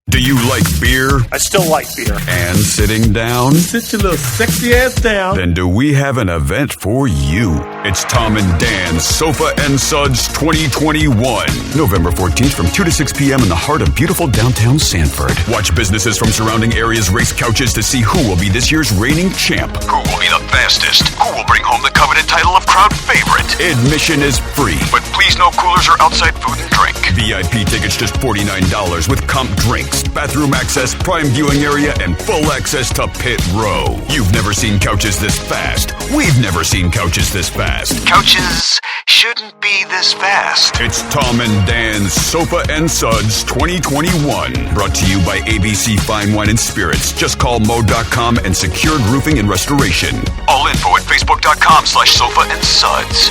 Do you like beer? I still like beer. And sitting down? Sit your little sexy ass down. Then do we have an event for you? It's Tom and Dan's Sofa and Suds 2021. November 14th from 2 to 6 p.m. in the heart of beautiful downtown Sanford. Watch businesses from surrounding areas race couches to see who will be this year's reigning champ. Who will be the fastest? Who will bring home the coveted title of crowd favorite? Admission is free, but please no coolers or outside food and drink. VIP tickets just $49 with comp drinks, bathroom access, prime viewing area, and full access to pit row. You've never seen couches this fast. We've never seen couches this fast. Couches shouldn't be this fast. It's Tom and Dan's Sofa and Suds 2021. Brought to you by ABC Fine Wine and Spirits. Just call Mo.com and Secured Roofing and Restoration. All info at Facebook.com/Sofa and Suds.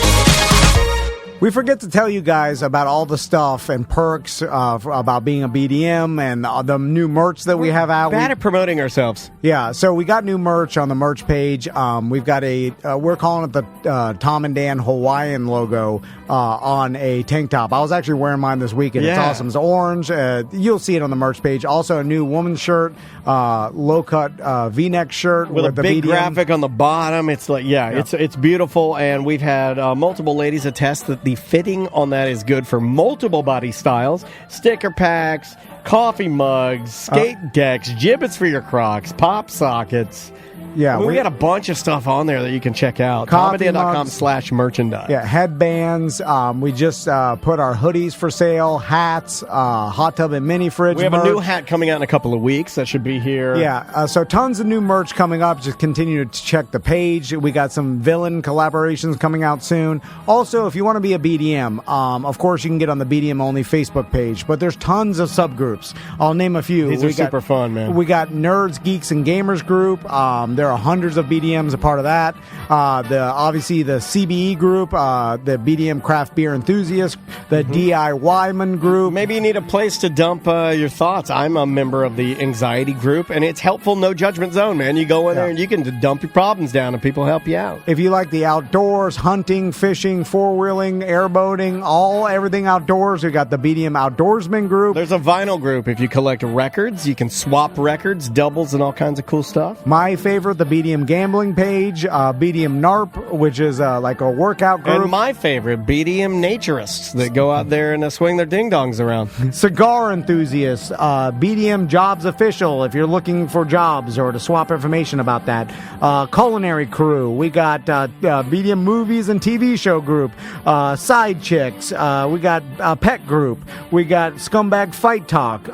We forget to tell you guys about all the stuff and perks about being a BDM and the new merch that we have out. Bad at promoting ourselves. Yeah, so we got new merch on the merch page. We've got we're calling it the Tom and Dan Hawaiian logo on a tank top. I was actually wearing mine this weekend. Yeah. It's awesome. It's orange. You'll see it on the merch page. Also a new woman's shirt, low-cut V-neck shirt. With a big BDM graphic on the bottom. It's like, it's beautiful, and we've had multiple ladies attest that the fitting on that is good for multiple body styles. Sticker packs, coffee mugs, skate decks, gibbets for your Crocs, pop sockets. Yeah, we got a bunch of stuff on there that you can check out. TomandDan.com/merchandise. Yeah, headbands. We just put our hoodies for sale, hats, hot tub and mini fridge. We have merch. a new hat coming out in a couple of weeks. That should be here. Yeah, so tons of new merch coming up. Just continue to check the page. We got some villain collaborations coming out soon. Also, if you want to be a BDM, of course you can get on the BDM only Facebook page, but there's tons of subgroups. I'll name a few. These are super fun, man. We got Nerds, Geeks, and Gamers group. There are hundreds of BDMs a part of that. Obviously the CBE group, the BDM Craft Beer Enthusiast, the DIY-man group. Maybe you need a place to dump your thoughts. I'm a member of the anxiety group, and it's helpful, no judgment zone, man. You go in there and you can dump your problems down, and people help you out. If you like the outdoors, hunting, fishing, four-wheeling, airboating, everything outdoors, we got the BDM Outdoorsman group. There's a vinyl group. If you collect records, you can swap records, doubles, and all kinds of cool stuff. My favorite, the BDM Gambling page, BDM NARP, which is like a workout group. And my favorite, BDM Naturists that go out there and swing their ding-dongs around. Cigar Enthusiasts, BDM Jobs Official, if you're looking for jobs or to swap information about that. Culinary Crew, we got BDM Movies and TV Show group, Side Chicks, we got Pet Group, we got Scumbag Fight Talk,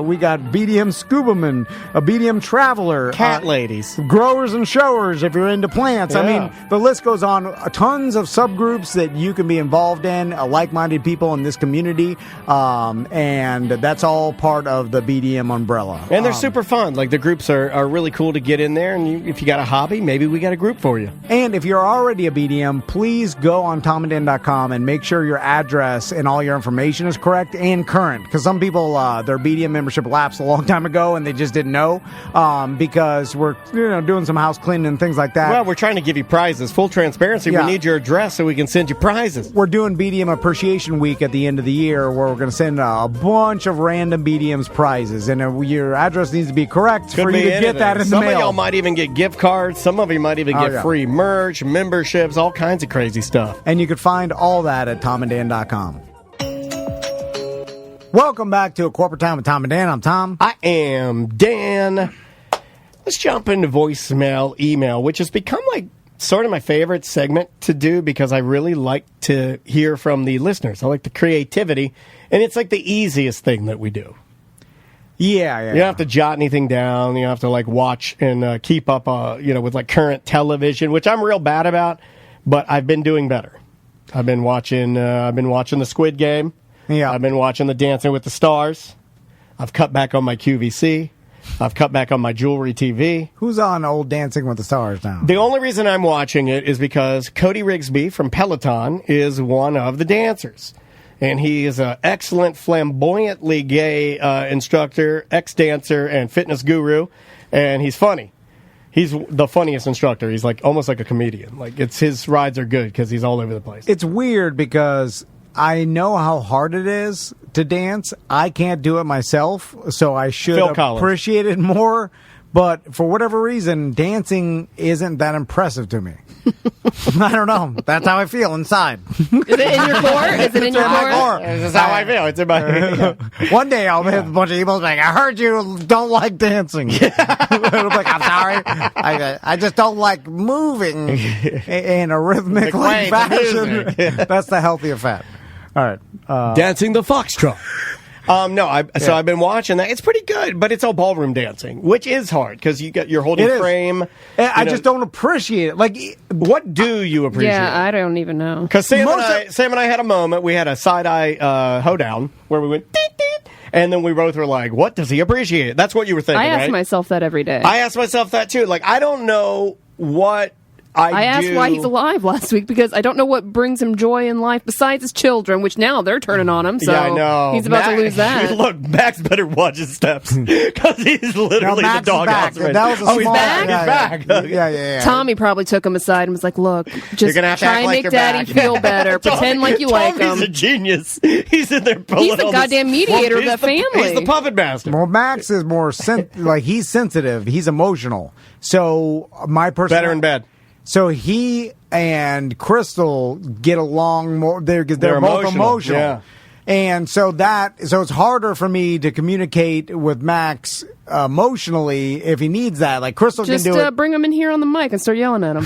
we got BDM Scubaman, a BDM Traveler. Cat Ladies. Growers and showers if you're into plants. Yeah. I mean, the list goes on. Tons of subgroups that you can be involved in, like-minded people in this community, and that's all part of the BDM umbrella. And they're super fun. Like, the groups are really cool to get in there, and if you got a hobby, maybe we got a group for you. And if you're already a BDM, please go on TomandDan.com and make sure your address and all your information is correct and current, because some people, their BDM membership lapsed a long time ago, and they just didn't know, because we're doing some house cleaning and things like that. Well, we're trying to give you prizes. Full transparency. Yeah. We need your address so we can send you prizes. We're doing BDM Appreciation Week at the end of the year, where we're going to send a bunch of random BDM's prizes, and your address needs to be correct for you to get that in the mail. Some of y'all might even get gift cards. Some of you might even get free merch, memberships, all kinds of crazy stuff. And you can find all that at TomandDan.com. Welcome back to A Corporate Time with Tom and Dan. I'm Tom. I am Dan. Let's jump into voicemail email, which has become like sort of my favorite segment to do because I really like to hear from the listeners. I like the creativity, and it's like the easiest thing that we do. Yeah. You don't have to jot anything down. You don't have to like watch and keep up, with like current television, which I'm real bad about, but I've been doing better. I've been watching the Squid Game. Yeah. I've been watching the Dancing with the Stars. I've cut back on my QVC. I've cut back on my jewelry TV. Who's on old Dancing with the Stars now? The only reason I'm watching it is because Cody Rigsby from Peloton is one of the dancers. And he is an excellent, flamboyantly gay instructor, ex-dancer, and fitness guru. And he's funny. He's the funniest instructor. He's like almost like a comedian. Like his rides are good because he's all over the place. It's weird because I know how hard it is to dance. I can't do it myself, so I should Phil Collins. appreciate it more. But for whatever reason, dancing isn't that impressive to me. I don't know. That's how I feel inside. Is it in your core? Is it in your core? This is how I feel. It's in my... One day I'll have a bunch of emails like, I heard you don't like dancing. I'm like, I'm sorry. I just don't like moving in a rhythmic Wait, fashion. That's the healthier fat. All right. Dancing the foxtrot. So I've been watching that. It's pretty good, but it's all ballroom dancing, which is hard because you're holding frame. I just don't appreciate it. Like, what do you appreciate? Yeah, I don't even know. Because Sam and I had a moment. We had a side-eye hoedown where we went, deet, deet, and then we both were like, what does he appreciate? That's what you were thinking, I ask right? myself that every day. I ask myself that, too. Like, I don't know what I asked why he's alive last week because I don't know what brings him joy in life besides his children, which now they're turning on him. So yeah, I know. He's about to lose that. Look, Max better watch his steps because he's literally the doghouse. That was he's back. He's back. Yeah. Tommy probably took him aside and was like, "Look, just gonna have to try act and like make you're Daddy back." feel better. Pretend like you like him." Tommy's a genius. He's in there. He's the goddamn mediator of that family. He's the puppet master. Well, Max is more like he's sensitive. He's emotional. So my person Better in bed. So he and Crystal get along more. They're both emotional. Yeah. And so it's harder for me to communicate with Max emotionally if he needs that. Like Crystal just can do it. bring him in here on the mic and start yelling at him.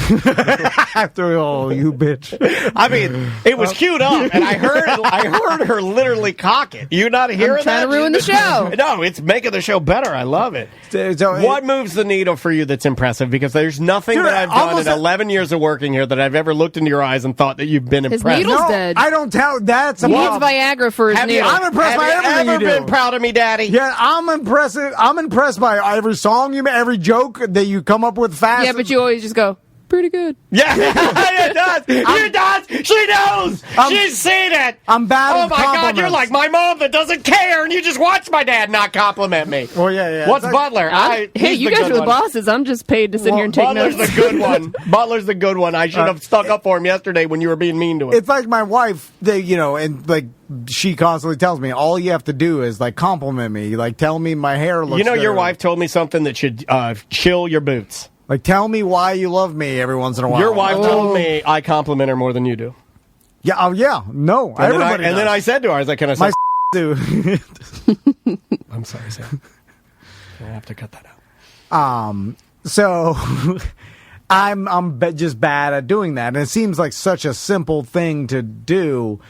After you bitch. I mean, it was queued up, and I heard her literally cock it. You not hearing that? Trying to ruin the show. No, it's making the show better. I love it. So what moves the needle for you that's impressive? Because there's nothing that I've done in 11 years of working here that I've ever looked into your eyes and thought that you've been His impressed. needle's dead. I don't tell. That's a He needs problem. Viagra for his needle. I'm impressed by everything Have you you ever do. been proud of me, Daddy? Yeah, I'm impressed by every song you make, every joke that you come up with fast. Yeah, but you always just go, pretty good. Yeah, it does. It does. She knows. She's seen it. I'm bad Oh at my God, compliments. you're like my mom that doesn't care, and you just watch my dad not compliment me. Well, yeah. What's Butler? Hey, He's you the guys good are the one. bosses. I'm just paid to sit here and take Butler's notes. the good one. Butler's the good one. I should have stuck up for him yesterday when you were being mean to him. It's like my wife, and like she constantly tells me, all you have to do is like compliment me, like tell me my hair looks. You know, your good. wife told me something that should chill your boots. Like, tell me why you love me every once in a while. Your wife told me I compliment her more than you do. Yeah, no, everybody. And then I said to her, I was like, "Can I say?" My do. I'm sorry, Sam. I have to cut that out. So I'm just bad at doing that, and it seems like such a simple thing to do.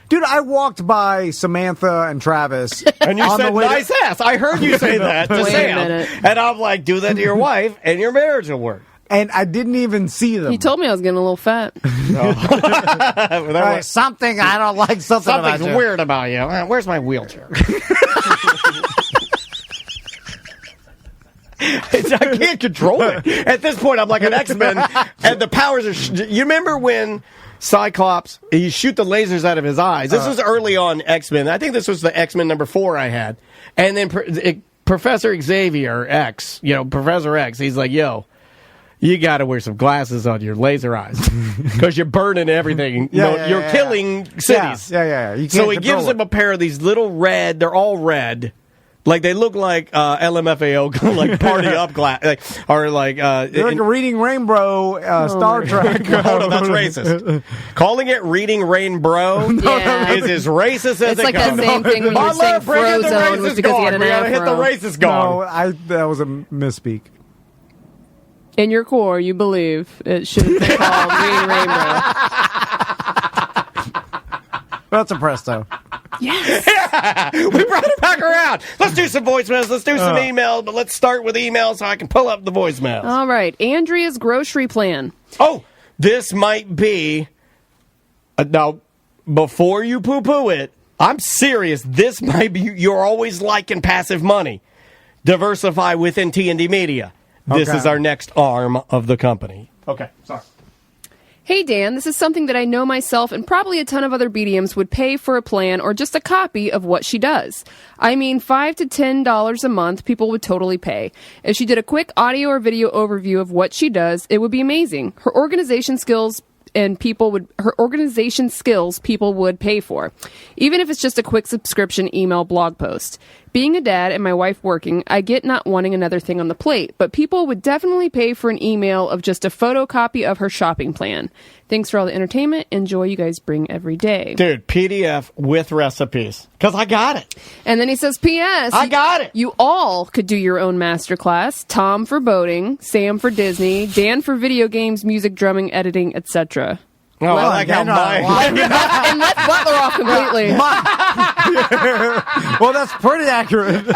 Dude, I walked by Samantha and Travis. And you on said, the way to- nice ass. I heard you say that to Wait a Sam. minute. And I'm like, do that to your wife, and your marriage will work. and I didn't even see them. He told me I was getting a little fat. Something I don't like. Something about Something's you. weird about you. Where's my wheelchair? I can't control it. At this point, I'm like an X-Men, and the powers are... You remember when Cyclops, he shoot the lasers out of his eyes? This was early on X-Men. I think this was the X-Men number 4 I had. And then Professor Xavier X, Professor X, he's like, yo, you got to wear some glasses on your laser eyes because you're burning everything. You're killing cities. Yeah. You can't So he control gives him a pair of these little red, they're all red. Like they look like LMFAO, like party up glass, They're like a Reading Rainbow Star Trek. Hold on, that's racist. Calling it Reading Rainbow Yeah. is as racist as It's it like comes. that same thing when you were saying Bring in the Frozone was racist because he had gone. an We gotta hit the afro. racist gone. No, that was a misspeak. In your core, you believe it should have been called Reading Rainbow. That's a presto. Yes. We brought it back around. Let's do some voicemails. Let's do some emails, but let's start with emails so I can pull up the voicemails. All right. Andrea's grocery plan. Oh, this might be... now, before you poo-poo it, I'm serious. This might be... You're always liking passive money. Diversify within T&D Media. This Okay. is our next arm of the company. Okay, sorry. Hey, Dan, this is something that I know myself and probably a ton of other BDMs would pay for a plan or just a copy of what she does. I mean, $5 to $10 a month, people would totally pay. If she did a quick audio or video overview of what she does, it would be amazing. Her organization skills and her organization skills people would pay for, even if it's just a quick subscription email blog post. Being a dad and my wife working, I get not wanting another thing on the plate, but people would definitely pay for an email of just a photocopy of her shopping plan. Thanks for all the entertainment and joy you guys bring every day. Dude, PDF with recipes. Because I got it. And then he says, P.S. I got it. You all could do your own masterclass. Tom for boating, Sam for Disney, Dan for video games, music, drumming, editing, etc. Oh, I like how mine. And left Butler off completely. Well, that's pretty accurate.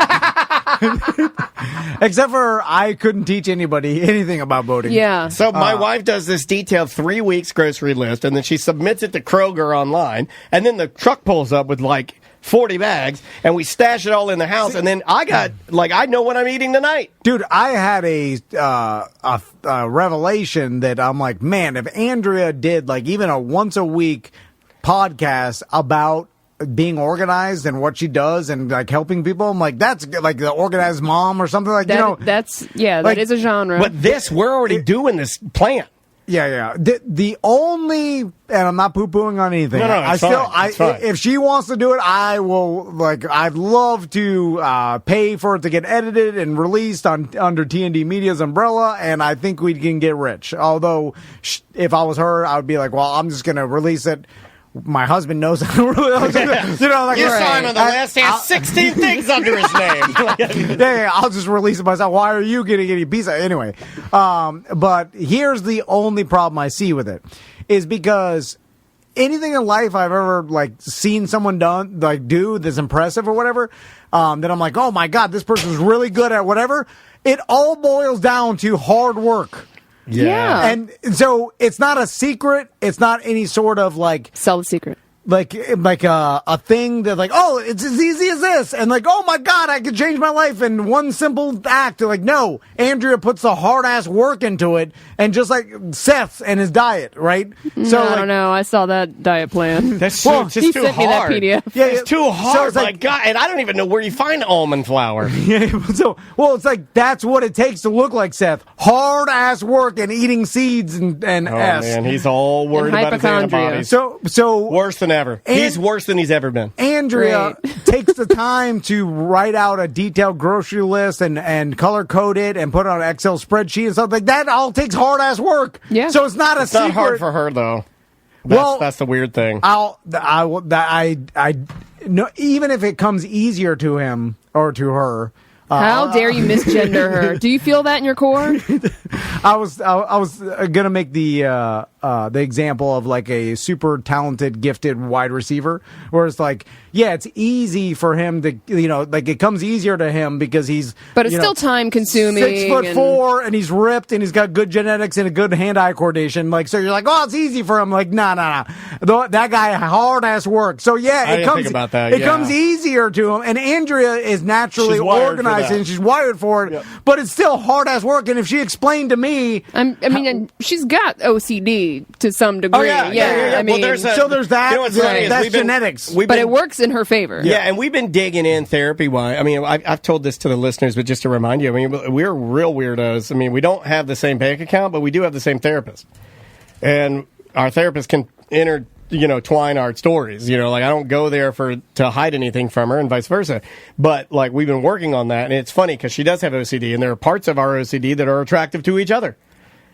Except for I couldn't teach anybody anything about boating. Yeah. So my wife does this detailed 3 weeks grocery list, and then she submits it to Kroger online, and then the truck pulls up with like 40 bags, and we stash it all in the house, and then I know what I'm eating tonight. Dude, I had a revelation that I'm like, man, if Andrea did like even a once a week podcast about being organized and what she does and like helping people, I'm like, that's like the organized mom or something like that. That is a genre. But we're already doing this plan. Yeah. The only, and I'm not poo-pooing on anything. No, it's fine. If she wants to do it, I will. Like, I'd love to pay for it to get edited and released under TND Media's umbrella, and I think we can get rich. Although, if I was her, I would be like, well, I'm just going to release it. My husband knows how to release it. You know, like you saw him on the list. He has 16 things under his name. Yeah, I'll just release it myself. Why are you getting any pizza anyway? But here's the only problem I see with it is because anything in life I've ever like seen someone do that's impressive or whatever, that I'm like, oh my God, this person's really good at whatever. It all boils down to hard work. Yeah. And so it's not a secret. It's not any sort of like sell the secret. Like a thing that like, oh, it's as easy as this, and like, oh my God, I could change my life in one simple act. Like, no, Andrea puts the hard ass work into it, and just like Seth and his diet, right? So I don't know. I saw that diet plan. That's just he too sent hard. Me that PDF. Yeah, it's too hard. So it's like, my God, and I don't even know where you find almond flour. Yeah, it's like that's what it takes to look like Seth. Hard ass work and eating seeds and S. Man, he's all worried about his antibodies. So worse than ever. He's worse than he's ever been. Andrea takes the time to write out a detailed grocery list and color code it and put it on an Excel spreadsheet and stuff like that. All takes hard ass work. Yeah. So it's not a secret. It's not hard for her though. That's the weird thing. I no, even if it comes easier to him or to her. How dare you misgender her? Do you feel that in your core? I was gonna make the example of like a super talented, gifted wide receiver, where it's like, yeah, it's easy for him to, like it comes easier to him because he's, but it's still time consuming. 6'4" and he's ripped and he's got good genetics and a good hand-eye coordination. Like, so you're like, oh, it's easy for him. Like, nah. That guy hard ass work. So yeah, it comes about that. It comes easier to him. And Andrea is naturally organized and she's wired for it, but it's still hard ass work. And if she explained to me, and she's got OCD to some degree. Yeah. I mean, there's that. That's genetics. But it works in her favor. Yeah, and we've been digging in therapy-wise. I mean, I've told this to the listeners, but just to remind you, I mean, we're real weirdos. I mean, we don't have the same bank account, but we do have the same therapist. And our therapist can twine our stories. Like I don't go there to hide anything from her and vice versa. But like we've been working on that, and it's funny because she does have OCD, and there are parts of our OCD that are attractive to each other.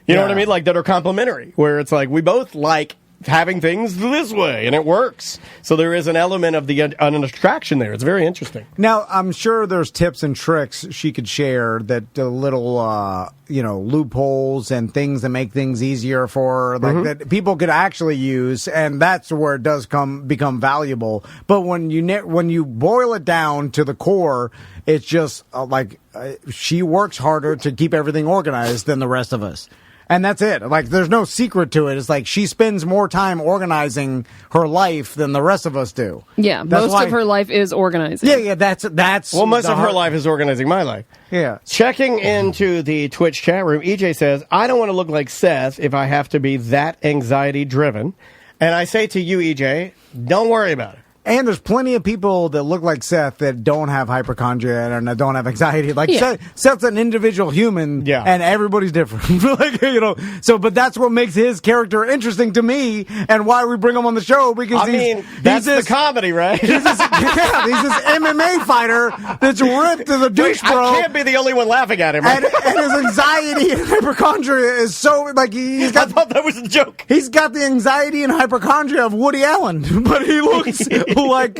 You know what I mean? Like that are complementary, where it's like we both like having things this way, and it works. So there is an element of an attraction there. It's very interesting. Now, I'm sure there's tips and tricks she could share that little, loopholes and things that make things easier for her, like that people could actually use, and that's where it does become valuable. But when you boil it down to the core, it's just she works harder to keep everything organized than the rest of us. And that's it. Like, there's no secret to it. It's like she spends more time organizing her life than the rest of us do. Yeah, most of her life is organizing. Yeah, that's. Well, most of her life is organizing my life. Yeah. Checking into the Twitch chat room, EJ says, I don't want to look like Seth if I have to be that anxiety driven. And I say to you, EJ, don't worry about it. And there's plenty of people that look like Seth that don't have hypochondria and don't have anxiety. Like Seth's an individual human, and everybody's different. Like, but that's what makes his character interesting to me, and why we bring him on the show, because that's the comedy, right? He's this MMA fighter that's ripped as a douche bro. I can't be the only one laughing at him. Right? And his anxiety and hypochondria is so like I thought that was a joke. He's got the anxiety and hypochondria of Woody Allen, but he looks like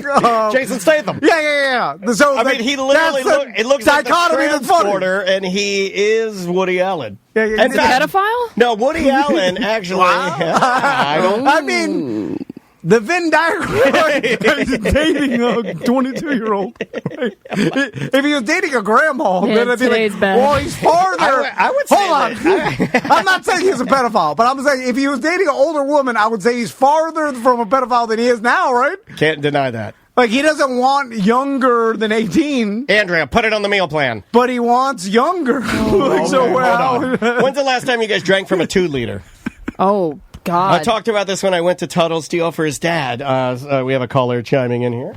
Jason Statham. Yeah. So he literally looks like the transporter, and he is Woody Allen. Is he a pedophile? No, Woody Allen actually. I mean, the Venn diagram is dating a 22-year-old. If he was dating a grandma, then I'd be like, well, he's farther. I would say Hold on. I'm not saying he's a pedophile, but I'm saying if he was dating an older woman, I would say he's farther from a pedophile than he is now, right? Can't deny that. Like, he doesn't want younger than 18. Andrea, put it on the meal plan. But he wants younger. Hold on. When's the last time you guys drank from a 2-liter? Oh, God. I talked about this when I went to Tuttle Steel for his dad. We have a caller chiming in here.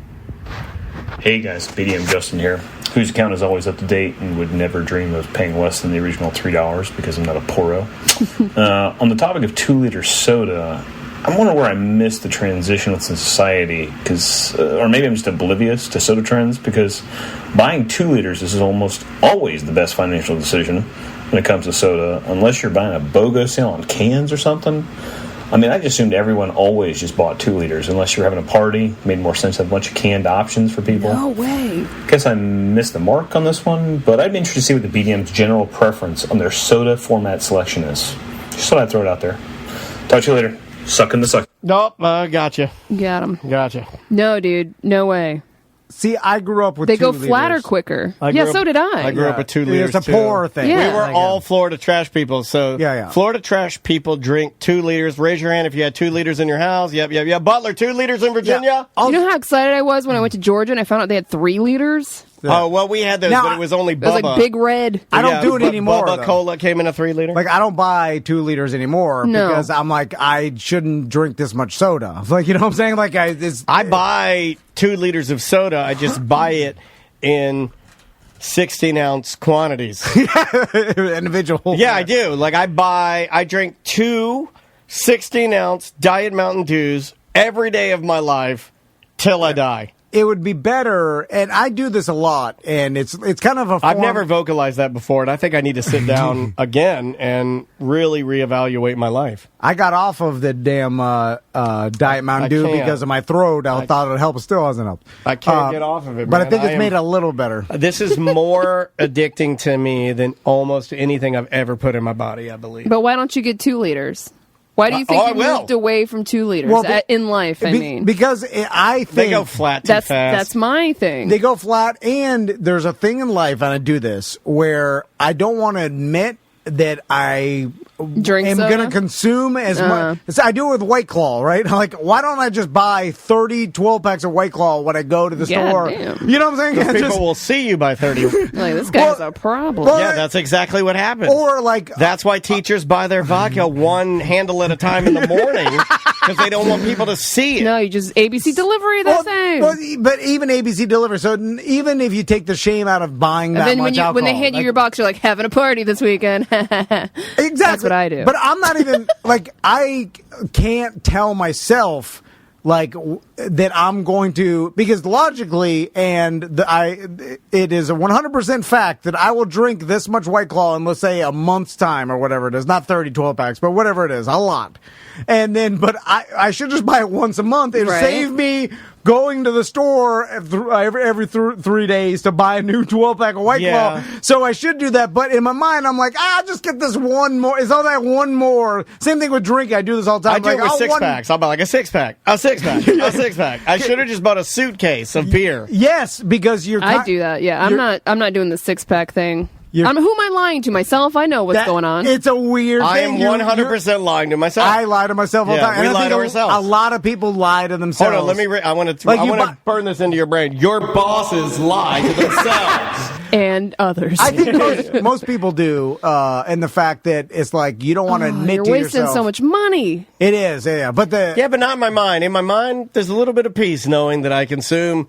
Hey guys, BDM Justin here, whose account is always up to date and would never dream of paying less than the original $3 because I'm not a poro. On the topic of 2-liter soda, I'm wondering where I missed the transition within society, or maybe I'm just oblivious to soda trends, because buying 2 liters is almost always the best financial decision when it comes to soda, unless you're buying a BOGO sale on cans or something. I mean, I just assumed everyone always just bought 2 liters, unless you're having a party. It made more sense to have a bunch of canned options for people. No way. Guess I missed the mark on this one, but I'd be interested to see what the BDM's general preference on their soda format selection is. Just thought I'd throw it out there. Talk to you later. Sucking the suck. Nope, gotcha. Got him. Gotcha. No, dude. No way. See, I grew up with They 2 go liters. flatter quicker. So did I. I grew up with 2 liters, It's a poor thing. Yeah. We were all Florida trash people. So Florida trash people drink 2 liters. Raise your hand if you had 2 liters in your house. Yep. Butler, 2 liters in Virginia. Yeah. You know how excited I was when I went to Georgia and I found out they had 3 liters? Oh, well, we had those, but it was only Bubba. It was like Big Red. I don't do it anymore. Bubba Cola came in a 3-liter. Like, I don't buy 2 liters anymore because I'm like, I shouldn't drink this much soda. Like, you know what I'm saying? Like, I buy 2 liters of soda. I just buy it in 16-ounce quantities. Individual. Yeah, I do. Like, I drink 2 16-ounce Diet Mountain Dews every day of my life till I die. It would be better, and I do this a lot, and it's kind of a form. I've never vocalized that before, and I think I need to sit down again and really reevaluate my life. I got off of the damn Diet Mountain Dew because of my throat. I thought it would help. It still hasn't helped. I can't get off of it, but man. I think it's made it a little better. This is more addicting to me than almost anything I've ever put in my body, I believe. But why don't you get 2 liters? Why do you think you moved away from 2 liters in life, I mean? Because I think... They go flat too fast. That's my thing. They go flat, and there's a thing in life, and I do this, where I don't want to admit that I am going to consume as much. I do it with White Claw, right? Like, why don't I just buy 30 12-packs of White Claw when I go to the store? Damn. You know what I'm saying? People will see you buy 30. Like, this guy has a problem. Yeah, that's exactly what happens. Or like... That's why teachers buy their vodka one handle at a time in the morning, because they don't want people to see it. No, you just ABC delivery, they're saying. But even ABC delivery, so even if you take the shame out of buying that much alcohol... when they hand you your box, you're like, having a party this weekend. Exactly. That's what I do. But I'm not even, like, I can't tell myself, like, that I'm going to, because logically, and it is a 100% fact that I will drink this much White Claw in, let's say, a month's time or whatever it is. Not 30 12-packs, but whatever it is, a lot. And then, but I should just buy it once a month. It'll save me going to the store every 3 days to buy a new 12-pack of White Claw. So I should do that. But in my mind, I'm like, I'll just get this one more. It's all that one more. Same thing with drinking. I do this all the time. I do it with 6-packs. I'll buy like a 6-pack. A 6-pack. I should have just bought a suitcase of beer. Yes, because I do that. Yeah, I'm not doing the 6-pack thing. Who am I lying to? Myself? I know what's going on. It's a weird thing. I am 100% lying to myself. I lie to myself all the time. We and lie to ourselves. A lot of people lie to themselves. Hold on, I want to burn this into your brain. Your bosses lie to themselves. and others. I think most people do, and the fact that it's like you don't want to admit You're to wasting yourself. so much money. It is, yeah. But but not in my mind. In my mind, there's a little bit of peace knowing that I consume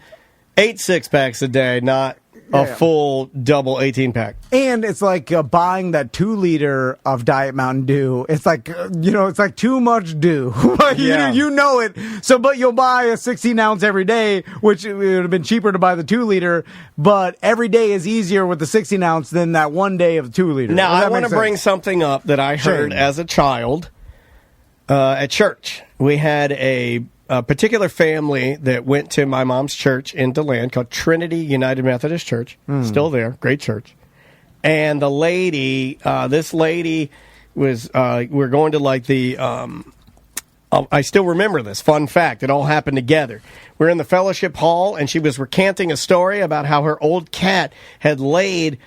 8 6-packs a day, not a full double 18-pack. And it's like buying that 2 liter of Diet Mountain Dew. It's like, it's like too much dew. You know it. So, but you'll buy a 16 ounce every day, which it would have been cheaper to buy the 2 liter. But every day is easier with the 16 ounce than that one day of 2 liter. Now, I want to bring something up that I heard as a child at church. We had a particular family that went to my mom's church in DeLand called Trinity United Methodist Church. Still there. Great church. And the lady, this lady was, we're going to like the, I still remember this. Fun fact. It all happened together. We're in the fellowship hall, and she was recanting a story about how her old cat had laid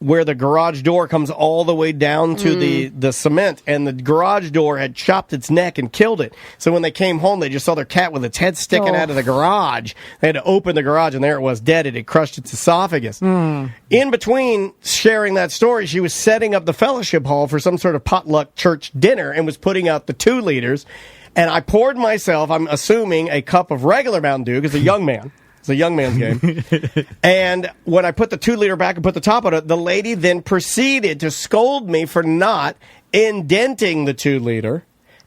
where the garage door comes all the way down to the cement, and the garage door had chopped its neck and killed it. So when they came home, they just saw their cat with its head sticking out of the garage. They had to open the garage, and there it was, dead. It had crushed its esophagus. In between sharing that story, she was setting up the fellowship hall for some sort of potluck church dinner and was putting out the 2 liters. And I poured myself, I'm assuming, a cup of regular Mountain Dew, because a young man. It's a young man's game. And when I put the 2 liter back and put the top on it, the lady then proceeded to scold me for not indenting the 2 liter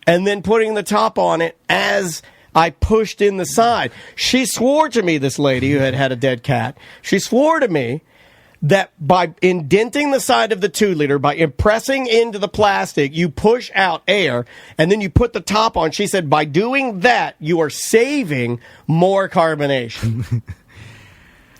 and then putting the top on it as I pushed in the side. She swore to me, this lady who had had a dead cat, she swore to me that by indenting the side of the 2 liter, by impressing into the plastic, you push out air, and then you put the top on. She said, by doing that, you are saving more carbonation.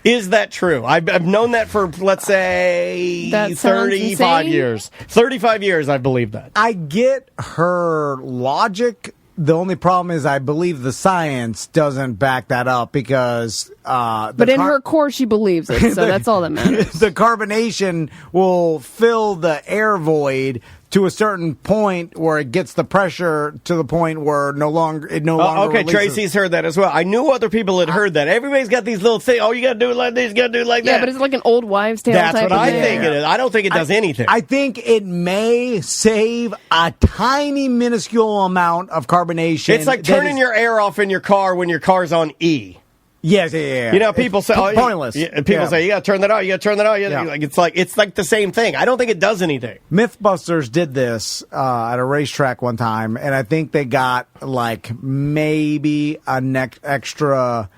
Is that true? I've known that for, let's say, That sounds 35 insane. years. 35 years, I've believed that. I get her logic. The only problem is I believe the science doesn't back that up because... But in her core, she believes it, so that's all that matters. The carbonation will fill the air void to a certain point where it gets the pressure to the point where it no longer Okay, releases. Tracy's heard that as well. I knew other people had heard that. Everybody's got these little things. Oh, you got to do it like this, you got to do it like that. Yeah, but it's like an old wives' tale That's type what of I thing. think it is. I don't think it does anything. I think it may save a tiny, minuscule amount of carbonation. It's like turning your air off in your car when your car's on E. Yes, yeah. You know, people say, It's pointless. People say, you got to turn that off, you got to turn that off. Yeah. It's like the same thing. I don't think it does anything. Mythbusters did this at a racetrack one time, and I think they got like maybe extra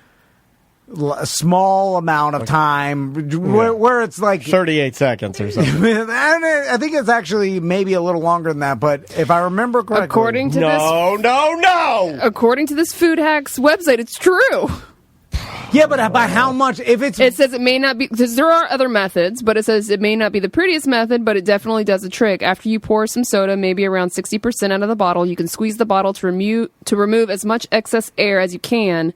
small amount of time where it's like 38 seconds or something. I think it's actually maybe a little longer than that, but if I remember correctly, According to No. According to this Food Hacks website, it's true. yeah, but by how much? If it's It says it may not be, because there are other methods, but it says it may not be the prettiest method, but it definitely does the trick. After you pour some soda, maybe around 60% out of the bottle, you can squeeze the bottle to remove as much excess air as you can.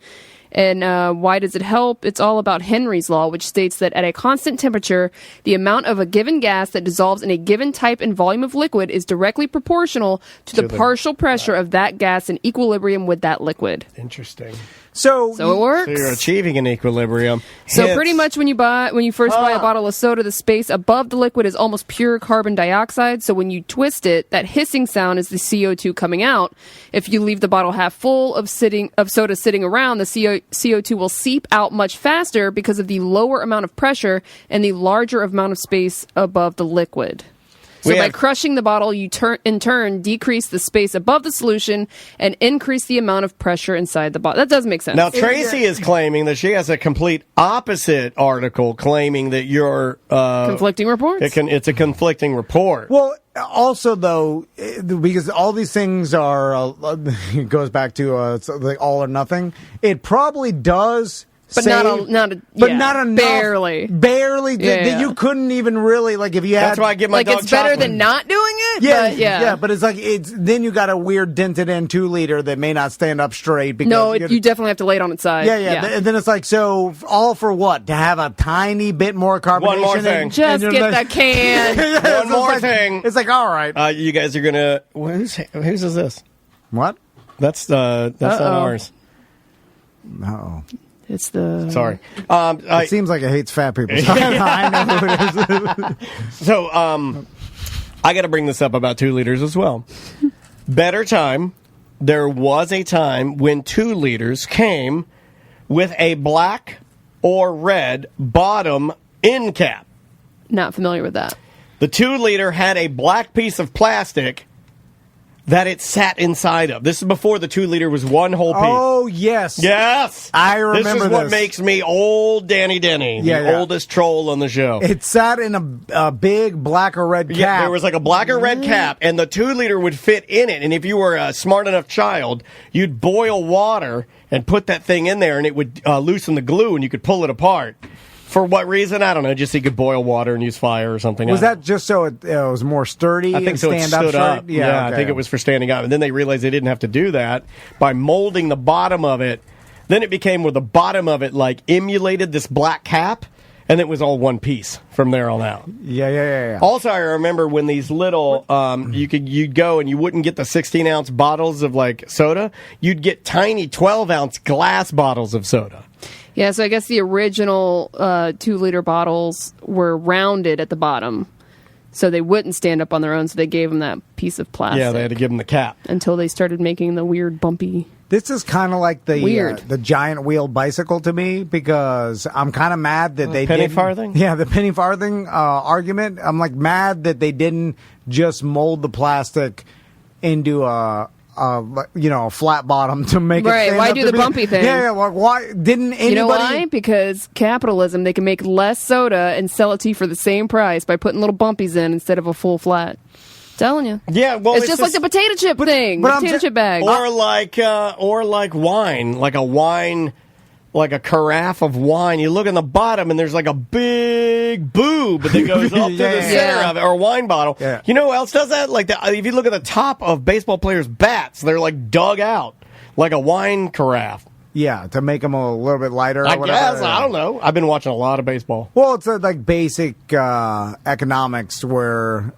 And why does it help? It's all about Henry's law, which states that at a constant temperature, the amount of a given gas that dissolves in a given type and volume of liquid is directly proportional to the partial pressure of that gas in equilibrium with that liquid. Interesting. so So it works. So you're achieving an equilibrium. So Hence- pretty much when you first buy a bottle of soda, the space above the liquid is almost pure carbon dioxide. So when you twist it, that hissing sound is the CO2 coming out. If you leave the bottle half full of soda sitting around, the CO2 will seep out much faster because of the lower amount of pressure and the larger amount of space above the liquid. So by crushing the bottle, you in turn decrease the space above the solution and increase the amount of pressure inside the bottle. That does make sense. Now, Tracy is claiming that she has a complete opposite article claiming that you're... conflicting reports? It's a conflicting report. Well, also though, because all these things are, it goes back to it's like all or nothing. It probably does. But not enough. Barely. Yeah. You couldn't even really, like, if you had. That's why I give my dog it's better chocolate. than not doing it? Yeah, but it's like, then you got a weird dented in 2 liter that may not stand up straight. Because No, you definitely have to lay it on its side. Yeah. And then it's like, so all for what? To have a tiny bit more carbonation? One more thing. and Just you're get like- the can. One more thing. It's like, all right. You guys are going to... Whose is this? What? That's not ours. Uh-oh. It's the Sorry. It seems like it hates fat people. So I know who it is. So, I got to bring this up about 2 liters as well. Better time. There was a time when 2 liters came with a black or red bottom end cap. Not familiar with that. The 2 liter had a black piece of plastic that it sat inside of. This is before the 2 liter was one whole piece. Oh, yes. Yes. I remember this. Is what makes me old Danny Denny, the oldest troll on the show. It sat in a big black or red cap. Yeah, there was like a black or red cap, and the 2 liter would fit in it. And if you were a smart enough child, you'd boil water and put that thing in there, and it would loosen the glue, and you could pull it apart. For what reason? I don't know. Just so you could boil water and use fire or something. Was that just so it was more sturdy? I think and so. It stood up. Yeah, okay. I think it was for standing up. And then they realized they didn't have to do that by molding the bottom of it. Then it became where the bottom of it like emulated this black cap, and it was all one piece from there on out. Yeah. Also, I remember when these little you'd go and you wouldn't get the 16-ounce bottles of like soda. You'd get tiny 12-ounce glass bottles of soda. Yeah, so I guess the original 2-liter bottles were rounded at the bottom, so they wouldn't stand up on their own, so they gave them that piece of plastic. Yeah, they had to give them the cap. Until they started making the weird bumpy... This is kind of like the giant wheel bicycle to me, because I'm kind of mad that they penny didn't... farthing? Yeah, the penny farthing argument. I'm like mad that they didn't just mold the plastic into a flat bottom to make it stand why up do to the be, bumpy thing? Yeah, like, why didn't anybody... You know why? Because capitalism, they can make less soda and sell it to you for the same price by putting little bumpies in instead of a full flat. Telling you. Yeah, well, it's just like the potato chip thing, the potato chip bag. Or like wine, like a carafe of wine. You look in the bottom and there's like a big boob that goes up to the center of it, or a wine bottle. Yeah. You know who else does that? Like if you look at the top of baseball players' bats, they're like dug out like a wine carafe. Yeah, to make them a little bit lighter. I guess. I don't know. I've been watching a lot of baseball. Well, it's like basic economics where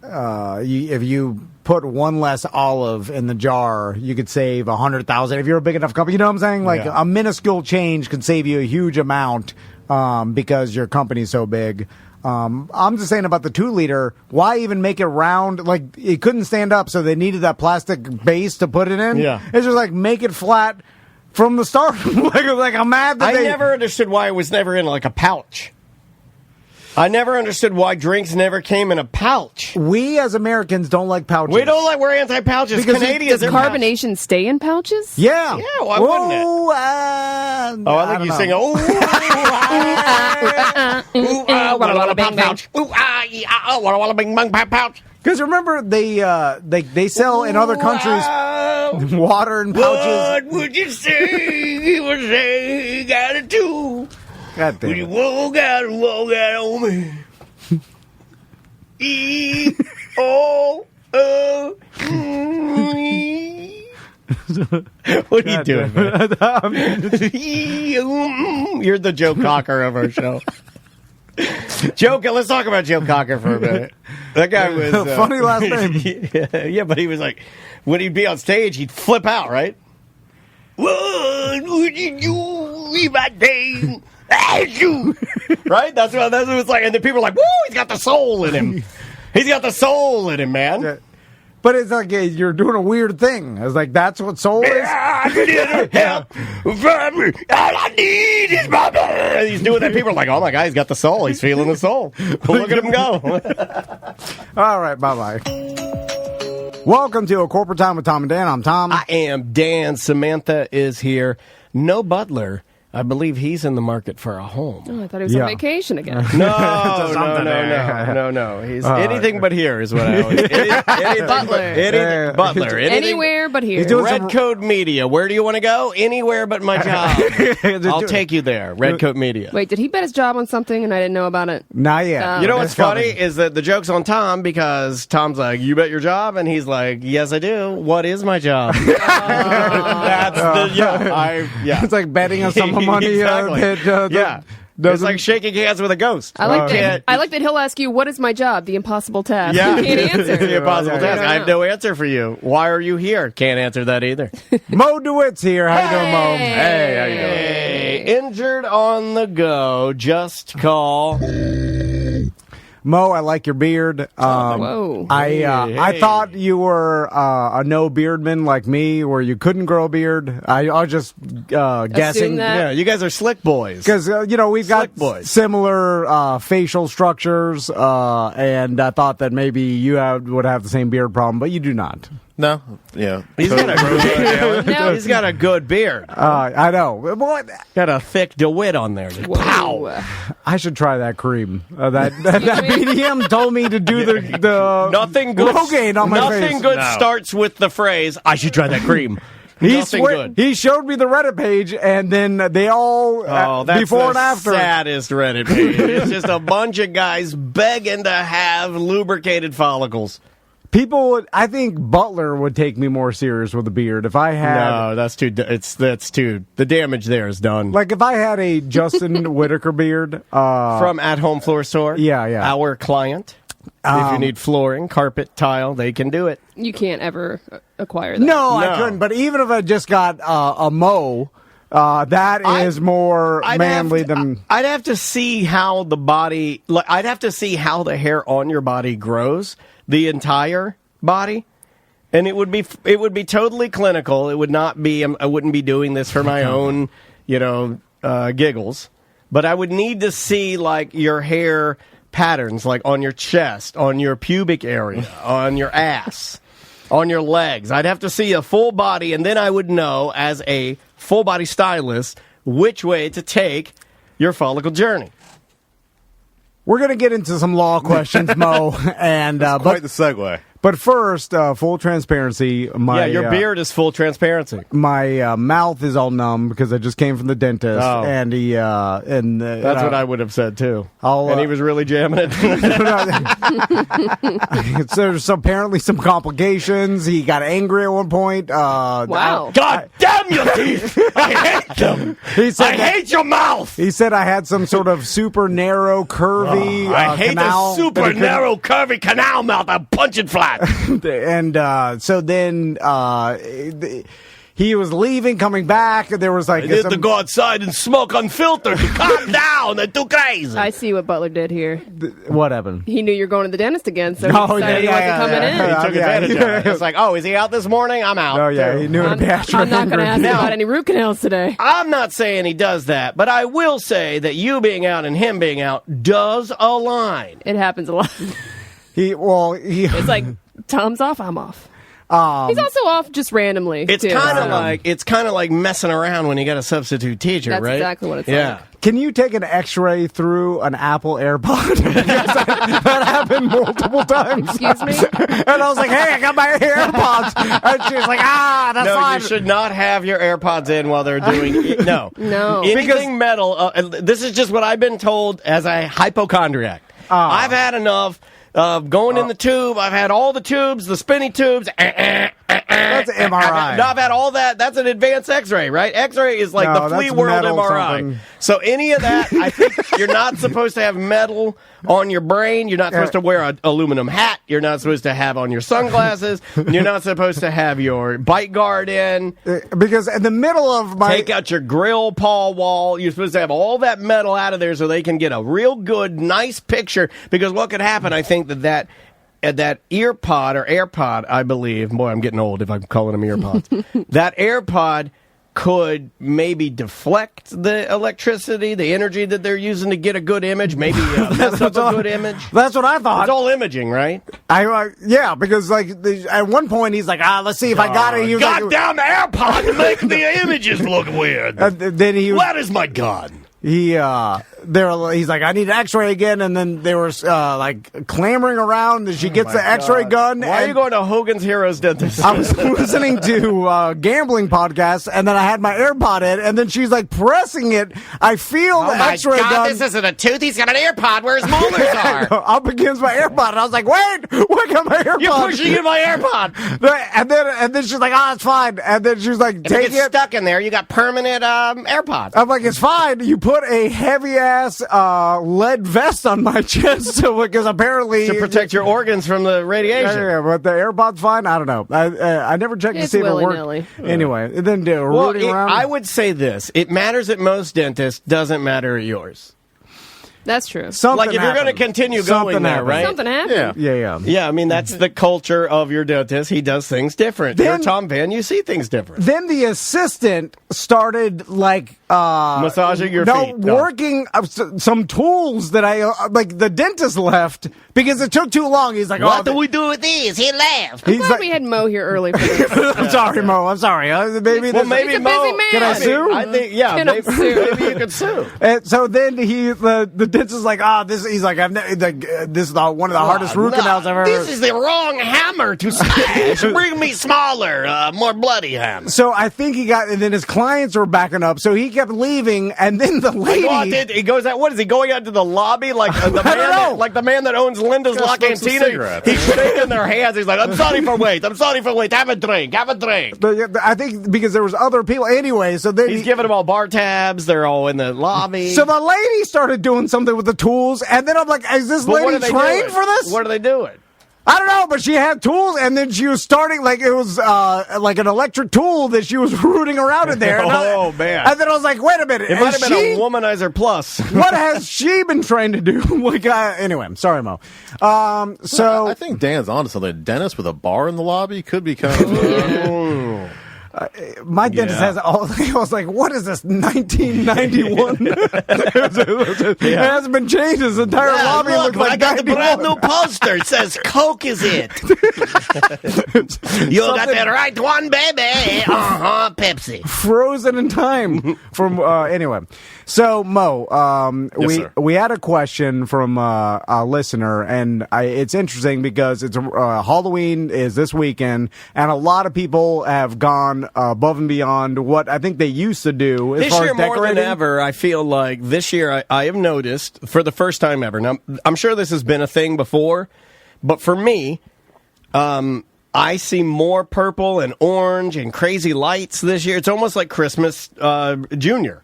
if you put one less olive in the jar, you could save $100,000 if you're a big enough company. You know what I'm saying? Like a minuscule change could save you a huge amount because your company's so big. I'm just saying about the 2-liter. Why even make it round? Like it couldn't stand up, so they needed that plastic base to put it in. Yeah, it's just like make it flat. From the start, like I'm mad that I never understood why it was never in like a pouch. I never understood why drinks never came in a pouch. We as Americans don't like pouches. We're anti-pouches. Because Canadians, does carbonation stay in pouches? Yeah. Yeah, why wouldn't it? I think you sing, what a lot of pouch. What a lot of bing bang pouch. Because remember, they sell in other countries water in pouches. What would you say? You would say, got it too. God damn it. You walk out on me. What are you doing, man? You're the Joe Cocker of our show. Joe, let's talk about Joe Cocker for a minute. That guy was funny last name. Yeah, but he was like, when he'd be on stage, he'd flip out, right? What would you do if I came at you? Right? That's what it was like. And then people are like, woo, he's got the soul in him. He's got the soul in him, man. Yeah. But it's like you're doing a weird thing. It's like that's what soul is. I need help from me. All I need is my blood. He's doing that. People are like, "Oh my God, he's got the soul. He's feeling the soul." Look at him go. All right, bye. Welcome to A Corporate Time with Tom and Dan. I'm Tom. I am Dan. Samantha is here. No butler. I believe he's in the market for a home. Oh, I thought he was on vacation again. No. He's anything but here is what I always... Butler. Anywhere but here. Red Coat Media. Where do you want to go? Anywhere but my job. I'll take you there. Red Coat Media. Wait, did he bet his job on something and I didn't know about it? Not yet. You know what's funny is that the joke's on Tom because Tom's like, you bet your job? And he's like, yes, I do. What is my job? That's the... Yeah. It's like betting on some money. Exactly. It's like shaking hands with a ghost. I like that he'll ask you, what is my job? The impossible task. Yeah. You can't answer. The impossible task. I have no answer for you. Why are you here? Can't answer that either. Mo DeWitt's here. How you doing, Mo? Hey, how you doing? Okay, injured on the go, just call. Mo, I like your beard. Whoa. I thought you were a no beardman like me, where you couldn't grow a beard. I was just guessing. that. Yeah, you guys are slick boys. Because, we've got Slick boys. similar facial structures, and I thought that maybe you would have the same beard problem, but you do not. No, yeah. He's got a No. he's got a good beard. I know. What? Got a thick DeWitt on there. Just Whoa. I should try that cream. That BDM told me to do the Nothing good. Rogaine on my face. Nothing good starts with the phrase, I should try that cream. Nothing good. He showed me the Reddit page, and then they all That's before the and after. saddest Reddit page. It's just a bunch of guys begging to have lubricated follicles. People I think Butler would take me more serious with a beard if I had. No, that's too. The damage there is done. Like if I had a Justin Whitaker beard, From At Home Floor Store. Yeah. Our client. If you need flooring, carpet, tile, they can do it. You can't ever acquire that. No, I couldn't. But even if I just got a Mo, that is more manly than. I'd have to see how the body. I'd have to see how the hair on your body grows, the entire body, and it would be totally clinical. It would not be. I wouldn't be doing this for my own, giggles. But I would need to see like your hair patterns, like on your chest, on your pubic area, on your ass, on your legs. I'd have to see a full body, and then I would know, as a full body stylist, which way to take your follicle journey. We're gonna get into some law questions, Mo, and Quite the segue. But first, full transparency. Your beard is full transparency. My mouth is all numb because I just came from the dentist, Oh. and he That's what I would have said too. I'll, And he was really jamming it. So there's apparently some complications. He got angry at one point. Wow. God damn your teeth! I hate them. He said I hate your mouth. He said I had some sort of super narrow, curvy I hate canal a super that he couldn't- narrow, curvy canal mouth. I'm punching flat. And so then he was leaving, coming back. There was like I need to go outside and smoke unfiltered. Calm down. They're too crazy. I see what Butler did here. what happened? He knew you were going to the dentist again, so Oh, he decided he wasn't coming in. He took Yeah. advantage of it. It's like, oh, is he out this morning? I'm out. Oh yeah, too. he knew I'm, it'd be extra I'm not going to ask angry. about any root canals today. I'm not saying he does that, but I will say that you being out and him being out does align. It happens a lot. It's like Tom's off, I'm off. He's also off just randomly. It's too, kind of like messing around when you got a substitute teacher, That's right? exactly what it's yeah. like. Can you take an X-ray through an Apple AirPod? Because that happened multiple times. Excuse me? And I was like, "Hey, I got my AirPods," and she was like, "That's No, fine." you should not have your AirPods in while they're doing it. No. No. Anything metal. This is just what I've been told as a hypochondriac. I've had enough of going in the tube. I've had all the tubes, the spinny tubes. That's an MRI. I've had all that. That's an advanced X-ray, right? X-ray is like No, the flea that's world metal MRI. something. So any of that, I think you're not supposed to have metal on your brain. You're not supposed to wear an aluminum hat. You're not supposed to have on your sunglasses. You're not supposed to have your bite guard in. Because in the middle of my Take out your grill paw wall. You're supposed to have all that metal out of there so they can get a real good, nice picture. Because what could happen, I think, that ear pod or AirPod, I believe, boy, I'm getting old if I'm calling them earpods. That AirPod could maybe deflect the electricity, the energy that they're using to get a good image, maybe mess up a good image. That's what I thought. It's all imaging, right? Yeah, because like at one point he's like, let's see if I got it. He was like, Goddamn AirPod to make the images look weird. then he was, That is my God. he's like, I need an X-ray again, and then they were like clamoring around. And she gets the X-ray gun. Why are you and going to Hogan's Heroes Dentist? I was listening to gambling podcasts, and then I had my AirPod in, and then she's like pressing it. I feel the X-ray gun isn't a tooth. He's got an AirPod where his molars are. up against my AirPod, and I was like, wait, I got my AirPod. You're pushing in my AirPod. And then she's like, it's fine. And then she's like, If it take gets it. stuck in there, you got permanent AirPods. I'm like, it's fine. You put a heavy ass ass lead vest on my chest because apparently To protect your organs from the radiation. Yeah, but the AirPod's fine. I don't know. I never checked to It's see if it willy-nilly. worked. Anyway, and then Well, rooting around. I would say this. It matters at most dentists, doesn't matter at yours. That's true. Something Like, if you're going to happened. continue Something going there, happened. right? Something happened. Yeah. Yeah. Yeah, I mean, that's the culture of your dentist. He does things different. Then- You're Tom Van, you see things different. Then the assistant started Massaging your feet. working some tools that I like. The dentist left because it took too long. He's like, What do we do with these? He left. He's Glad like, we had Mo here early for this. I'm sorry, Mo. I'm sorry. Maybe Well, this- maybe He's a Mo. busy man. Can I sue? I think, yeah, Can I maybe, sue? maybe you could sue. And so then the dentist is like, this. He's like, this is one of the hardest root canals I've ever. This is the wrong hammer to smash. Bring me smaller, more bloody hammer. So I think he got, and then his clients were backing up, so he kept leaving, and then the lady. He goes out. What is he going out to the lobby like the man? I don't know. Like the man that owns Linda's La Gotta smoke some Cantina. cigarettes. He's shaking their hands. He's like, "I'm sorry for wait. I'm sorry for wait. Have a drink. Have a drink." But I think because there was other people anyway, so then He's giving them all bar tabs. They're all in the lobby. so the lady started doing something with the tools, and then I'm like, is this But what lady are they trained doing? for this? What are they doing? I don't know, but she had tools, and then she was starting like it was like an electric tool that she was rooting around in there. Oh, man. And then I was like, wait a minute, It might has have been she- a womanizer plus. what has she been trained to do? Like, anyway, I'm sorry, Mo. So I think Dan's onto something. A dentist with a bar in the lobby could be kind of. my dentist has all. I was like, what is this? 1991? It hasn't been changed. His entire lobby looks like I got the 91. brand new poster. It says Coke is it. You got the right one, baby. Pepsi. Frozen in time from anyway. So Mo, Yes, sir. we had a question from a listener, and it's interesting because it's Halloween is this weekend, and a lot of people have gone above and beyond what I think they used to do as This far year as more than decorating. ever, I feel like this year I have noticed for the first time ever. Now, I'm sure this has been a thing before, but for me, I see more purple and orange and crazy lights this year. It's almost like Christmas Junior.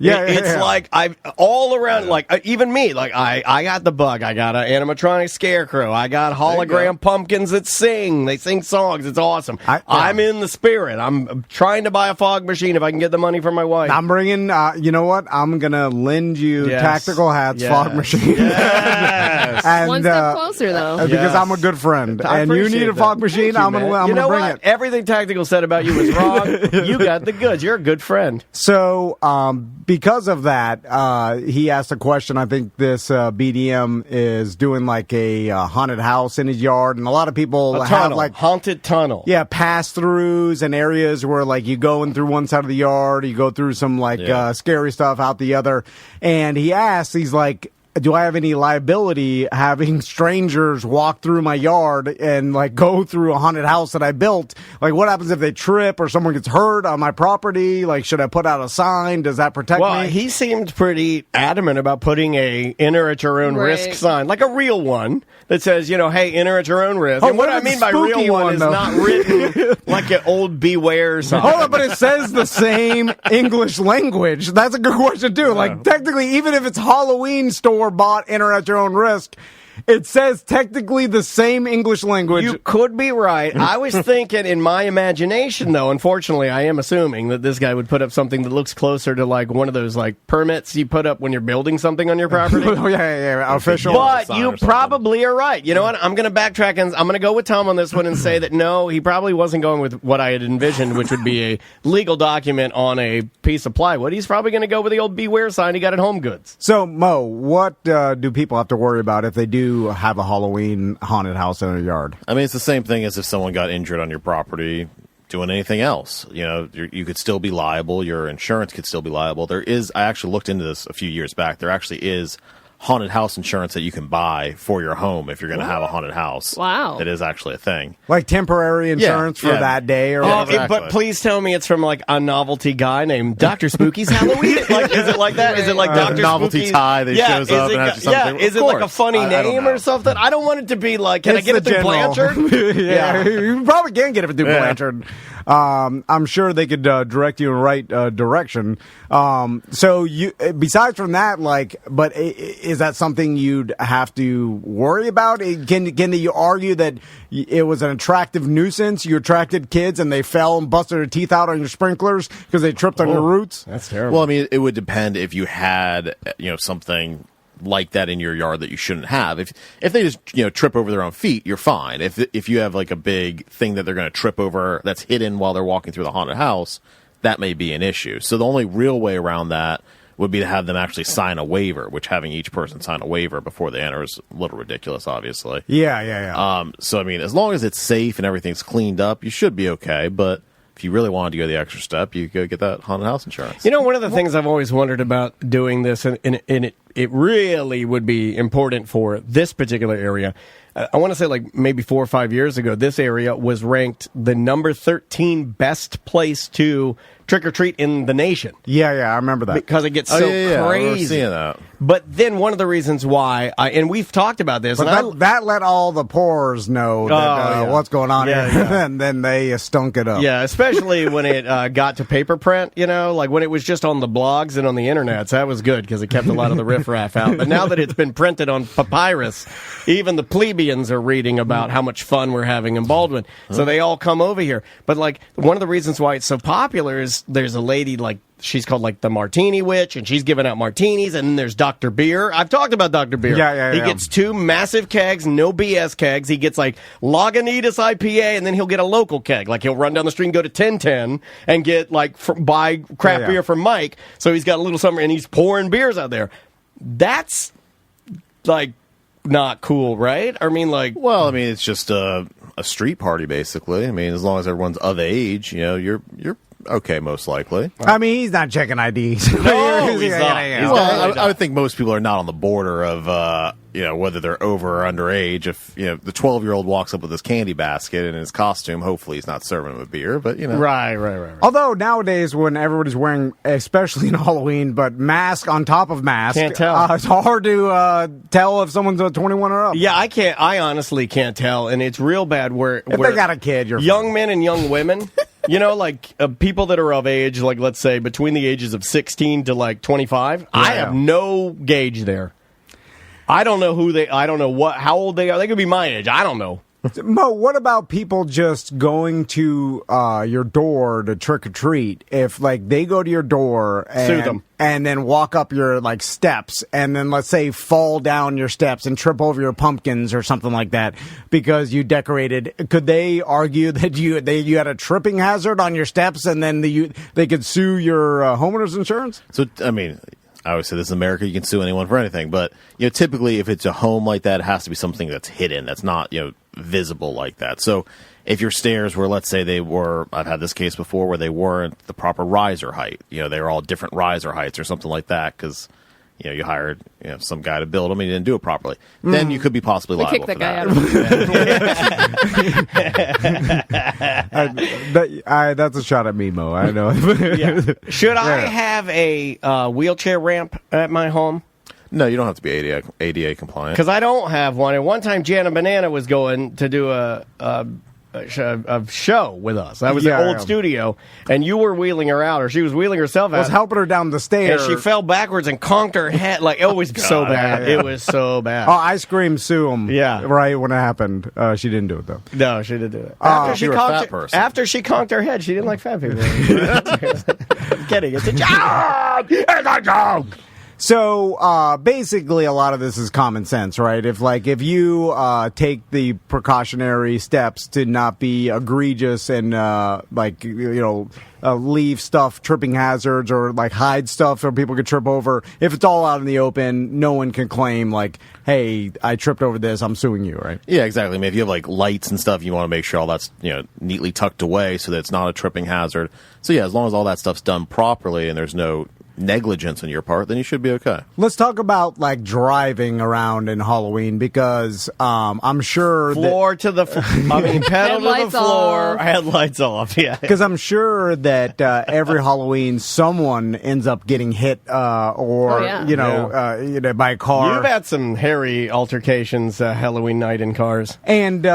Yeah, It's yeah. like I all around, like even me, like I got the bug. I got an animatronic scarecrow. I got hologram pumpkins that sing. They sing songs. It's awesome. I'm in the spirit. I'm trying to buy a fog machine if I can get the money from my wife. I'm bringing. You know what? I'm gonna lend you Yes. Tactical Hats Yes. fog machine. Yes. and, One step closer, though. because Yes. I'm a good friend, I and you appreciate need a that. fog machine. Thank you, I'm man. gonna You know bring what? it. Everything Tactical said about you was wrong. You got the goods. You're a good friend. So, because of that, he asked a question. I think this BDM is doing like a haunted house in his yard, and a lot of people A have tunnel, like haunted tunnel. pass-throughs and areas where like you go in through one side of the yard, you go through some like scary stuff out the other. And he asked, he's like, do I have any liability having strangers walk through my yard and like go through a haunted house that I built? Like, what happens if they trip or someone gets hurt on my property? Like, should I put out a sign? Does that protect Well, me? he seemed pretty adamant about putting a enter at your own Right. risk sign, like a real one that says, hey, enter at your own risk. Oh, and what what I if mean it's by real spooky one one, is though? not written like an old beware sign. Hold on, but it says the same English language. That's a good question too. Like technically, even if it's Halloween store bought, enter at your own risk, it says technically the same English language. You could be right. I was thinking in my imagination, though, unfortunately, I am assuming that this guy would put up something that looks closer to like one of those like permits you put up when you're building something on your property. Oh yeah, official. But sign you or something. probably are right. You know what? I'm going to backtrack and I'm going to go with Tom on this one and say that no, he probably wasn't going with what I had envisioned, which would be a legal document on a piece of plywood. He's probably going to go with the old beware sign he got at Home Goods. So Mo, what do people have to worry about if they do have a Halloween haunted house in their yard? I mean, it's the same thing as if someone got injured on your property doing anything else. You could still be liable. Your insurance could still be liable. I actually looked into this a few years back. There actually is haunted house insurance that you can buy for your home if you're going to have a haunted house. Wow. That is actually a thing. Like temporary insurance for that day or whatever. exactly. But please tell me it's from like a novelty guy named Dr. Spooky's Halloween. Like, is it like that? Is it like Dr. novelty Spooky's tie that shows up and has something? Is Of it like a course. funny I don't name know. or something? I don't want it to be like, can It's I get it the through general. Blanchard? Yeah, you probably can get it through Blanchard. I'm sure they could direct you in the right direction. So you, besides from that, but is that something you'd have to worry about? Can you argue that it was an attractive nuisance? You attracted kids and they fell and busted their teeth out on your sprinklers because they tripped on your roots? That's terrible. Well, I mean, it would depend if you had, something like that in your yard that you shouldn't have. If they just, trip over their own feet, you're fine. If you have like a big thing that they're going to trip over that's hidden while they're walking through the haunted house, that may be an issue. So the only real way around that would be to have them actually sign a waiver, which having each person sign a waiver before they enter is a little ridiculous, obviously. Yeah. So, I mean, as long as it's safe and everything's cleaned up, you should be okay. But if you really wanted to go the extra step, you go get that haunted house insurance. One of the things I've always wondered about doing this, and it really would be important for this particular area. I want to say like maybe 4 or 5 years ago, this area was ranked the number 13 best place to trick-or-treat in the nation. Yeah, I remember that. Because it gets I remember crazy. seeing that. But then one of the reasons why, and we've talked about this, But that let all the poorers know that, what's going on here, and then they stunk it up. Yeah, especially when it got to paper print, like when it was just on the blogs and on the internets, that was good because it kept a lot of the riffraff out. But now that it's been printed on papyrus, even the plebeians are reading about how much fun we're having in Baldwin. So they all come over here. But one of the reasons why it's so popular is there's a lady she's called the Martini Witch, and she's giving out martinis, and then there's Dr. Beer. I've talked about Dr. Beer. Yeah. He gets 2 massive kegs, no BS kegs. He gets Lagunitas IPA, and then he'll get a local keg. He'll run down the street and go to 1010 and get buy craft beer from Mike. So he's got a little something, and he's pouring beers out there. That's not cool, right? I mean, Well, I mean, it's just a street party, basically. I mean, as long as everyone's of age, you're okay, most likely. I mean, he's not checking IDs. No, he's not. Well, I would think most people are not on the border of, whether they're over or underage. If, the 12-year-old walks up with his candy basket and his costume, hopefully he's not serving him a beer, but, Right. Although nowadays, when everybody's wearing, especially in Halloween, but mask on top of mask, Can't tell. It's hard to tell if someone's 21 or up. Yeah, I can't. I honestly can't tell, and it's real bad where If they got a kid, you're young fine. men and young women, people that are of age, let's say between the ages of 16 to 25. I have no gauge there. I don't know how old they are. They could be my age. I don't know. Mo, what about people just going to your door to trick or treat? If they go to your door Sue them. and then walk up your steps, and then let's say fall down your steps and trip over your pumpkins or something like that because you decorated, could they argue that you had a tripping hazard on your steps, and then they could sue your homeowner's insurance? So, I mean, I always say this in America, you can sue anyone for anything, but, typically if it's a home like that, it has to be something that's hidden, that's not, visible like that. So if your stairs were, let's say I've had this case before where they weren't the proper riser height, they were all different riser heights or something like that because, you hired some guy to build them and he didn't do it properly. Then you could be possibly We liable kicked for that that. guy out of That's a shot at me, Mo. I know. Should I have a wheelchair ramp at my home? No, you don't have to be ADA compliant. Because I don't have one. And one time, Jana Banana was going to do a show with us. That was the old studio, and you were wheeling her out, or she was wheeling herself out. I was helping her down the stairs. And she fell backwards and conked her head. It was so bad. Yeah. It was so bad. Oh, I screamed sue him. Yeah. Right when it happened. She didn't do it, though. No, she didn't do it. you're a fat person. After she conked her head, she didn't like fat people. I'm kidding. It's a joke. It's a joke. So basically, a lot of this is common sense, right? If you take the precautionary steps to not be egregious and leave stuff, tripping hazards, or hide stuff so people could trip over. If it's all out in the open, no one can claim hey, I tripped over this, I'm suing you, right? Yeah, exactly. I mean, if you have lights and stuff, you want to make sure all that's neatly tucked away so that it's not a tripping hazard. So yeah, as long as all that stuff's done properly and there's no negligence on your part, then you should be okay. Let's talk about like driving around in Halloween because I'm sure pedal to the Headlights floor, off. headlights off. Yeah, because I'm sure that every Halloween someone ends up getting hit or by a car. You've had some hairy altercations Halloween night in cars, and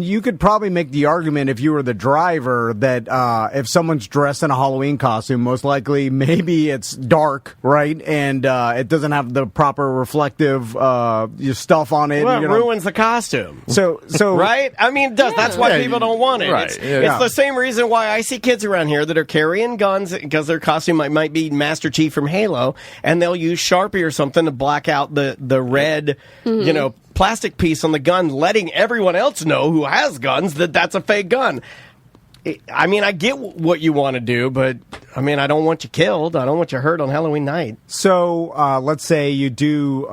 you could probably make the argument if you were the driver that if someone's dressed in a Halloween costume, most likely maybe it's dark, right, and it doesn't have the proper reflective stuff on it. Well, it ruins the costume. So right? I mean, it does. Yeah. That's why people don't want it. Right. It's Yeah. the same reason why I see kids around here that are carrying guns because their costume might be Master Chief from Halo, and they'll use Sharpie or something to black out the red, plastic piece on the gun, letting everyone else know who has guns that that's a fake gun. I mean, I get what you want to do, but I mean, I don't want you killed. I don't want you hurt on Halloween night. So let's say you do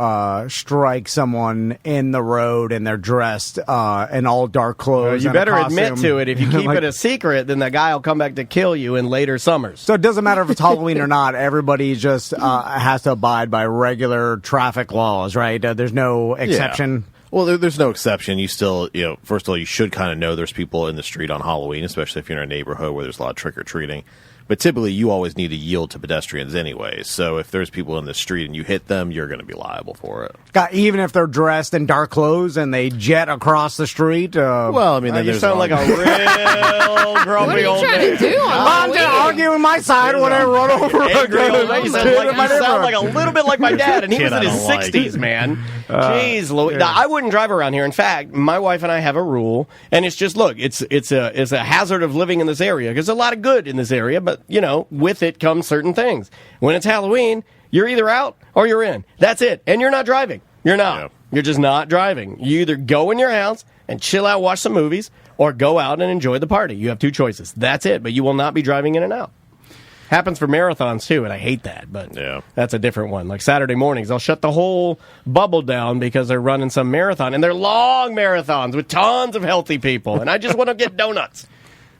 strike someone in the road and they're dressed in all dark clothes. You and a better admit costume. to it. If you keep it a secret, then that guy will come back to kill you in later summers. So it doesn't matter if it's Halloween or not. Everybody just has to abide by regular traffic laws, right? There's no exception. Well, there's no exception. You still, first of all, you should kind of know there's people in the street on Halloween, especially if you're in a neighborhood where there's a lot of trick-or-treating. But typically, you always need to yield to pedestrians anyway. So if there's people in the street and you hit them, you're going to be liable for it. God, even if they're dressed in dark clothes and they jet across the street. Well, I mean, then You there's sound like a real What grumpy are you old trying man. to do on I'm just Halloween? arguing my side when I run over a Angry old man. kid You in my sound like neighborhood. a little bit like my dad, and he was Kid in I his don't like. 60s, man. Jeez, Louis. Now, I wouldn't drive around here. In fact, my wife and I have a rule, and it's just, look, it's a hazard of living in this area, because there's a lot of good in this area, but, with it comes certain things. When it's Halloween, you're either out or you're in. That's it. And you're not driving. You're not. Yeah. You're just not driving. You either go in your house and chill out, watch some movies, or go out and enjoy the party. You have two choices. That's it. But you will not be driving in and out. Happens for marathons, too, and I hate that, but that's a different one. Like Saturday mornings, they'll shut the whole bubble down because they're running some marathon, and they're long marathons with tons of healthy people, and I just want to get donuts.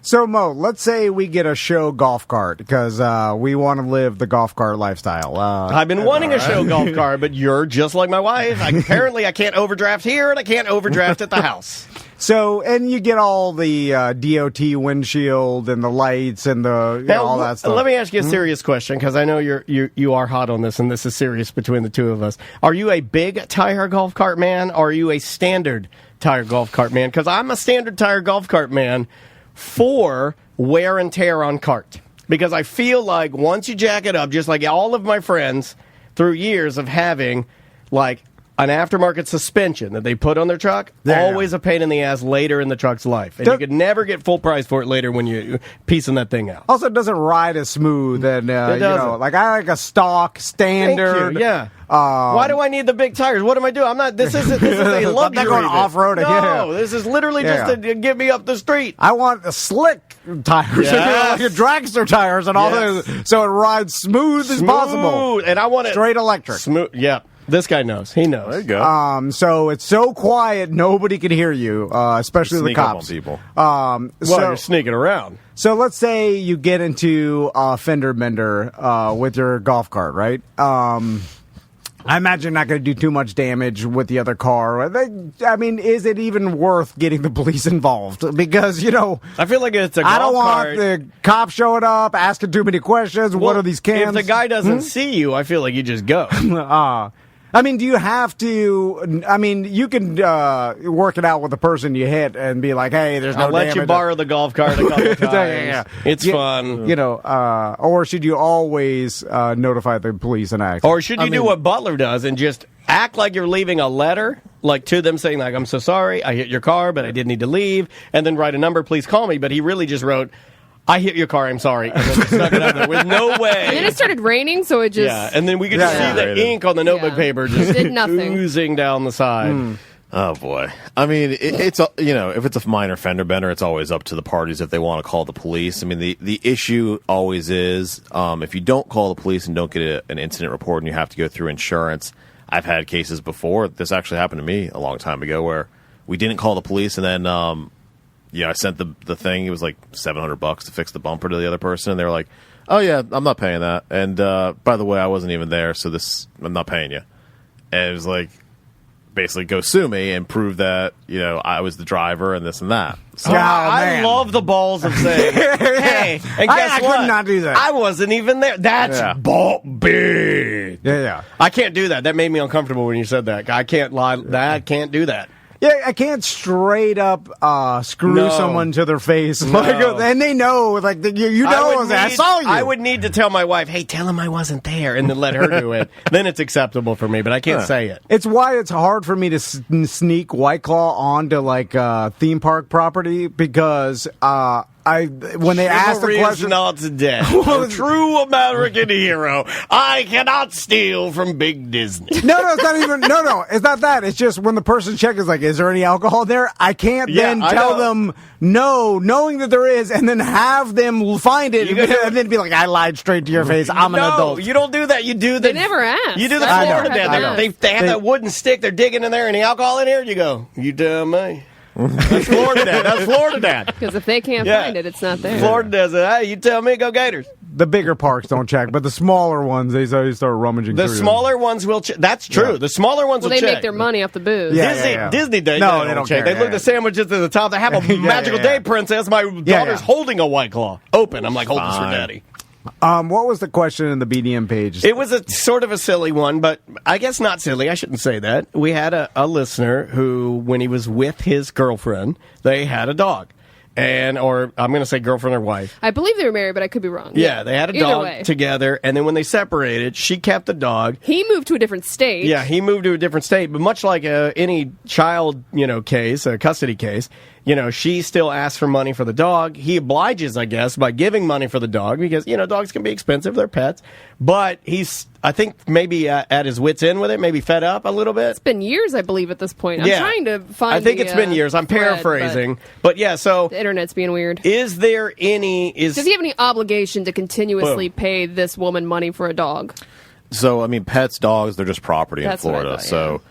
So, Mo, let's say we get a show golf cart because we want to live the golf cart lifestyle. I've been wanting a show golf cart, but you're just like my wife. Apparently, I can't overdraft here, and I can't overdraft at the house. So, and you get all the DOT windshield and the lights and all that stuff. Let me ask you a serious question, because I know you are hot on this, and this is serious between the two of us. Are you a big tire golf cart man, or are you a standard tire golf cart man? Because I'm a standard tire golf cart man for wear and tear on cart. Because I feel like once you jack it up, just like all of my friends through years of having, like, an aftermarket suspension that they put on their truck, always a pain in the ass later in the truck's life. And you could never get full price for it later when you're piecing that thing out. Also, it doesn't ride as smooth, and like I like a stock standard. Thank you, yeah. Why do I need the big tires? What am I doing? I'm not. This is a luxury. I'm not going off-roading. No, this is literally just to get me up the street. I want the slick tires, Yes. like your dragster tires, and all Yes. that, so it rides smooth as possible. And I want it Straight electric. smooth. Yeah, this guy knows. He knows. There you go. So it's so quiet, nobody can hear you, especially the Sneak up on cops. people. Well, you're sneaking around. So let's say you get into a fender bender with your golf cart, right? I imagine not going to do too much damage with the other car. I mean, is it even worth getting the police involved? Because, I feel like it's a golf I don't want cart. the cops showing up, asking too many questions. What Well, are these cans? If the guy doesn't see you, I feel like you just go. I mean, do you have to? I mean, you can work it out with the person you hit and be like, "Hey, there's no I'll let damage." you borrow the golf cart a couple times. Yeah. It's fun. Or should you always notify the police and act? Or should you do what Butler does and just act like you're leaving a letter, like to them saying, like, "I'm so sorry, I hit your car, but I did need to leave," and then write a number, "Please call me." But he really just wrote, "I hit your car, I'm sorry," and then snuck it out there with no way. And then it started raining, so it just... Yeah, and then we could just see the ink on the notebook paper just Did nothing. oozing down the side. Oh boy! I mean, it's if it's a minor fender bender, it's always up to the parties if they want to call the police. I mean, the issue always is if you don't call the police and don't get an incident report and you have to go through insurance. I've had cases before. This actually happened to me a long time ago where we didn't call the police and then I sent the thing. It was like $700 to fix the bumper to the other person, and they were like, oh yeah, I'm not paying that. And by the way, I wasn't even there, so I'm not paying you. And it was like, basically go sue me and prove that, I was the driver and this and that. So, I love the balls of saying, hey, and guess I what? could not do that. I wasn't even there. That's big. Yeah. I can't do that. That made me uncomfortable when you said that. I can't lie. I can't do that. Yeah, I can't straight up screw someone to their face. No. And they know, I saw you. I would need to tell my wife, hey, tell him I wasn't there, and then let her do it. Then it's acceptable for me, but I can't say it. It's why it's hard for me to sneak White Claw onto, theme park property, because when they ask the question, not dead. A true American hero. I cannot steal from Big Disney. No, it's not even. No, it's not that. It's just when the person check is like, is there any alcohol there? I can't then tell them no, knowing that there is, and then have them find it, and then be like, I lied straight to your face. I'm an adult. You don't do that. You do the. They never ask. You do the Florida dad. They have that wooden stick. They're digging in there. Any alcohol in here? And you go, you tell me. That's Florida dad. That's Florida dad. Because if they can't find it, it's not there. Florida does it. Hey, you tell me, go Gators. The bigger parks don't check, but the smaller ones, they start rummaging through. The smaller ones will check. That's true. Yeah. The smaller ones will check. They make their money off the booze. Disney they don't check. They look at the sandwiches at the top. They have a magical day, princess. My daughter's holding a White Claw. Open. I'm like, hold this for daddy. What was the question in the BDM page? It was a sort of a silly one, but I guess not silly. I shouldn't say that. We had a listener who, when he was with his girlfriend, they had a dog. Or I'm going to say girlfriend or wife. I believe they were married, but I could be wrong. Yeah, they had a dog together, and then when they separated, she kept the dog. He moved to a different state. Yeah, he moved to a different state, but much like any child, case, a custody case, she still asks for money for the dog. He obliges, I guess, by giving money for the dog because, dogs can be expensive. They're pets. But he's, I think, maybe at his wit's end with it, maybe fed up a little bit. It's been years, I believe, at this point. I'm trying to find I think it's been years. I'm paraphrasing. But yeah, so. The internet's being weird. Is there any. Does he have any obligation to continuously pay this woman money for a dog? So, pets, dogs, they're just property in Florida. Thought,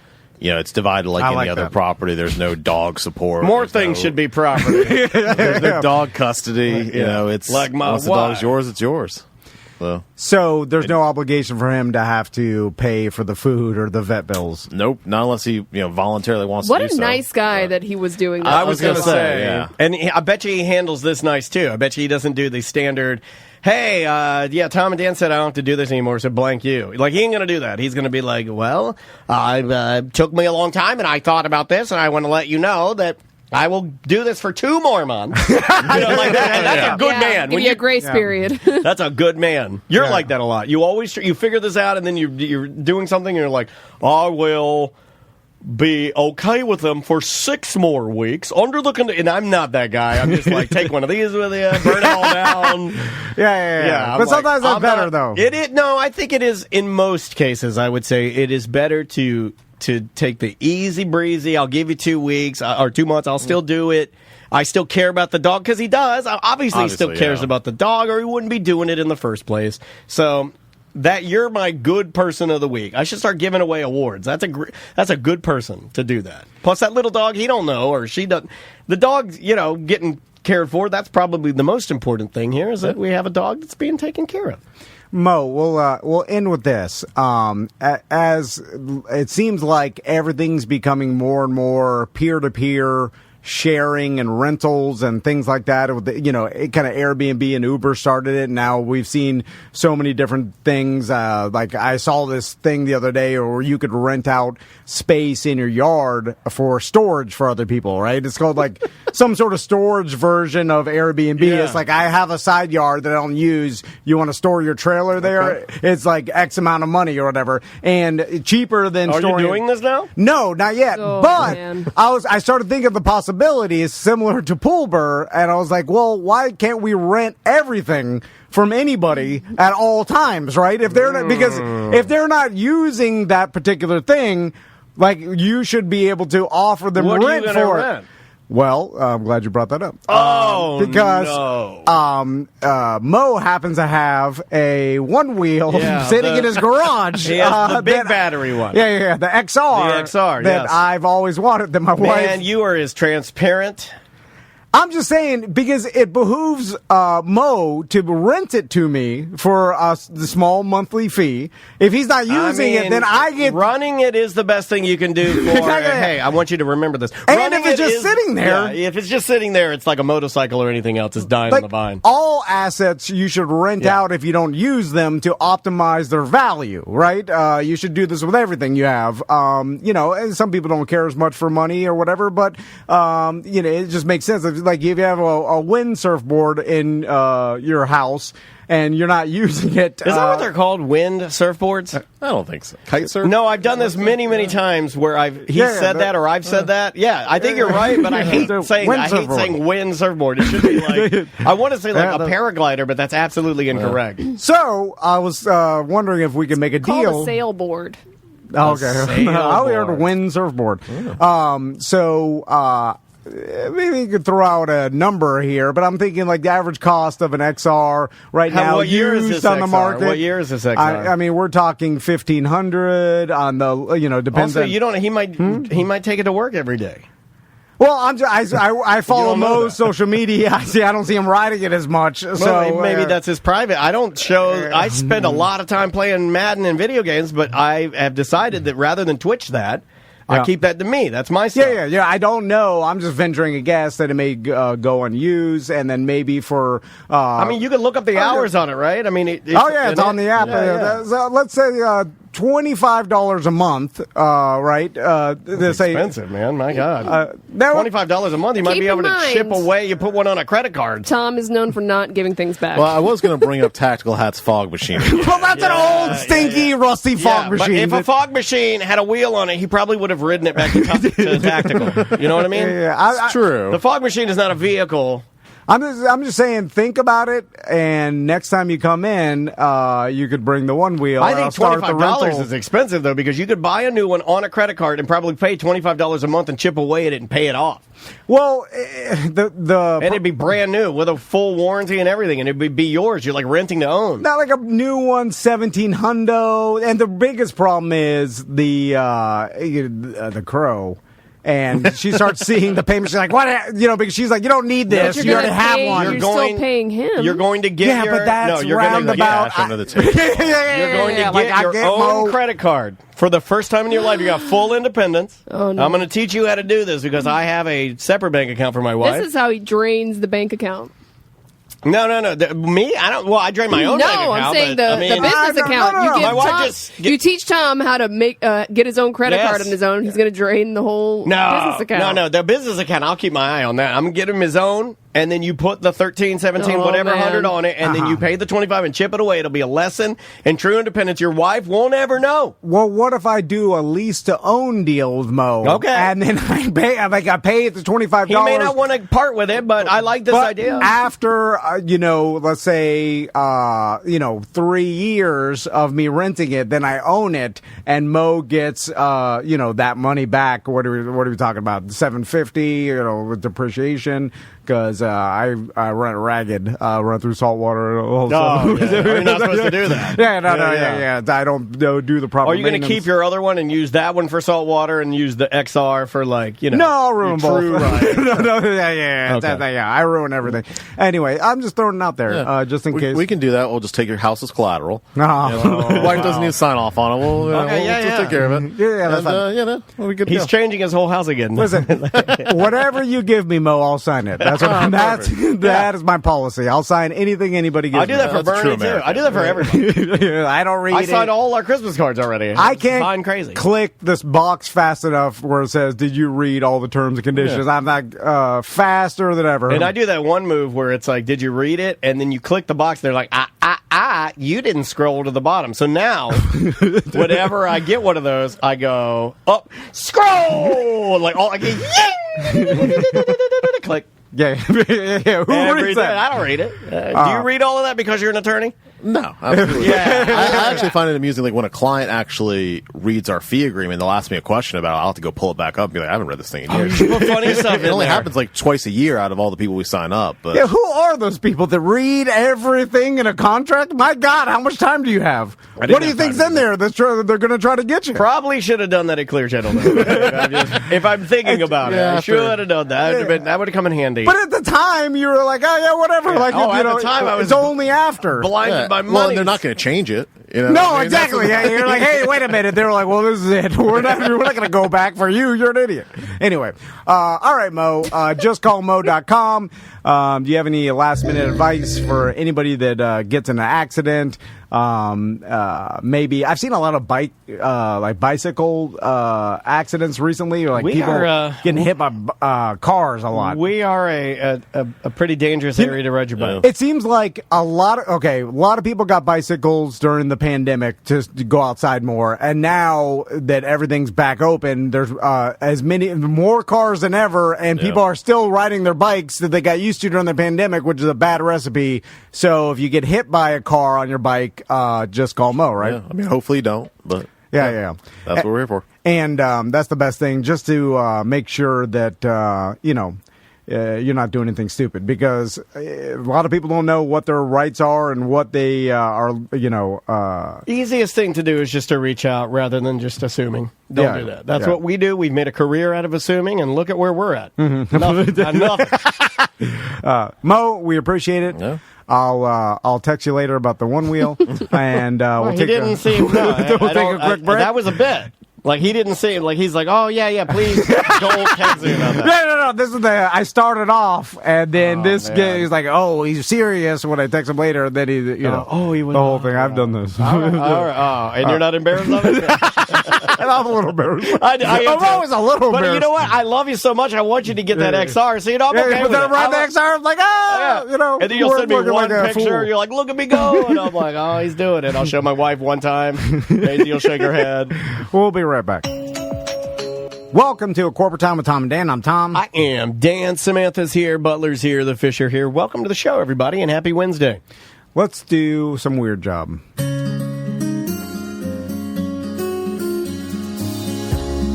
it's divided like any other property. There's no dog support. More things should be property. There's no dog custody. It's like once the dog's yours, it's yours. So there's no obligation for him to have to pay for the food or the vet bills. Nope, not unless he voluntarily wants to do so. What a nice guy that he was doing that. I was going to say, and I bet you he handles this nice too. I bet you he doesn't do the standard, hey, Tom and Dan said I don't have to do this anymore, so blank you. Like, he ain't going to do that. He's going to be like, well, it took me a long time, and I thought about this, and I want to let you know that I will do this for 2 more months. Like that. That's a good man. Give you a grace period. That's a good man. You're like that a lot. You always you figure this out, and then you're doing something, and you're like, I will be okay with them for 6 more weeks under the and I'm not that guy. I'm just like, take one of these with you, burn it all down. Yeah. But sometimes that's better, though. No, I think it is in most cases. I would say it is better to take the easy breezy. I'll give you 2 weeks or 2 months. I'll still do it. I still care about the dog because he does. Obviously, he still cares about the dog, or he wouldn't be doing it in the first place. So. That you're my good person of the week. I should start giving away awards. That's a good person to do that. Plus, that little dog, he don't know, or she doesn't. The dog's, getting cared for. That's probably the most important thing here is that we have a dog that's being taken care of. Mo, we'll end with this. As it seems like everything's becoming more and more peer-to-peer sharing and rentals and things like that. It kind of Airbnb and Uber started it. And now we've seen so many different things. Like I saw this thing the other day where you could rent out space in your yard for storage for other people, right? It's called like some sort of storage version of Airbnb. Yeah. It's like, I have a side yard that I don't use. You want to store your trailer there? Okay. It's like X amount of money or whatever. And cheaper than storing. Are you doing this now? No, not yet. But I started thinking of the possibility is similar to Poolbur, and I was like, well, why can't we rent everything from anybody at all times, right? If they're not, because if they're not using that particular thing, like, you should be able to offer them rent for it. Well, I'm glad you brought that up. Because Mo happens to have a one-wheel sitting in his garage. He has the big battery one. Yeah, the XR. The XR, that I've always wanted, that my wife... Man, you are as transparent I'm just saying because it behooves Mo to rent it to me for the small monthly fee. If he's not using it, then I get running it is the best thing you can do. For hey, I want you to remember this. And Running if it's just sitting there, if it's just sitting there, it's like a motorcycle or anything else. It's dying on the vine. All assets you should rent out if you don't use them to optimize their value, right? You should do this with everything you have. And some people don't care as much for money or whatever, but it just makes sense. Like if you have a wind surfboard in your house and you're not using it. Is that what they're called? Wind surfboards? I don't think so. Kite surf? No, I've done this many times where I've said that or I've said that. Yeah, I think you're right, but I hate saying wind surfboard. It should be like I want to say like a paraglider, but that's absolutely incorrect. So I was wondering if we could make a deal. Called a sailboard. Okay, I only heard a wind surfboard. Maybe you could throw out a number here, but I'm thinking like the average cost of an XR right now what year is used this on the XR? market. What year is this XR? I mean, we're talking 1,500 on the depends. Also, on, you don't. He might take it to work every day. Well, I follow Mo's social media. I don't see him riding it as much. So maybe that's his private. I don't show. I spend a lot of time playing Madden and video games, but I have decided that rather than Twitch that. I keep that to me. That's my stuff. Yeah. I don't know. I'm just venturing a guess that it may go unused, and then maybe for. You can look up the hours on it, right? I mean, it's on the app. So let's say $25 a month, right? That's expensive, man. My God. $25 a month, you might be able to chip away. You put one on a credit card. Tom is known for not giving things back. Well, I was going to bring up Tactical Hat's fog machine. Well, that's an old, stinky, rusty fog machine. But if a fog machine had a wheel on it, he probably would have ridden it back to Tactical. You know what I mean? It's true. The fog machine is not a vehicle. I'm just saying, think about it, and next time you come in, you could bring the one wheel. I think $25 is expensive, though, because you could buy a new one on a credit card and probably pay $25 a month and chip away at it and pay it off. Well, and it'd be brand new with a full warranty and everything, and it'd be yours. You're like renting to own. Not like a new one, 1,700, and the biggest problem is the crow. And she starts seeing the payment. She's like, "What?" Because she's like, "You don't need this. You already have one." You're still paying him. You're going to get but that's roundabout. Under the table. You're going to get your own credit card for the first time in your life. You got full independence. Oh, no. I'm going to teach you how to do this because I have a separate bank account for my wife. This is how he drains the bank account. No. Me? I don't. Well, I drain my own bank account. No, I'm saying the business account. No. You my wife you teach Tom how to get his own credit card on his own. He's going to drain the whole business account. No. The business account, I'll keep my eye on that. I'm going to get him his own, and then you put the 13, 17, whatever, 100 on it, and then you pay the 25 and chip it away. It'll be a lesson in true independence. Your wife won't ever know. Well, what if I do a lease-to-own deal with Mo? Okay. And then I pay the $25. He may not want to part with it, but I like this idea. After, let's say, 3 years of me renting it, then I own it, and Mo gets, that money back. What are we talking about? $750, with depreciation. Because I run ragged, run through salt water. You're not supposed to do that. Yeah. I don't do the proper. Are you going to keep your other one and use that one for salt water and use the XR for No, I'll ruin both. Right. I ruin everything. Anyway, I'm just throwing it out there, just in case. We can do that. We'll just take your house as collateral. Oh. Wife doesn't need to sign off on it. We'll take care of it. Yeah, that's fine. We'll be good to He's go. changing his whole house again. Listen, whatever you give me, Mo, I'll sign it. That is my policy. I'll sign anything anybody gives me. I do that for Bernie, too. I do that for everybody. I don't read I signed all our Christmas cards already. I can't Fine crazy. click this box fast enough where it says, "Did you read all the terms and conditions?" I'm like faster than ever. And I do that one move where it's like, "Did you read it?" And then you click the box. They're like, you didn't scroll to the bottom. So now, whenever I get one of those, I go up, scroll, I get click. Yeah. Who reads that? I don't read it. Do you read all of that because you're an attorney? No, absolutely. I actually find it amusing, when a client actually reads our fee agreement, they'll ask me a question about it. I'll have to go pull it back up and be like, I haven't read this thing in years. You put funny stuff in It only there. happens twice a year out of all the people we sign up. But Yeah, who are those people that read everything in a contract? My God, how much time do you have? What do you think's in there that's they're going to try to get you? Probably should have done that at Clear Channel. If I'm thinking about it, I should have done that. That would have come in handy. reality. But at the time, you were like, oh, yeah, whatever. Like, Oh, you at know, the time, I was it's only after. blinded by money. Well, and they're not going to change it. You know? No, I mean, exactly. Yeah, you're like, hey, wait a minute. They were like, well, this is it. We're not going to go back for you. You're an idiot. Anyway, all right, Mo. JustCallMo.com. Do you have any last-minute advice for anybody that gets in an accident? Maybe I've seen a lot of bicycle accidents recently. Like people getting hit by cars a lot. We are a pretty dangerous area to ride your bike. It seems like a lot of people got bicycles during the pandemic to go outside more, and now that everything's back open, there's more cars than ever, and people are still riding their bikes that they got used to during the pandemic, which is a bad recipe. So if you get hit by a car on your bike, just call Mo, right? Yeah, I mean, hopefully you don't, but yeah. That's what we're here for. And that's the best thing, just to make sure that you're not doing anything stupid, because a lot of people don't know what their rights are and what they are. Easiest thing to do is just to reach out rather than just assuming. Don't do that. That's what we do. We've made a career out of assuming, and look at where we're at. Mm-hmm. Nothing. Mo, we appreciate it. Yeah. I'll text you later about the one wheel, and we'll take a quick break. That was a bit. Like, he didn't say it. Like, he's like, oh, yeah, please don't text me about that. No. This is I started off, and then guy, he's like, oh, he's serious when I text him later, and then he was the whole thing. I've done this. All right. Oh, and you're not embarrassed of it? And I'm a little embarrassed. I'm always a little embarrassed. But you know what? I love you so much. I want you to get that XR, so I'm okay with it. Ride the XR, I'm like, And then you'll send me one picture. You're like, look at me go. And I'm like, oh, he's doing it. I'll show my wife one time. Maybe you'll shake her head. We'll be right back. Welcome to A Corporate Time with Tom and Dan. I'm Tom. I am Dan. Samantha's here. Butler's here. The Fisher here. Welcome to the show, everybody, and happy Wednesday. Let's do some weird job.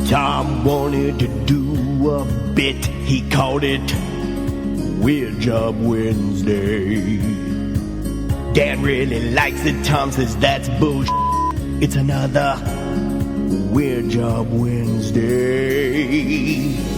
Tom wanted to do a bit. He called it Weird Job Wednesday. Dan really likes it. Tom says that's bullshit. It's another Weird Job Wednesday.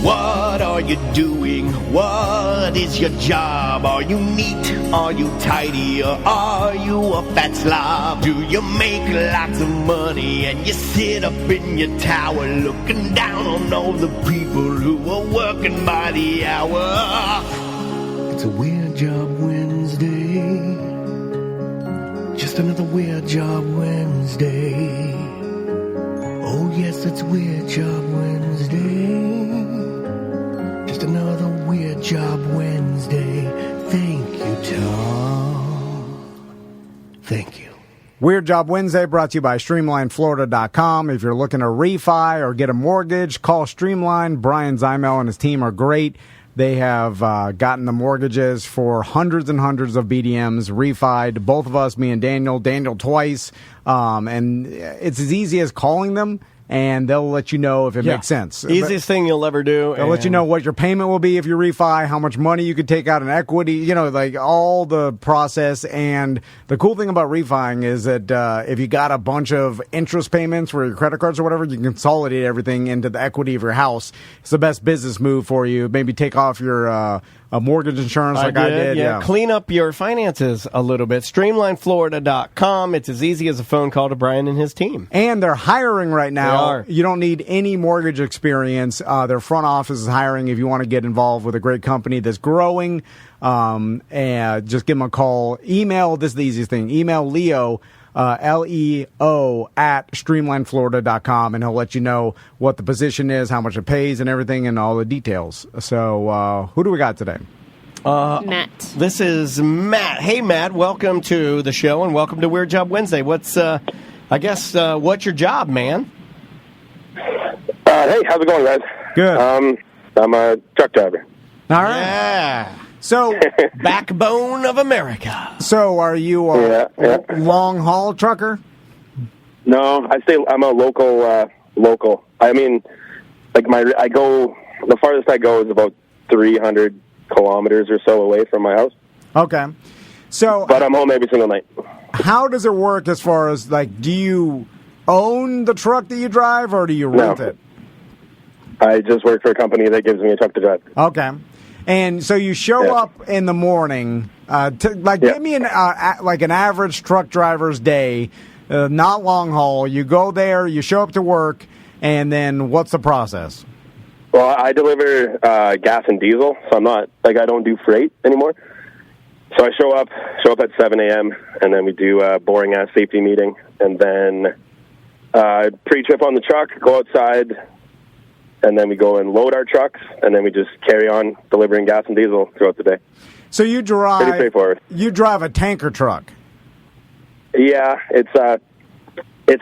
What are you doing? What is your job? Are you neat? Are you tidy? Or are you a fat slob? Do you make lots of money and you sit up in your tower looking down on all the people who are working by the hour? It's a Weird Job Wednesday. Just another Weird Job Wednesday. Oh yes, it's Weird Job Wednesday. Just another Weird Job Wednesday. Thank you, Tom. Thank you. Weird Job Wednesday brought to you by StreamlineFlorida.com. If you're looking to refi or get a mortgage, call Streamline. Brian Zymel and his team are great. They have gotten the mortgages for hundreds and hundreds of BDMs, refied, both of us, me and Daniel twice. And it's as easy as calling them, and they'll let you know if it makes sense. Easiest thing you'll ever do. They'll let you know what your payment will be if you refi, how much money you could take out in equity, like all the process. And the cool thing about refining is that if you got a bunch of interest payments for your credit cards or whatever, you can consolidate everything into the equity of your house. It's the best business move for you. Maybe take off your mortgage insurance I did. Yeah. Clean up your finances a little bit. StreamlineFlorida.com. It's as easy as a phone call to Brian and his team. And they're hiring right now. They are. You don't need any mortgage experience. Their front office is hiring if you want to get involved with a great company that's growing. And just give them a call. Email, this is the easiest thing. Email Leo, Leo at StreamlineFlorida.com, and he'll let you know what the position is, how much it pays, and everything, and all the details. So, who do we got today? Matt. This is Matt. Hey, Matt, welcome to the show, and welcome to Weird Job Wednesday. What's your job, man? Hey, how's it going, guys? Good. I'm a truck driver. All right. Yeah. So, backbone of America. So, are you a long-haul trucker? No, I'm a local. I mean, the farthest I go is about 300 kilometers or so away from my house. Okay. So, but I'm home every single night. How does it work as far as, do you own the truck that you drive, or do you rent it? I just work for a company that gives me a truck to drive. Okay. And so you show up in the morning. Give me an average truck driver's day, not long haul. You go there, you show up to work, and then what's the process? Well, I deliver gas and diesel, so I'm not I don't do freight anymore. So I show up at 7 a.m. and then we do a boring ass safety meeting, and then pre-trip on the truck, go outside, and then we go and load our trucks, and then we just carry on delivering gas and diesel throughout the day. So you drive. Pretty straightforward. You drive a tanker truck. Yeah, it's a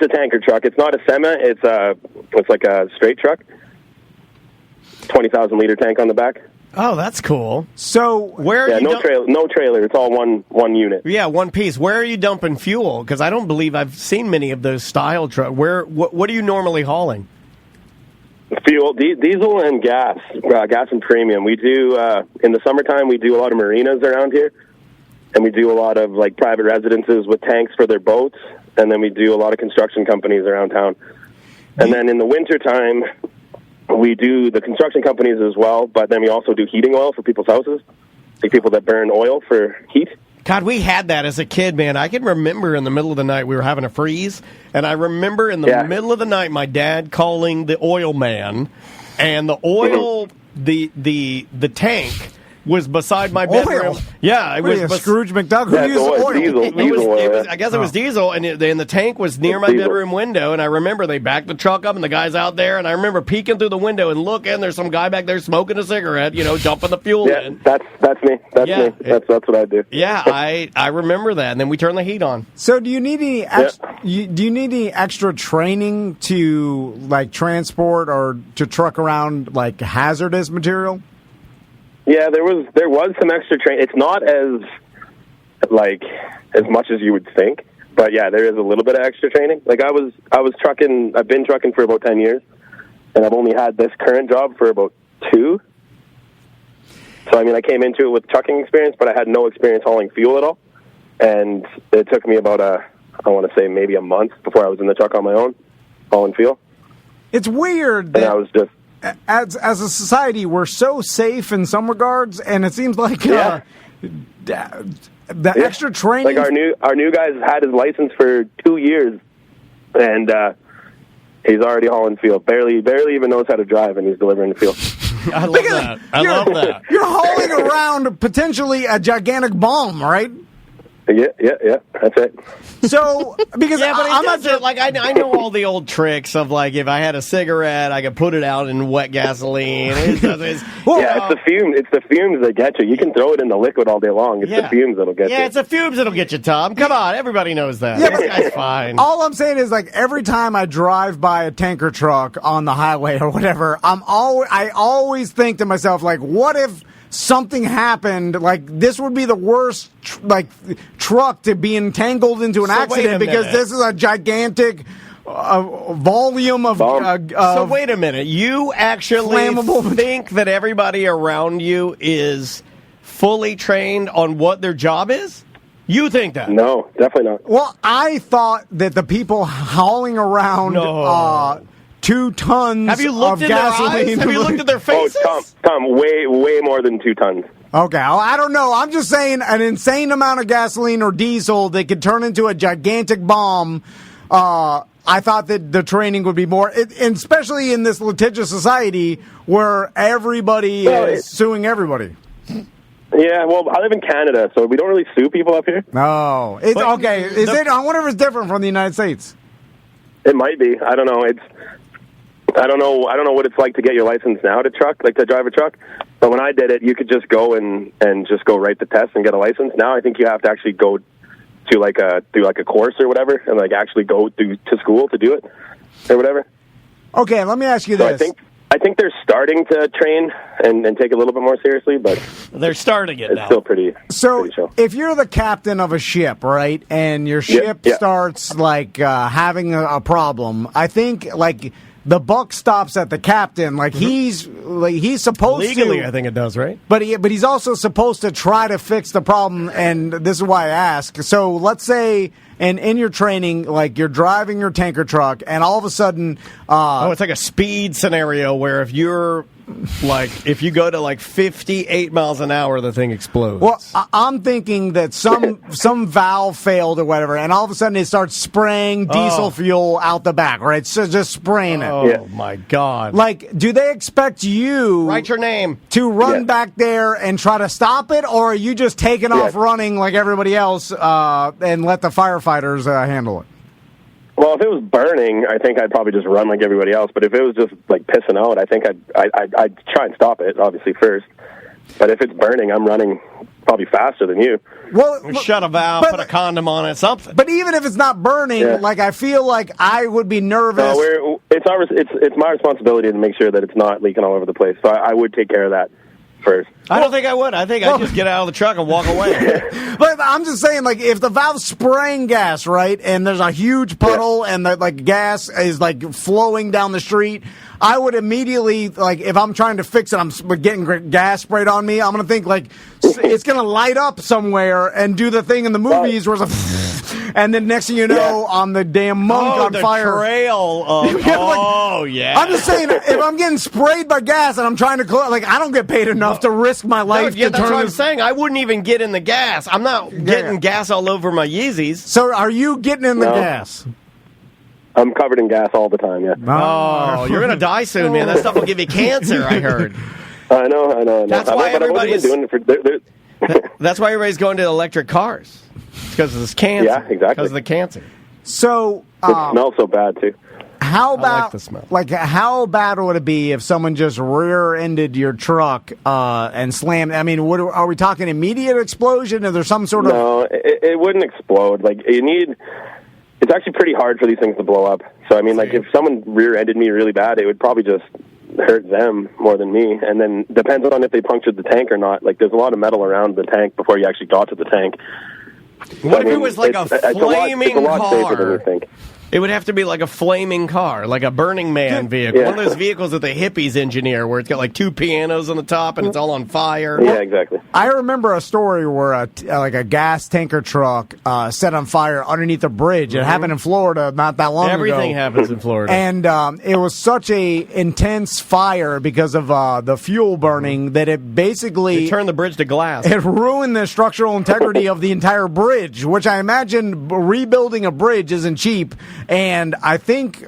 tanker truck. It's not a semi. It's like a straight truck. 20,000 liter tank on the back. Oh, that's cool. So no trailer. It's all one unit. Yeah, one piece. Where are you dumping fuel? Because I don't believe I've seen many of those style trucks. What are you normally hauling? Fuel, diesel and gas and premium. We do in the summertime. We do a lot of marinas around here, and we do a lot of private residences with tanks for their boats, and then we do a lot of construction companies around town. And then in the wintertime, we do the construction companies as well, but then we also do heating oil for people's houses, people that burn oil for heat. God, we had that as a kid, man. I can remember in the middle of the night we were having a freeze, and I remember in the middle of the night my dad calling the oil man, and the oil, the tank was beside my bedroom. Oil? Yeah, it was Scrooge McDuck. Who uses oil? Diesel. I guess it was diesel, and the tank was near my bedroom window. And I remember they backed the truck up, and the guy's out there, and I remember peeking through the window and looking. There's some guy back there smoking a cigarette, dumping the fuel in. That's me. That's me. That's what I do. Yeah, I remember that. And then we turn the heat on. So do you need any extra training to transport or to truck around hazardous material? Yeah, there was some extra training. It's not as much as you would think, but yeah, there is a little bit of extra training. I was trucking. I've been trucking for about 10 years, and I've only had this current job for about 2. So I came into it with trucking experience, but I had no experience hauling fuel at all, and it took me about I want to say maybe a month before I was in the truck on my own hauling fuel. It's weird that I was just. As a society, we're so safe in some regards, and it seems like the extra training. Our new guy's had his license for 2 years, and he's already hauling fuel. Barely even knows how to drive, and he's delivering the fuel. I love that. You're hauling around potentially a gigantic bomb, right? Yeah, that's it. So, because I'm not sure, I know all the old tricks of if I had a cigarette, I could put it out in wet gasoline. It's the fumes. It's the fumes that get you. You can throw it in the liquid all day long. It's the fumes that'll get you. Yeah, it's the fumes that'll get you, Tom. Come on, everybody knows that. Yeah, this guy's fine. All I'm saying is every time I drive by a tanker truck on the highway or whatever, I always think to myself what if something happened, this would be the worst truck to be entangled into an accident because this is a gigantic volume of so wait a minute, you actually think that everybody around you is fully trained on what their job is? You think that? No, definitely not. Well, I thought that the people hauling around 2 tons Have you looked of in gasoline. Their eyes? Have you looked at their faces? Oh, Tom, way more than 2 tons. Okay, well, I don't know. I'm just saying an insane amount of gasoline or diesel that could turn into a gigantic bomb. I thought that the training would be more, and especially in this litigious society where everybody is suing everybody. Yeah, well, I live in Canada, so we don't really sue people up here. No, it's okay. I wonder if it's different from the United States. It might be. I don't know. I don't know what it's like to get your license now to drive a truck. But when I did it, you could just go and just go write the test and get a license. Now I think you have to actually go to a course or whatever, and actually go to school to do it or whatever. Okay, let me ask you this. I think they're starting to train and take it a little bit more seriously, but they're starting it now. It's still pretty. So, pretty chill. If you're the captain of a ship, right, and your ship starts having a problem, I think the buck stops at the captain. He's supposed legally, to. I think it does, right? But he's also supposed to try to fix the problem. And this is why I ask. So let's say, and in your training, you're driving your tanker truck, and all of a sudden, it's like a speed scenario where if you're Like, if you go to like 58 miles an hour, the thing explodes. Well, I'm thinking that some valve failed or whatever, and all of a sudden it starts spraying diesel fuel out the back, right? So just spraying it. Oh, my God. Like, do they expect you Write your name. to run back there and try to stop it, or are you just taking off running like everybody else and let the firefighters handle it? Well, if it was burning, I think I'd probably just run like everybody else. But if it was just like pissing out, I think I'd try and stop it, obviously, first. But if it's burning, I'm running probably faster than you. Well, shut a valve, put a condom on it, something. But even if it's not burning, like I feel like I would be nervous. No, it's my responsibility to make sure that it's not leaking all over the place. So I would take care of that first. I don't think I would. I think I'd just get out of the truck and walk away. But I'm just saying, like, if the valve's spraying gas, right, and there's a huge puddle and the gas is like flowing down the street, I would immediately, like, if I'm trying to fix it, I'm getting gas sprayed on me, I'm going to think, like, it's going to light up somewhere and do the thing in the movies where it's and then next thing you know, I'm the damn monk on fire. Trail of, I'm just saying, if I'm getting sprayed by gas and I'm trying to, I don't get paid enough to risk my life. That's what I'm saying. I wouldn't even get in the gas. I'm not getting gas all over my Yeezys. So are you getting in the gas? I'm covered in gas all the time, yeah. Oh, you're going to die soon, man. That stuff will give you cancer, I heard. I know. That's why everybody's doing it for. That's why everybody's going to electric cars. It's because of this cancer. Yeah, exactly. Because of the cancer. So it smells so bad too. How about I like the smell. How bad would it be if someone just rear-ended your truck and slammed? I mean, are we talking immediate explosion? Is there some sort of? No, it wouldn't explode. Like it's actually pretty hard for these things to blow up. So I mean, like if someone rear-ended me really bad, it would probably just hurt them more than me. And then depends on if they punctured the tank or not. Like there's a lot of metal around the tank before you actually got to the tank. What if it was like a flaming it's a lot safer than you car? think. It would have to be like a flaming car, like a Burning Man vehicle. Yeah. One of those vehicles that the hippies engineer where it's got like two pianos on the top and it's all on fire. Yeah, exactly. I remember a story where a gas tanker truck set on fire underneath a bridge. It happened in Florida not that long ago. Everything happens in Florida. And it was such a intense fire because of the fuel burning that it basically It turned the bridge to glass. It ruined the structural integrity of the entire bridge, which I imagine rebuilding a bridge isn't cheap. And I think,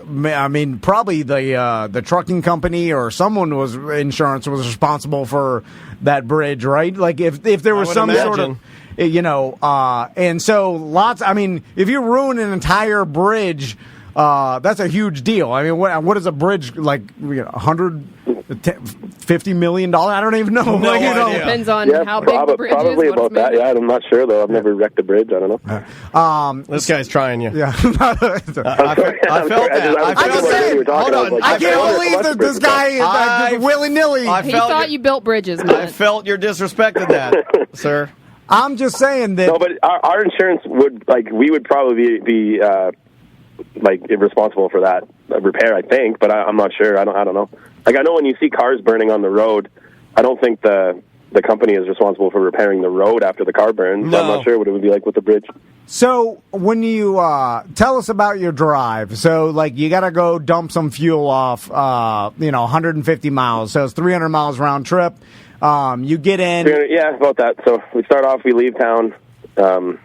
probably the trucking company or someone insurance was responsible for that bridge, right? Like if there was some sort of, and so lots. I mean, if you ruin an entire bridge, that's a huge deal. I mean, what is a bridge like? $150 million? I don't even know. Depends on how big the bridge probably is. about that. Yeah, I'm not sure though. I've never wrecked a bridge. I don't know. This guy's trying you. Yeah. I felt that. I'm just saying. Hold on. I can't believe that this guy willy nilly. He thought you built bridges, man. I felt you disrespected that, sir. I'm just saying that. No, but our insurance would we would probably be irresponsible for that repair. I think, but I'm not sure. I don't know. Like I know when you see cars burning on the road, I don't think the company is responsible for repairing the road after the car burns. No. So I'm not sure what it would be like with the bridge. So when you tell us about your drive, so you got to go dump some fuel off, 150 miles. So it's 300 miles round trip. You get in. Yeah, about that. So we start off, we leave town. I don't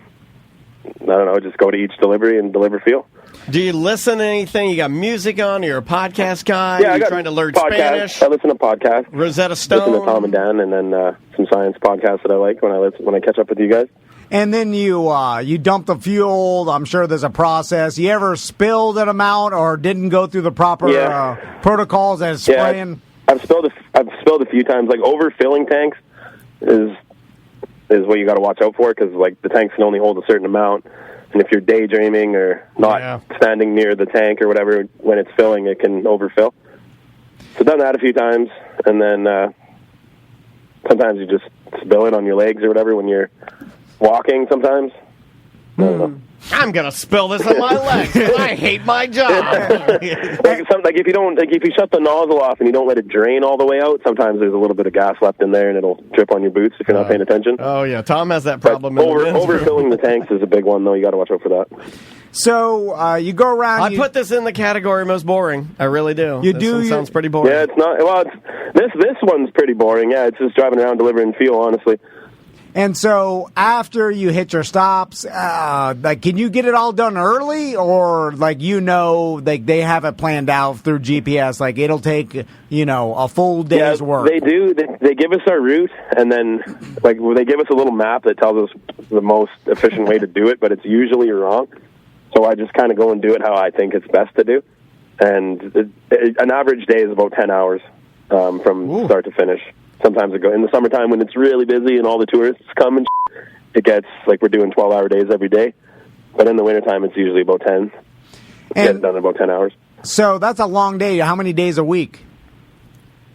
know, just go to each delivery and deliver fuel. Do you listen to anything? You got music on? You're a podcast guy? Yeah, You're trying to learn podcasts. Spanish? I listen to podcasts. Rosetta Stone? Listen to Tom and Dan, and then some science podcasts that I like when I catch up with you guys. And then you dump the fuel. I'm sure there's a process. You ever spilled an amount or didn't go through the proper protocols as spraying? I've spilled a few times. Like overfilling tanks is what you got to watch out for because the tanks can only hold a certain amount. And if you're daydreaming or not standing near the tank or whatever, when it's filling, it can overfill. So I've done that a few times. And then sometimes you just spill it on your legs or whatever when you're walking sometimes. I don't know. I'm going to spill this on my legs. I hate my job. If you shut the nozzle off and you don't let it drain all the way out, sometimes there's a little bit of gas left in there and it'll drip on your boots if you're not paying attention. Oh, yeah. Tom has that problem. Overfilling the tanks is a big one, though. You got to watch out for that. So you go around. I put this in the category most boring. I really do. You this do. One sounds pretty boring. Yeah, it's not. Well, this one's pretty boring. Yeah, it's just driving around delivering fuel, honestly. And so after you hit your stops, like, can you get it all done early, or like they have it planned out through GPS? Like it'll take a full day's work. They do. They give us our route, and then they give us a little map that tells us the most efficient way to do it, but it's usually wrong. So I just kind of go and do it how I think it's best to do. And an average day is about 10 hours from start to finish. Sometimes in the summertime when it's really busy and all the tourists come and it gets like we're doing 12-hour days every day. But in the wintertime, it's usually about 10. Get it done in about 10 hours. So that's a long day. How many days a week?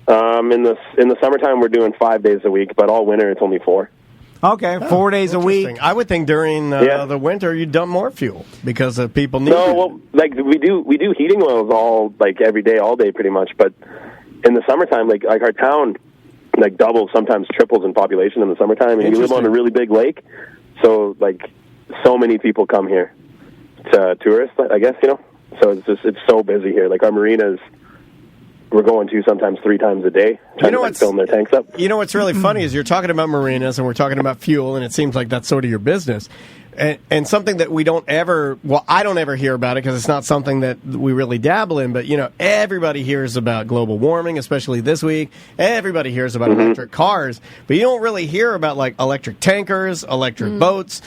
In the summertime, we're doing 5 days a week, but all winter, it's only 4. Okay, 4 days a week. I would think during the winter you'd dump more fuel because people need. No, well, like we do heating oils all every day, all day, pretty much. But in the summertime, like our town, doubles, sometimes triples in population in the summertime, and you live on a really big lake, so so many people come here to tourists, I guess, So it's so busy here. Like our marinas, we're going to sometimes 3 times a day trying to fill their tanks up. You know what's really funny is you're talking about marinas and we're talking about fuel, and it seems like that's sort of your business. And something that we don't ever, I don't ever hear about it because it's not something that we really dabble in, but, everybody hears about global warming, especially this week. Everybody hears about electric cars, but you don't really hear about, electric tankers, electric boats,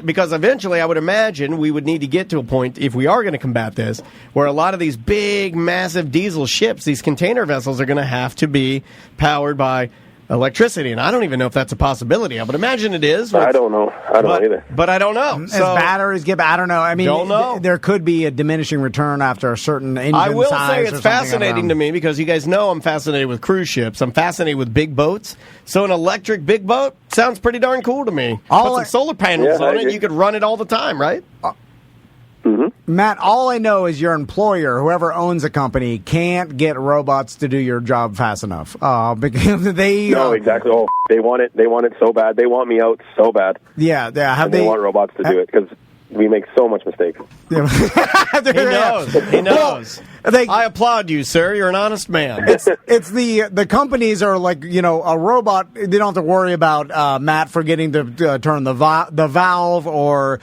because eventually I would imagine we would need to get to a point, if we are going to combat this, where a lot of these big, massive diesel ships, these container vessels, are going to have to be powered by electricity, and I don't even know if that's a possibility. I would imagine it is. I don't know. I don't know either. But I don't know. As batteries get, I don't know. I mean, don't know. There could be a diminishing return after a certain engine I will size say or it's something. fascinating to me because you guys know I'm fascinated with cruise ships. I'm fascinated with big boats. So an electric big boat sounds pretty darn cool to me. Put some solar panels on it, and you could run it all the time, right? Matt, all I know is your employer, whoever owns a company, can't get robots to do your job fast enough because they. No, exactly. Oh, they want it. They want it so bad. They want me out so bad. Yeah. They want robots to do it because we make so much mistakes. He knows. He knows. I applaud you, sir. You're an honest man. It's the companies are like, a robot. They don't have to worry about Matt forgetting to turn the valve, or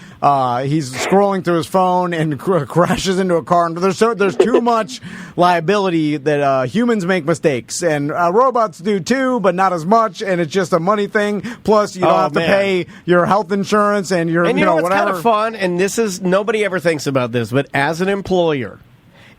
he's scrolling through his phone and crashes into a car. There's too much liability that humans make mistakes, and robots do too, but not as much. And it's just a money thing. Plus, you don't have to pay your health insurance and your you know what's whatever. kind of fun. And this is nobody ever thinks about this, but as an employer,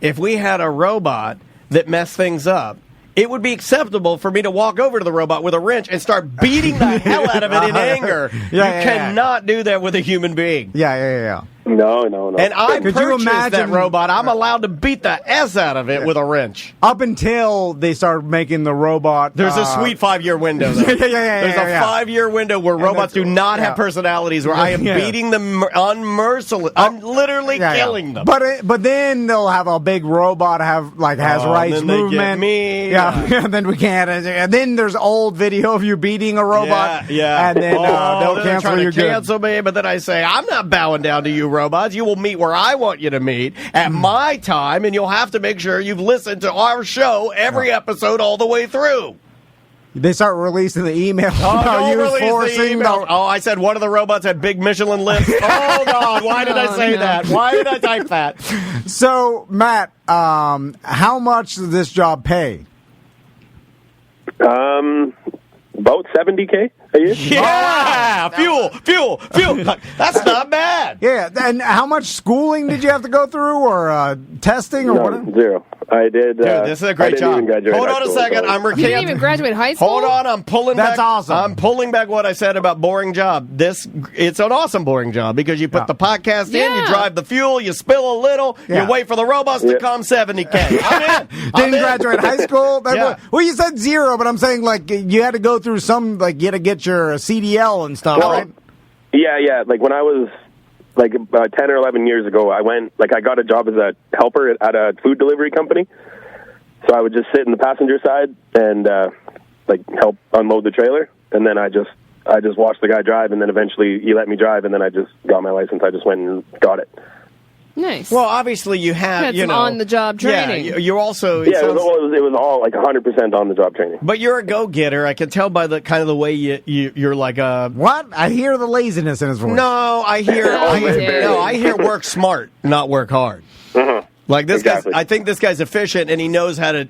if we had a robot that messed things up, it would be acceptable for me to walk over to the robot with a wrench and start beating the hell out of it in anger. You cannot do that with a human being. Yeah. No. And I purchased that robot. I'm allowed to beat the S out of it with a wrench. Up until they start making the robot. There's a sweet 5-year window, though. There's a 5-year window where robots do not have personalities, where I am beating them unmercilessly. I'm literally killing them. But then they'll have a big robot has rights movement. Me. And then we can't. And then there's old video of you beating a robot. Yeah. And then they'll cancel you. Cancel me, but then I say, I'm not bowing down to you, robots. You will meet where I want you to meet at my time, and you'll have to make sure you've listened to our show every episode all the way through. They start releasing the email. Don't release the email. I said one of the robots had big Michelin lips. Oh, God, why did I say that? Why did I type that? So, Matt, how much does this job pay? About $70K a year. Yeah, fuel. That's not bad. Yeah, and how much schooling did you have to go through, or testing, or whatever? 0. I did. Dude, this is a great job. Hold on a second. You didn't even graduate high school? Hold on. I'm pulling back. That's awesome. I'm pulling back what I said about boring job. It's an awesome boring job because you put the podcast in, you drive the fuel, you spill a little, you wait for the robots to come, $70K. I'm in. Didn't graduate high school? Well, you said 0, but I'm saying you had to go through some, you had to get your CDL and stuff, right? Yeah. Like when I was about 10 or 11 years ago, I went, I got a job as a helper at a food delivery company. So I would just sit in the passenger side and, help unload the trailer. And then I just watched the guy drive, and then eventually he let me drive, and then I just got my license. I just went and got it. Nice. Well, obviously you have, Had some on-the-job training. Yeah, you're also... Yeah, it was all like 100% on the job training. But you're a go-getter. I can tell by the kind of the way you're like a... What? I hear the laziness in his voice. No, I hear work smart, not work hard. Like this Exactly. guy, I think this guy's efficient and he knows how to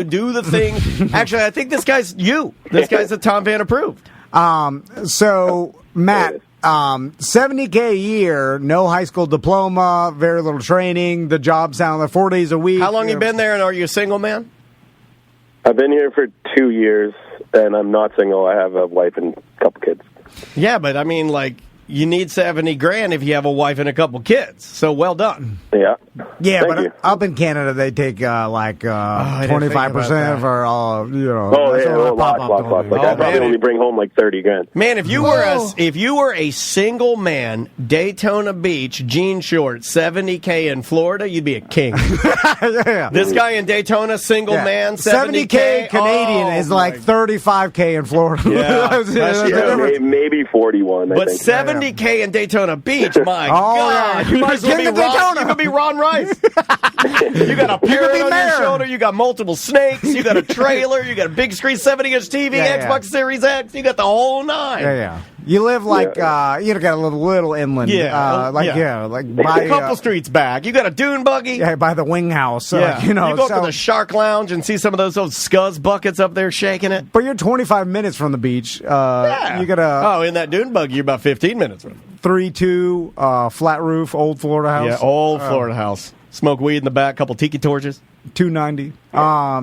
do the thing. Actually, I think this guy's you. This guy's a Tom Van approved. So, Matt, $70K a year, no high school diploma, very little training. The job sounds like 4 days a week. How long you been there, and are you a single man? I've been here for 2 years, and I'm not single. I have a wife and a couple kids. Yeah, but I mean, like, you need $70,000 if you have a wife and a couple kids. So well done. Yeah. Yeah, Thank but you. up in Canada, they take 25% for all, Oh, that's yeah, what lots. pop-up Like, Oh, I probably man. only bring home like $30,000. Man, if you were a single man, Daytona Beach, jean shorts, $70K in Florida, you'd be a king. yeah. This guy in Daytona, single man, $70K Canadian is like $35K in Florida. Yeah. Yeah, maybe 41. But I think. 70K in Daytona Beach, my Oh, God. yeah. You might as well be King of Daytona. You could be Ron Rice. You got a parrot be on mayor. your shoulder. You got multiple snakes. You got a trailer. You got a big screen 70-inch TV, Yeah, Xbox Series X. You got the whole nine. Yeah. You live like, got a little inland. Yeah. Like by, A couple streets back. You got a dune buggy. yeah, by the wing house. Yeah. You know, you go up to the Shark Lounge and see some of those old scuzz buckets up there shaking it. but you're 25 minutes from the beach. Yeah. You got a in that dune buggy, you're about 15 minutes from it. 3-2 flat roof, old Florida house. Yeah, old Florida house. Smoke weed in the back, couple tiki torches. $290. All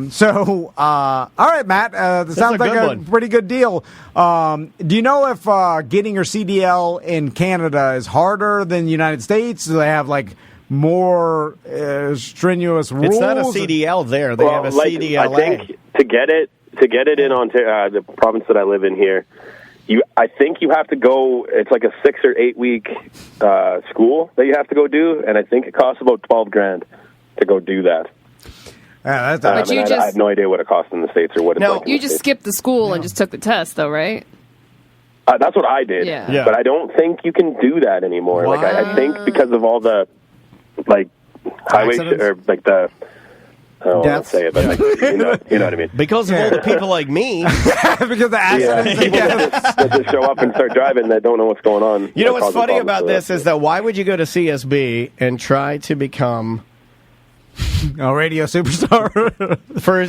right, Matt. That sounds a like good a one. pretty good deal. Do you know if getting your CDL in Canada is harder than the United States? Do they have like more strenuous rules? It's not a CDL there. They have a CDLA. I think to get it in Ontario, the province that I live in here, I think you have to go. It's like a 6 or 8 week school that you have to go do, and I think it costs about $12,000 to go do that. Yeah, that's But you I just- have no idea what it costs in the States or what it's No, like. in You the just States. skipped the school and just took the test, though, right? That's what I did. Yeah. Yeah. But I don't think you can do that anymore. Like I think because of all the highway Accidents? or like the. I don't want Deaths? to say it, but like, you know what I mean. Because of all the people like me. because the accidents. People that just show up and start driving that don't know what's going on. You know That what's causes funny problems about for this them. is that why would you go to CSB and try to become radio superstar.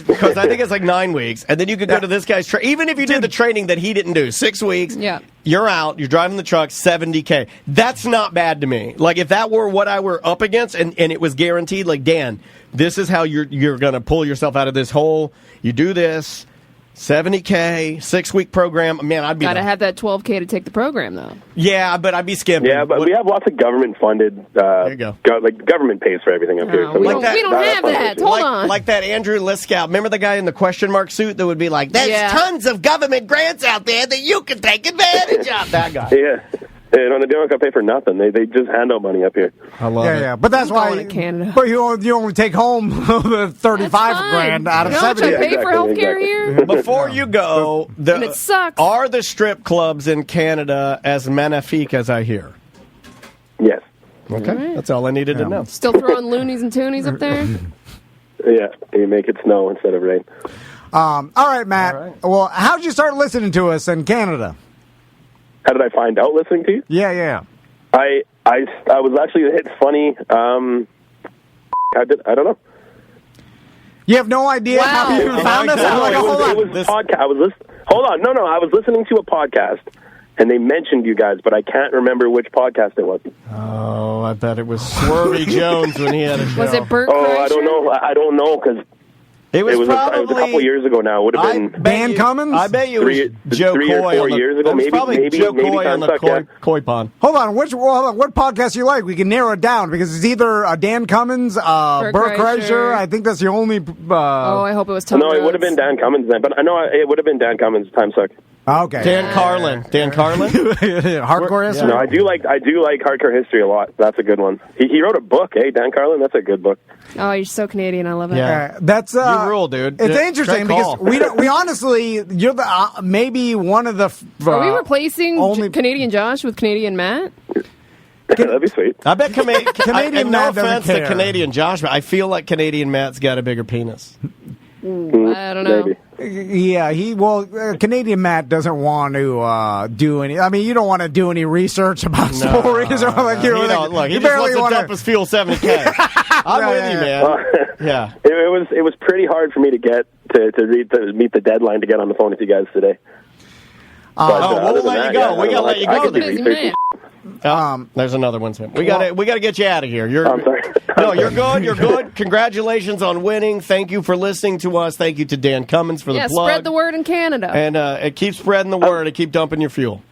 because I think it's like 9 weeks, and then you could go to this guy's even if you did the training that he didn't do, 6 weeks. Yeah. You're out. You're driving the truck, $70K. That's not bad to me. Like if that were what I were up against, and it was guaranteed. Like Dan, this is how you're going to pull yourself out of this hole. You do this. $70K, 6-week program. Man, I'd be Got to have that $12K to take the program, though. Yeah, but I'd be skimping. Yeah, but we have lots of government funded. There you go. Like government pays for everything up here. Oh, So we we don't don't have that. Hold on. Like that Andrew Liskow. Remember the guy in the question mark suit that would be like, "There's Yeah. tons of government grants out there that you can take advantage of." That guy. Yeah. They don't have to pay for nothing. They just hand out money up here. I love Yeah. But that's I'm why. going to Canada. But you only take home the $35,000 out of You know how much I 70. pay for exactly, healthcare exactly. here? Before you go, And it sucks. Are the strip clubs in Canada as magnifique as I hear? Yes. Okay, that's all I needed to know. Still throwing loonies and toonies up there? Yeah. You make it snow instead of rain. All right, Matt. Well, how'd you start listening to us in Canada? How did I find out listening to you? Yeah. I was actually. It's funny. I don't know. You have no idea how you Wow. found us? I'm like, hold on. It was podcast. Hold on. No. I was listening to a podcast, and they mentioned you guys, but I can't remember which podcast it was. Oh, I bet it was Swervy Jones when he had a show. Was it Bert Oh, Kreischer? I don't know. I don't know because It was it was probably a couple years ago now. It would have been. Dan Cummins? I bet you it was Joe 3 or Coy 4 on the, years ago, it was maybe- probably maybe- Joe maybe Coy on the Tom Suck, yeah. koi pond. Hold on. What podcast you like? We can narrow it down because it's either Dan Cummins, Bert Kreischer. Kreischer. I think that's the only. Oh, I hope it was Tom No, it would have Rhodes. been Dan Cummins then, but I know it would have been Dan Cummins. Time suck. Okay. Dan Carlin. Hardcore history. No, I do like hardcore history a lot. That's a good one. He wrote a book, Dan Carlin. That's a good book. Oh, you're so Canadian. I love it. Yeah. That's You rule, dude. It's Yeah, interesting great because call. we honestly you're the maybe one of the. Are we replacing only- Canadian Josh with Canadian Matt? That'd be sweet. I bet Canadian no Matt doesn't offense to care. Canadian Josh, but I feel like Canadian Matt's got a bigger penis. I don't know. Maybe. Yeah, Canadian Matt doesn't want to do any. I mean, you don't want to do any research about stories or like He don't, look, he you just barely wants to want dump his fuel 70K. I'm with you, man. Yeah. It was pretty hard for me to get to meet the deadline to get on the phone with you guys today. We'll let you go. We gotta let you go. Busy man. There's another one, Sam. We gotta get you out of here. I'm sorry. No, you're good. You're good. Congratulations on winning. Thank you for listening to us. Thank you to Dan Cummins for the plug. Spread the word in Canada. And keep spreading the word and keep dumping your fuel.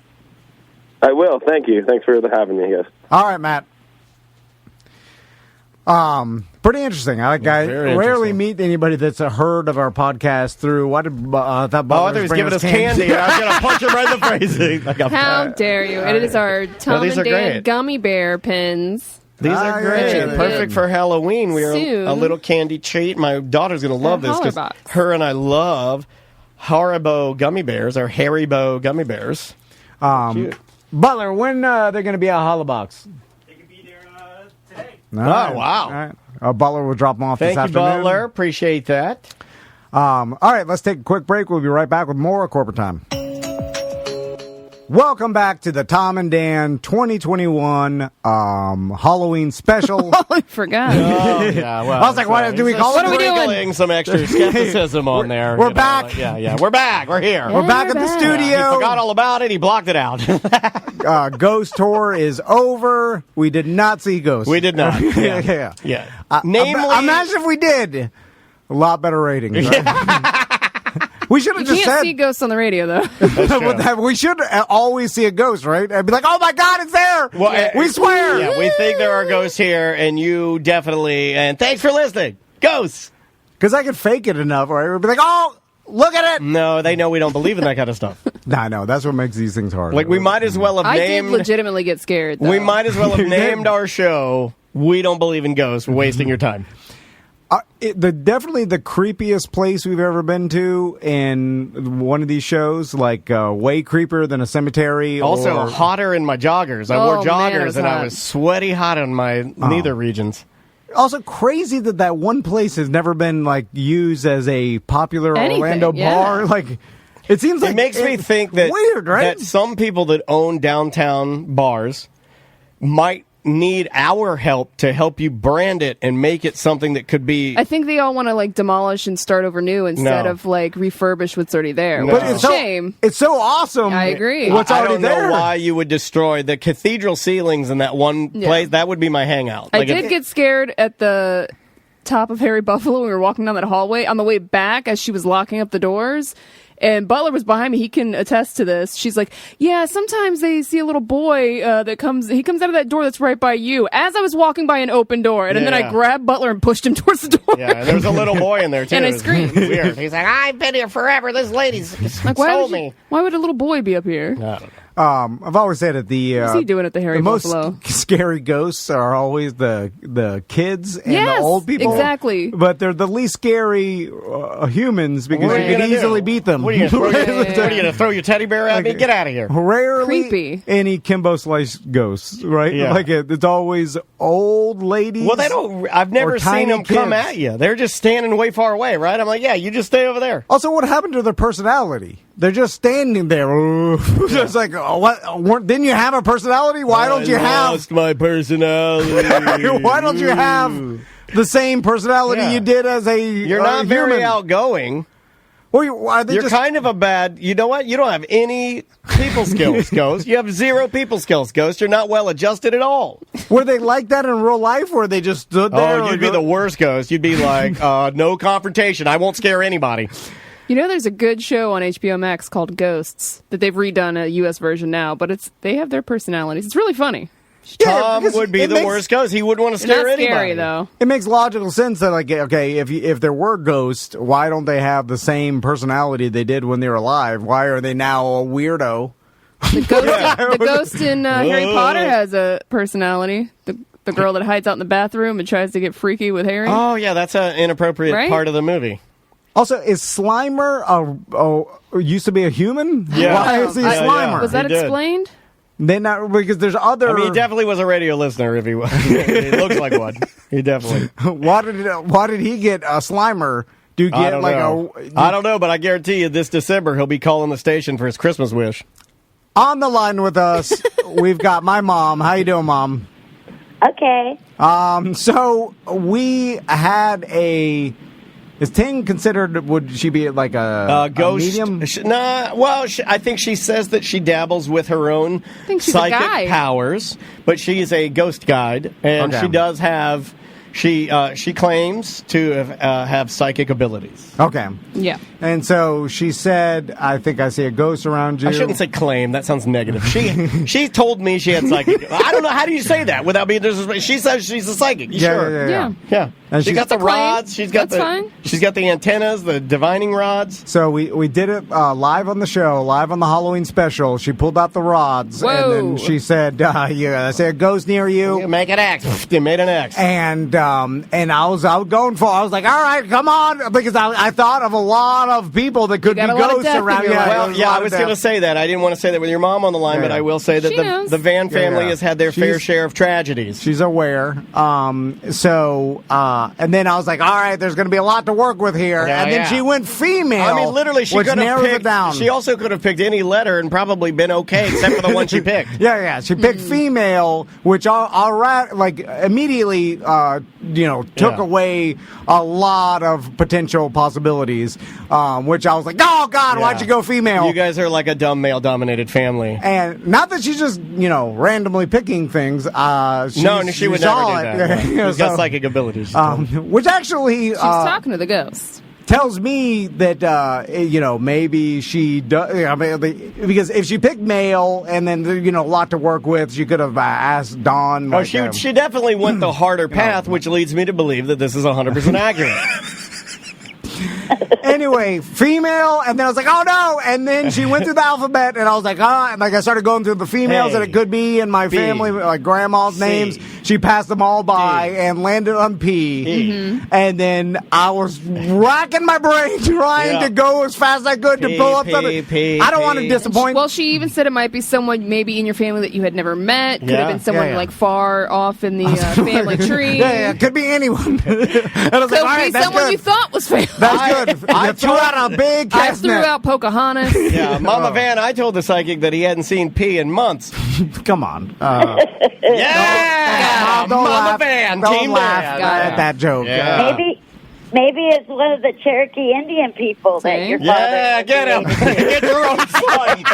I will. Thank you. Thanks for having me, guys. All right, Matt. Pretty interesting. I rarely meet anybody that's heard of our podcast through what did that I thought he was giving us candy. I was going to punch him right in the face. How dare you? It is our Tom these and are Dan great. gummy bear pins. These are great. Yeah. Perfect for Halloween. We are Soon. a little candy treat. My daughter's going to love this because Hollerbox. her and I love Haribo gummy bears or Haribo gummy bears. Cute. Butler, when they're going to be at Hollerbox? They could be there today. Wow. Wow. All right. Butler will drop them off Thank this you, afternoon. Butler. Appreciate that. All right, let's take a quick break. We'll be right back with more Corporate Time. Welcome back to the Tom and Dan 2021 Halloween special. I forgot. Oh, yeah, well, I was like, what do we call it? What are we doing? Sprinkling some extra skepticism on there. We're back. Yeah. We're back. We're here. We're back at the He studio. forgot all about it. He blocked it out. Ghost tour is over. We did not see ghosts. We did not. Yeah. Namely, Imagine if we did. A lot better ratings. Right? We should have You just can't said. see ghosts on the radio, though. We should always see a ghost, right? And be like, "Oh my God, it's there!" We swear. Yeah, we think there are ghosts here, and you definitely. And thanks for listening, ghosts. Because I could fake it enough, right? We'd be like, "Oh, look at it!" No, they know we don't believe in that kind of stuff. I know that's what makes these things hard. Like we might as well have I did named. legitimately get scared, though. We might as well have named our show. We don't believe in ghosts. We're wasting your time. Definitely the creepiest place we've ever been to in one of these shows, like way creepier than a cemetery. Also, or, hotter in my joggers. I wore Oh, joggers, man, it was and I hot. was sweaty hot in my neither regions. also crazy that one place has never been like used as a popular Anything, Orlando yeah. bar. Like it seems like It makes me think that weird, right? that some people that own downtown bars might need our help to help you brand it and make it something that could be. I think they all want to like demolish and start over new instead No. of like refurbish what's already there. No. Which But is it's a so, shame. It's so awesome. I agree. What's I already don't there? know why you would destroy the cathedral ceilings in that one Yeah. place. That would be my hangout. I Like, did get scared at the top of Harry Buffalo when we were walking down that hallway on the way back as she was locking up the doors. And Butler was behind me. He can attest to this. She's like, yeah, sometimes they see a little boy that comes out of that door that's right by you. As I was walking by an open door. And then I Yeah. grabbed Butler and pushed him towards the door. Yeah, and there was a little boy in there too. And I It was screamed. Weird. He's like, I've been here forever. This lady's Like, told me. why would a little boy be up here? I don't know. I've always said it. What's he doing at the Harry most Buffalo? scary ghosts are always the kids and Yes, the old people. exactly. But they're the least scary humans because What are you you can gonna do? easily beat them. What are you going to throw your teddy bear at me? Get out of here. Rarely Creepy. any Kimbo Slice ghosts, right? Yeah. Like it's always old ladies. Well, they don't. I've never or seen tiny them come kids. at you. They're just standing way far away, right? I'm like, yeah, you just stay over there. Also, what happened to their personality? They're just standing there. It's like, oh, what? Didn't you have a personality? Why don't you have? my personality? Why don't you have the same personality Yeah. you did as a? You're not very human? outgoing. Well, are they You're just kind of a bad. You know what? You don't have any people skills, Ghost. You have zero people skills, Ghost. You're not well adjusted at all. were they like that in real life? Where they just stood there? Oh, you'd be the worst, Ghost. You'd be like, no confrontation. I won't scare anybody. You know, there's a good show on HBO Max called Ghosts that they've redone a U.S. version now, but they have their personalities. It's really funny. Tom because would be it the makes- worst Ghost. He wouldn't want to Not scare anybody. scary though. It makes logical sense that, like, okay, if there were ghosts, why don't they have the same personality they did when they were alive? Why are they now a weirdo? The ghost in Harry Potter has a personality. The girl that hides out in the bathroom and tries to get freaky with Harry. Oh yeah, that's an inappropriate Right? part of the movie. Also, is Slimer used to be a human? Yeah. Why is he a Yeah, Slimer? yeah. Was that He did. explained? Then because there's other. I mean, he definitely was a radio listener. If he was, he looks like one. He definitely. Why did he get a Slimer? Do you get I don't know, but I guarantee you, this December he'll be calling the station for his Christmas wish. On the line with us, we've got my mom. How you doing, Mom? Okay. So we had a. Is Ting considered? Would she be like a ghost? medium? I think she says that she dabbles with her own psychic powers, but she's a ghost guide, and she does have. She claims to have psychic abilities. Okay. Yeah. And so she said, I think I see a ghost around you. I shouldn't say claim. That sounds negative. She told me she had psychic. I don't know. How do you say that without being disrespectful? She says she's a psychic. Yeah. And she's got the rods. She's got She's got the antennas, the divining rods. So we did it live on the show, live on the Halloween special. She pulled out the rods. Whoa. And then she said, I say a ghost near you. Make an X. They made an X. And I was going for. I was like, all right, come on, because I thought of a lot of people that could be ghosts around. I was going to say that. I didn't want to say that with your mom on the line, but I will say that the Van family has had their fair share of tragedies. She's aware. And then I was like, all right, there's going to be a lot to work with here. And then she went female. I mean, literally, she could have picked. It down. She also could have picked any letter and probably been okay, except for the one she picked. She picked female, which immediately took away a lot of potential possibilities, which I was like, oh, God, why'd you go female? You guys are like a dumb male-dominated family. And not that she's just, randomly picking things. She would never do that. She's got psychic abilities. Which actually... She's talking to the ghosts. Tells me that maybe she does. Because if she picked male and then a lot to work with, she could have asked Dawn. She definitely went the harder path, which leads me to believe that this is 100% accurate. Anyway, female, and then I was like, oh no, and then she went through the alphabet, and I was like, and I started going through the females that it could be in my family, like grandma's names. She passed them all by and landed on P. Mm-hmm. And then I was racking my brain trying to go as fast as I could to pull up something. I don't want to disappoint. Well, she even said it might be someone maybe in your family that you had never met. Could have been someone like far off in the family tree. It could be anyone. And I was could like, be someone you thought was family. That's good. I threw out a big cast I threw out Pocahontas. Yeah, Mama Van, I told the psychic that he hadn't seen P in months. Come on. Mama Van, don't laugh at that joke. Yeah. Maybe it's one of the Cherokee Indian people that your father... Yeah, get him. Get your own son.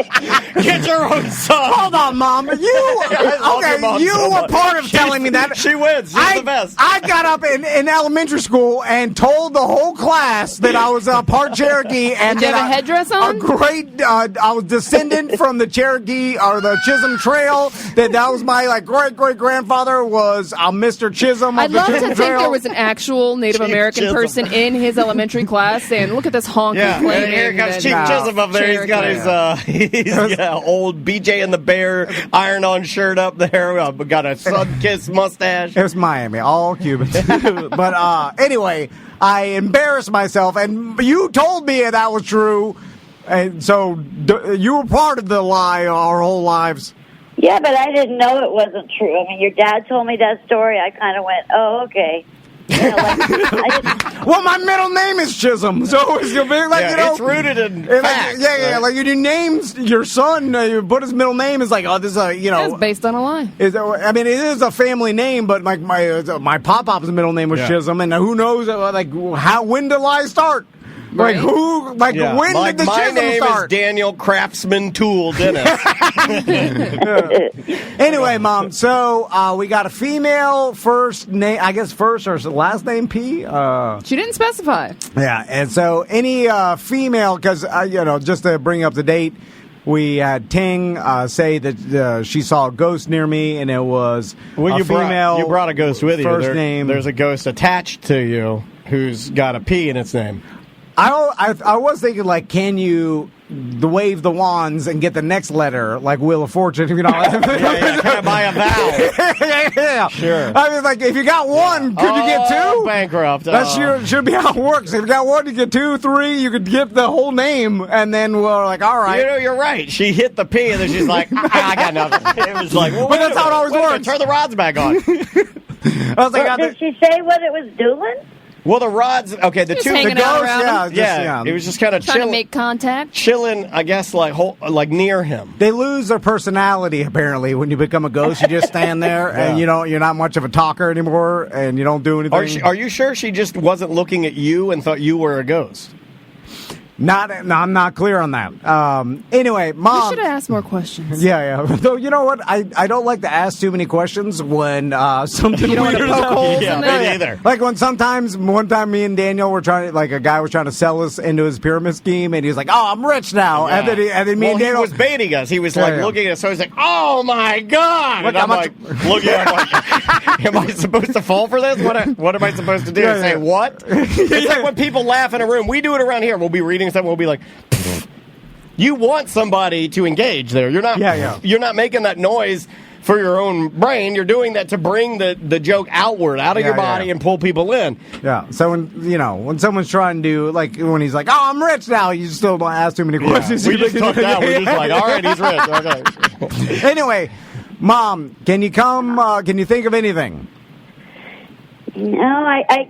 Get your own son. Hold on, Mom. You were part of telling me that. She wins. She's the best. I got up in elementary school and told the whole class that I was part Cherokee. And did you have a headdress on? I was descendant from the Cherokee or the Chisholm Trail. That was my great-great-grandfather was Mr. Chisholm of I'd the love Chisholm to Trail. think there was an actual Native American person in his elementary class saying, look at this honky claiming. And here comes Chief Chisholm up there. He's got his old BJ and the Bear iron-on shirt up there. Got a sun-kissed mustache. It was Miami, all Cubans. But anyway, I embarrassed myself, and you told me that was true, and so you were part of the lie our whole lives. Yeah, but I didn't know it wasn't true. I mean, your dad told me that story. I kind of went, oh, okay. Well, my middle name is Chisholm, so it's it's rooted in facts. Like you named your son, you put his middle name is like, oh, this is it's based on a lie. It is a family name, but like my pop-pop's middle name was Chisholm, and who knows when did lies start? Right. When did the my Chisholm name start? is Daniel Craftsman Tool Dennis. Anyway, Mom, so we got a female first name, I guess first or last name P. She didn't specify. Yeah, and so any female, because just to bring up the date, we had Ting say that she saw a ghost near me, and it was a female. You brought a ghost with you. First name. There's a ghost attached to you who's got a P in its name. I was thinking, can you wave the wands and get the next letter, like Wheel of Fortune. Can I buy a vowel? yeah. Sure. I mean, like, if you got one, could you get two? Bankrupt. That should be how it works. If you got one, you get 2, 3, you could get the whole name, and then we're like, all right. You know, you're right. She hit the P, and then she's like, I got nothing. It was like, well, but that's how it always works. Turn the rods back on. I was like, Did she say what it was doing? Well, the rods, okay, the Just two, the hanging out ghosts, around yeah, it was just kind of Trying to make contact. chilling, I guess, like near him. they lose their personality Oh, apparently when you become a ghost. You just stand there and you're not much of a talker anymore, and you don't do anything. Are you sure she just wasn't looking at you and thought you were a ghost? No, I'm not clear on that. Anyway, Mom. You should have asked more questions. Yeah. Though, you know what? I don't like to ask too many questions when something You don't want to weird is poke happening. holes Yeah, in me there. neither. Like one time me and Daniel were trying to, like, a guy was trying to sell us into his pyramid scheme, and he was like, "Oh, I'm rich now," and then me well, and Daniel he was baiting us. He was like Yeah. looking at us, so he's like, "Oh my god!" Look, and I'm how like, looking at him, like, "Am I supposed to fall for this? What am I supposed to do? Yeah, Say yeah. what?" It's like when people laugh in a room. We do it around here. We'll be reading something. We'll be like, you want somebody to engage there. You're not. Yeah. You're not making that noise for your own brain. You're doing that to bring the joke outward, out of your body, and pull people in. Yeah. So when someone's trying to, like, when he's like, "Oh, I'm rich now," you still don't ask too many questions. We just took that. We're just like, all right, he's rich. Okay. Anyway, Mom, can you come? Can you think of anything? No, I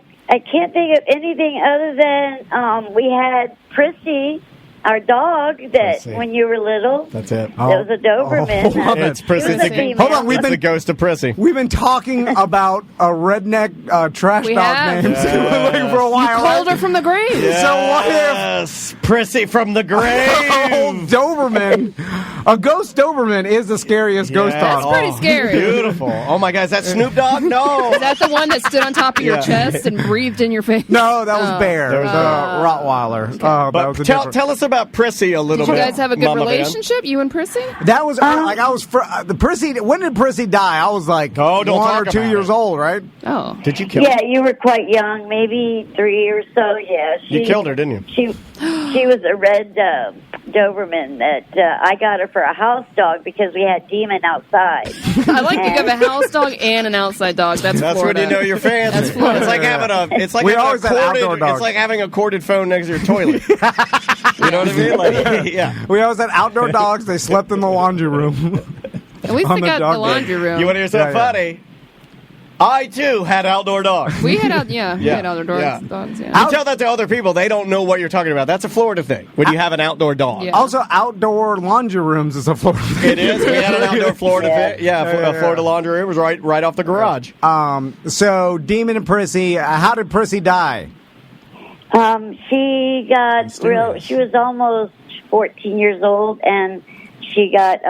can't think of anything other than we had Prissy, our dog, that Prissy. when you were little. That's it. That was a Doberman. hold on. It's Prissy. She was a female. Hold on, It's the ghost of Prissy. We've been talking about a redneck trash We dog have. names for a while. Called her from the grave. So what if Yes, Prissy from the grave. old Doberman, a ghost Doberman, is the scariest ghost That's dog? pretty scary. Beautiful. Oh my God, is that Snoop Dogg? No. Is that the one that stood on top of your Yeah. chest and breathed in your face? No, that was Oh. Bear. That was Rottweiler. That But was a tell, different- tell us about Prissy a little Did you bit. guys have a good Mama Van. relationship, you and Prissy? That was the Prissy. When did Prissy die? I was like Oh, don't 1 talk or 2 about years it. old, right? Oh. Did you kill her? Yeah, you were quite young, maybe 3 or so. Yeah, You killed her, didn't you? She was a red Doberman that I got her for a house dog because we had Demon outside. I like to have a house dog and an outside dog. That's That's Florida. when you know you're fancy. That's Florida. It's like having We having always a had corded, outdoor dogs. It's like having a corded phone next to your toilet. You know what I mean? Like, yeah. We always had outdoor dogs. They slept in the laundry room. At least On they the got dog the laundry room. You want to hear something Yeah, yeah. funny? I too had outdoor dogs. We had we had outdoor dogs. Yeah. dogs, yeah. You tell that to other people, they don't know what you're talking about. That's a Florida thing. When you have an outdoor dog. Yeah. Also, outdoor laundry rooms is a Florida thing. It is. We had an outdoor Florida thing. Yeah, a Florida laundry room was right off the garage. So, Demon and Prissy, how did Prissy die? She got she was almost 14 years old, and she got,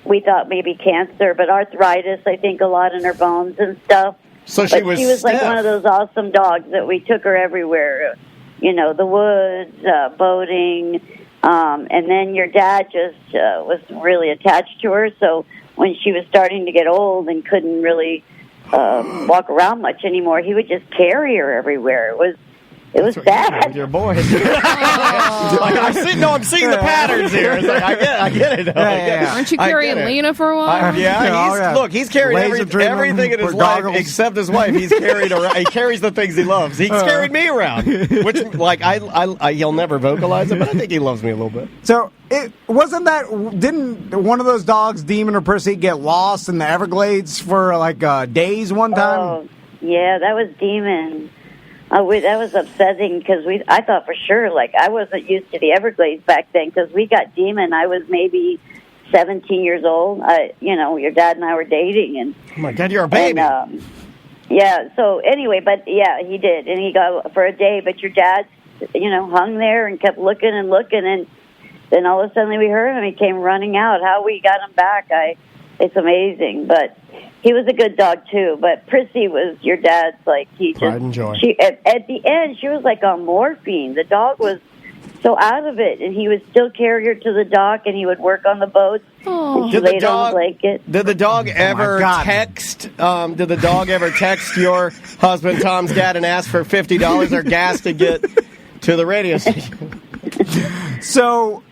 we thought maybe cancer, but arthritis, I think, a lot in her bones and stuff. So she But was she was like stiff. one of those awesome dogs that we took her everywhere. You know, the woods, boating, and then your dad just was really attached to her. So when she was starting to get old and couldn't really walk around much anymore, he would just carry her everywhere. It was bad. With your boy. Like, I'm seeing the patterns here. It's like, I get it. Aren't you carrying Lena for a while? Look, he's carried Laser dreaming everything in his for life goggles. except his wife. He carries the things he loves. He's carried me around, which, like, he'll never vocalize it, but I think he loves me a little bit. So, didn't one of those dogs, Demon or Prissy, get lost in the Everglades for like days one time? Oh, yeah, that was Demon. That was upsetting because I thought for sure, like, I wasn't used to the Everglades back then because we got Demon. I was maybe 17 years old. Your dad and I were dating, and Oh my God, you're a baby. And, yeah. So anyway, but yeah, he did, and he got for a day. But your dad, hung there and kept looking and looking, and then all of a sudden we heard him. He came running out. How we got him back, it's amazing. But he was a good dog too. But Prissy was your dad's, like, he just Pride and joy. She at the end she was like on morphine. The dog was so out of it, and he would still carry her to the dock, and he would work on the boats. And she Did the laid on dog- the blanket. Did the dog ever God. text? Did the dog ever text your husband Tom's dad and ask for $50 or gas to get to the radio station? So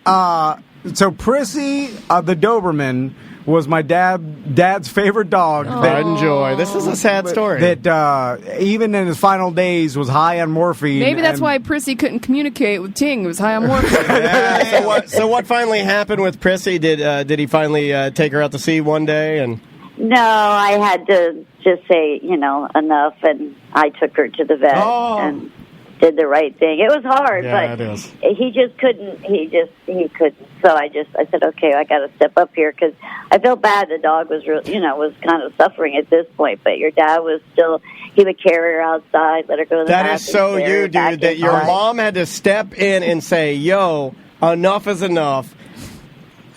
Prissy, the Doberman, was my dad's favorite dog. Pride and joy. This is a sad story. That even in his final days was high on morphine. Maybe that's why Prissy couldn't communicate with Ting. He was high on morphine. So what finally happened with Prissy? Did he finally take her out to sea one day? And No, I had to just say, enough, and I took her to the vet and did the right thing. It was hard, but it is. he just couldn't. He couldn't. So I said, okay, I got to step up here because I felt bad. The dog was, was kind of suffering at this point. But your dad was still. He would carry her outside, let her go to the bathroom. That is so you, dude. That your mom had to step in and say, "Yo, enough is enough."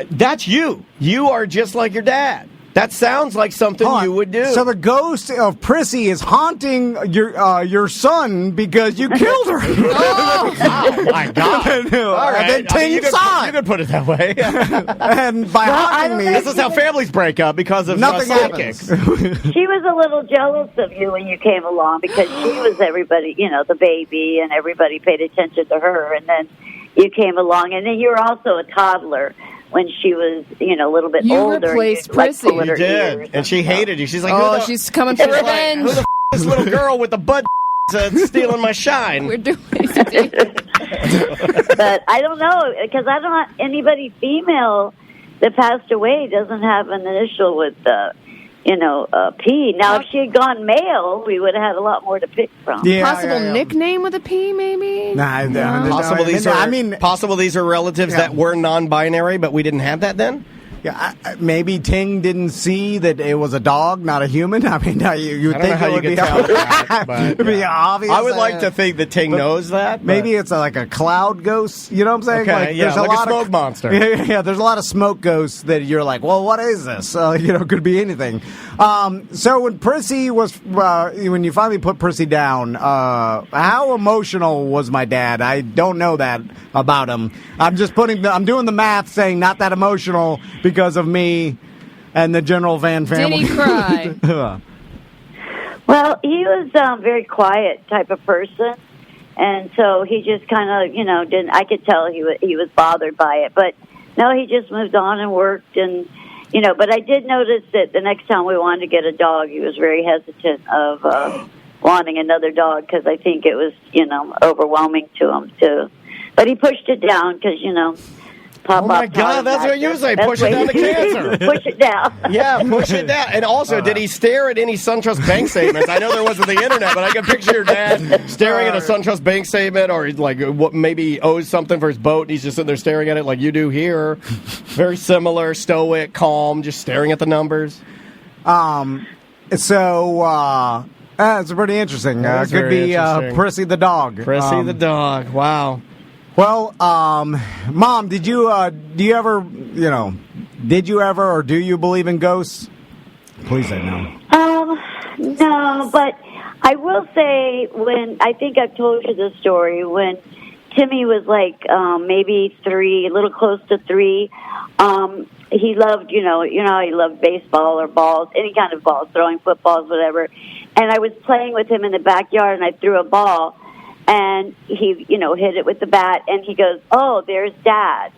That's you. You are just like your dad. That sounds like something you would do. So the ghost of Prissy is haunting your son because you killed her. Oh my God! All right, and then Ting saw you could put it that way. And by haunting me, this is how families break up because of nothing psychics. She was a little jealous of you when you came along because she was everybody, the baby, and everybody paid attention to her. And then you came along, and then you were also a toddler when she was, a little bit older. You replaced Prissy. You did, and she hated you. She's like, oh, she's coming for revenge. Who the this little girl with the butt stealing my shine? We're doing But I don't know, because I don't have anybody female that passed away doesn't have an initial with P. Now, if she had gone male, we would have had a lot more to pick from. Possible nickname with a P, maybe? Possible these are relatives that were non-binary, but we didn't have that then? Yeah, maybe Ting didn't see that it was a dog, not a human. I mean, you would think it would be obvious. I would like to think that Ting knows that. Maybe it's like a cloud ghost. You know what I'm saying? Okay, There's like a smoke monster. Yeah, there's a lot of smoke ghosts that you're like, well, what is this? Could be anything. So when Prissy was, when you finally put Prissy down, how emotional was my dad? I don't know that about him. I'm doing the math, saying not that emotional because of me and the General Van family. Did he cry? Well, he was a very quiet type of person, and so he just kind of, didn't. I could tell he was bothered by it, but no, he just moved on and worked, and But I did notice that the next time we wanted to get a dog, he was very hesitant of wanting another dog because I think it was, overwhelming to him too. But he pushed it down because, Oh my God, that's what you say. Push it down to cancer. Push it down. Yeah, push it down. And also, did he stare at any SunTrust bank statements? I know there wasn't the internet, but I can picture your dad staring at a SunTrust bank statement, or like maybe he owes something for his boat, and he's just sitting there staring at it like you do here. Very similar, stoic, calm, just staring at the numbers. It's pretty interesting. Could be Prissy the dog. Prissy the dog. Wow. Well, Mom, did you ever, or do you believe in ghosts? Please say no. No, but I will say I think I've told you this story, when Timmy was like maybe 3, a little close to 3, he loved, he loved baseball or balls, any kind of balls, throwing footballs, whatever. And I was playing with him in the backyard, and I threw a ball. And he, hit it with the bat, and he goes, "Oh, there's Dad."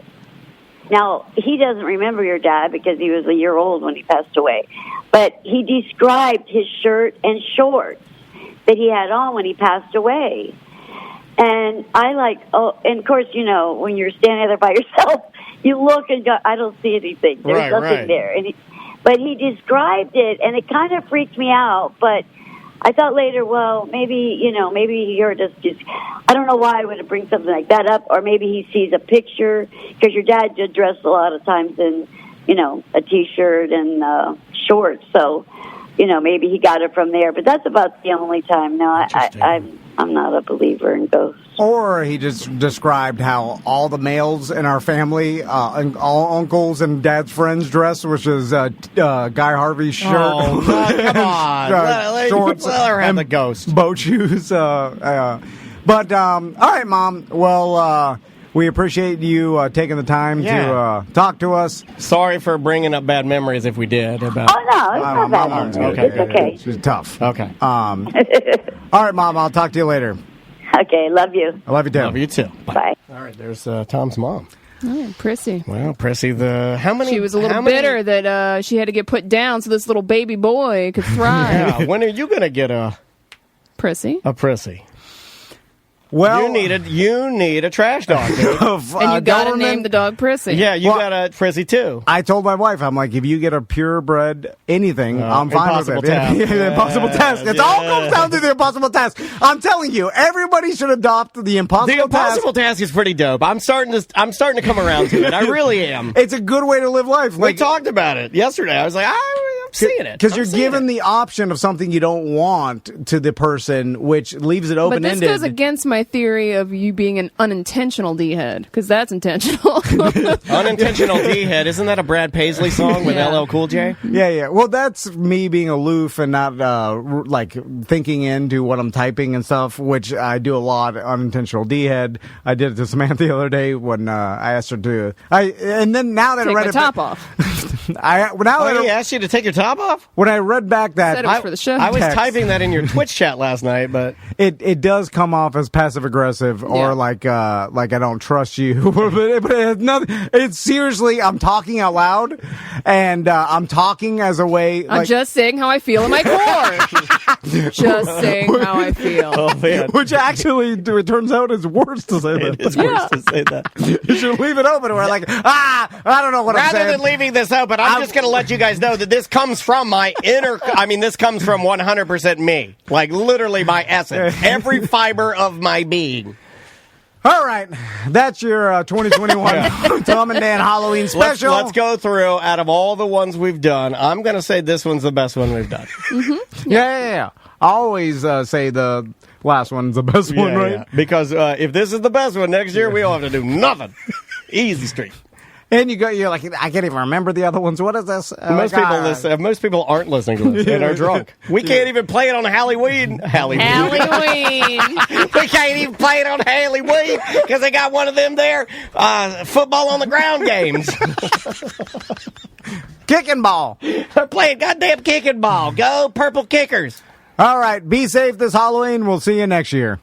Now, he doesn't remember your dad because he was a year old when he passed away. But he described his shirt and shorts that he had on when he passed away. And and of course, when you're standing there by yourself, you look and go, I don't see anything. There's nothing there. But he described it, and it kind of freaked me out, but I thought later, well, maybe he heard us I don't know why I would bring something like that up, or maybe he sees a picture, because your dad did dress a lot of times in, a T-shirt and shorts, so, maybe he got it from there, but that's about the only time. No, I'm not a believer in ghosts. Or he just described how all the males in our family, and all uncles and dad's friends dress, which is Guy Harvey's shirt. Oh, come on. Shorts. Let her have the ghost. Boat shoes. But, all right, Mom. Well, we appreciate you taking the time to talk to us. Sorry for bringing up bad memories if we did. Oh, no, it's not bad memories. Okay. It's okay. It's tough. Okay. All right, Mom. I'll talk to you later. Okay, love you. I love you, too. Love you too. Bye. All right, there's Tom's mom. Oh, Prissy. Well, Prissy, how many? She was a little bitter that she had to get put down so this little baby boy could thrive. Yeah, when are you going to get a Prissy? Prissy? Well, you need a trash dog, dude. And you got to name the dog Prissy. Yeah, you got a Prissy too. I told my wife, I'm like, if you get a purebred anything, I'm fine with impossible it. task. Impossible task. It all comes down to the impossible task. I'm telling you, everybody should adopt the impossible task. The impossible task is pretty dope. I'm starting to come around to it. I really am. It's a good way to live life. We talked about it yesterday. I was like, I'm seeing it. Because you're given the option of something you don't want to the person, which leaves it open-ended. But this goes against my theory of you being an unintentional D-head, because that's intentional. Unintentional D-head. Isn't that a Brad Paisley song with LL Cool J? Yeah. Well, that's me being aloof and not like thinking into what I'm typing and stuff, which I do a lot. Unintentional D-head. I did it to Samantha the other day when I asked her to. And then now that Take I read my it, top off. He asked you to take your top off? When I read back that, Said it was for the show. I was text. typing that in your Twitch chat last night, but it does come off as passive aggressive or like I don't trust you. But it has nothing. It's seriously, I'm talking out loud, and I'm talking as a way. I'm just saying how I feel in my core. Just saying how I feel. Oh, man. Which actually, it turns out, is worse to say that. It's worse to say that. You should leave it open. We're like, I don't know what I'm saying. Rather than leaving this open, I'm just going to let you guys know that this comes from my inner. I mean, this comes from 100% me. Like literally my essence, every fiber of my being. All right, that's your 2021 Tom and Dan Halloween special. Let's go through. Out of all the ones we've done, I'm going to say this one's the best one we've done. Mm-hmm. Yeah. I always say the last one's the best one, right? Yeah. Because if this is the best one, next year we don't have to do nothing. Easy street. And you're like, I can't even remember the other ones. What is this? Most people aren't listening to this and are drunk. We can't even play it on Halloween. Halloween. We can't even play it on Halloween because they got one of them there football on the ground games. Kicking ball. They're playing goddamn kicking ball. Go Purple Kickers. All right, be safe this Halloween. We'll see you next year.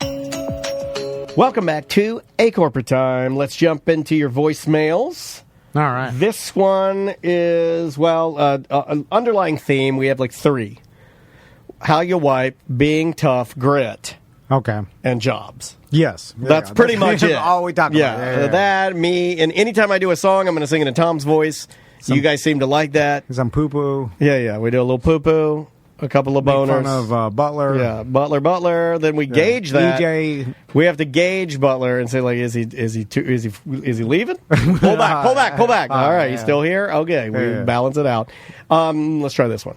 Welcome back to A Corporate Time. Let's jump into your voicemails. All right. This one is, an underlying theme. We have like 3. How you wipe, being tough, grit. Okay. And jobs. Yes. That's pretty much it. All we talk about. Yeah. That, me, and anytime I do a song, I'm going to sing it in Tom's voice. You guys seem to like that. Some poo-poo. Yeah. We do a little poo-poo. A couple of boners. Make fun of Butler. Yeah, Butler. Then we gauge that. DJ. We have to gauge Butler and say, like, is he leaving? Pull back. All right, he's still here. Okay, we balance it out. Let's try this one.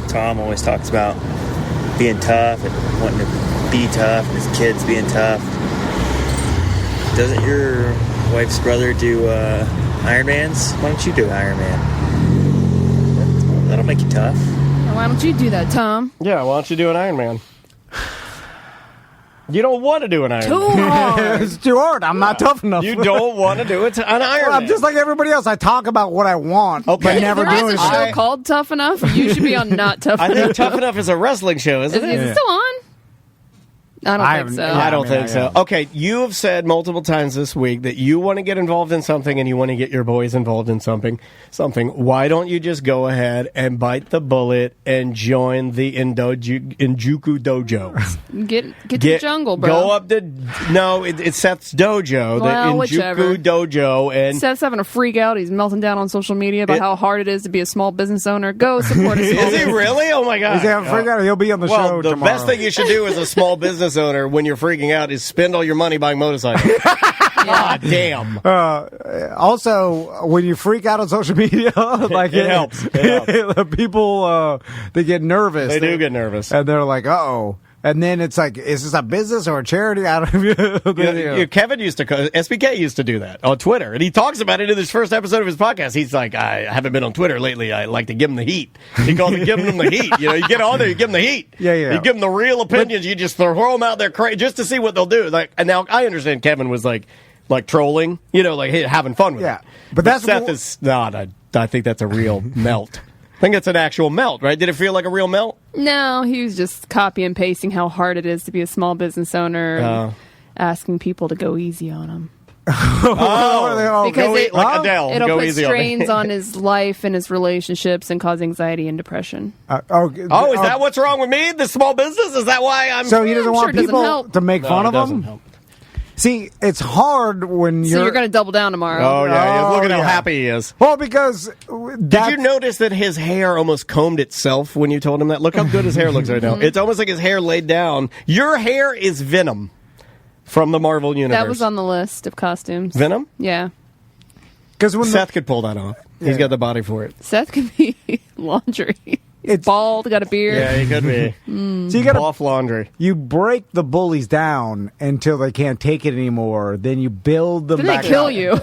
Tom always talks about being tough and wanting to be tough, and his kids being tough. Doesn't your wife's brother do Ironmans? Why don't you do Ironman? That'll make you tough. Why don't you do that, Tom? Yeah, why don't you do an Ironman? You don't want to do an Ironman. Too hard. It's too hard. I'm not tough enough. You don't want to do an Ironman. Well, I'm just like everybody else. I talk about what I want, but never do There is it. a show called Tough Enough. You should be on Not Tough I Enough. think Tough Enough is a wrestling show, isn't it? Is it still on? I don't think so. I don't think so. Okay, you have said multiple times this week that you want to get involved in something and you want to get your boys involved in something. Why don't you just go ahead and bite the bullet and join the Injuku Dojo? Get to the jungle, bro. Go up to it's Seth's dojo, Well, the whichever. Injuku Dojo, and Seth's having a freak out. He's melting down on social media about how hard it is to be a small business owner. Go support a small is he really? Oh my god! He's having a freak out. He'll be on the show the tomorrow. best thing you should do as a small business owner when you're freaking out is spend all your money buying motorcycles. God damn. Also, when you freak out on social media, like it helps. People they get nervous. They do get nervous, and they're like, "Uh-oh." And then it's like, is this a business or a charity? I don't know. Kevin SBK used to do that on Twitter, and he talks about it in his first episode of his podcast. He's like, I haven't been on Twitter lately. I like to give him the heat. He calls it giving them the heat. You know, you get on there, you give them the heat. Yeah. You give them the real opinions. You just throw them out there just to see what they'll do. Like, and now I understand Kevin was like trolling, like having fun with it. But that's Seth is not. I think that's a real melt. I think it's an actual melt, right? Did it feel like a real melt? No, he was just copy and pasting how hard it is to be a small business owner and asking people to go easy on him. Because like Adele, it'll go put easy strains on his life and his relationships and cause anxiety and depression. Is that what's wrong with me? The small business? Is that why I'm... So he doesn't want sure it doesn't people help. to make fun it of doesn't him? help. See, it's hard when So you're going to double down tomorrow. Oh, yeah. Look at how yeah. happy he is. Well, because Did you notice that his hair almost combed itself when you told him that? Look how good his hair looks right now. It's almost like his hair laid down. Your hair is Venom from the Marvel Universe. That was on the list of costumes. Venom? Yeah. Because when Seth could pull that off. He's got the body for it. Seth can be laundry. It's bald, got a beard. Yeah, he could be. So you got Off laundry. You break the bullies down until they can't take it anymore. Then you build them Then back they kill up. you.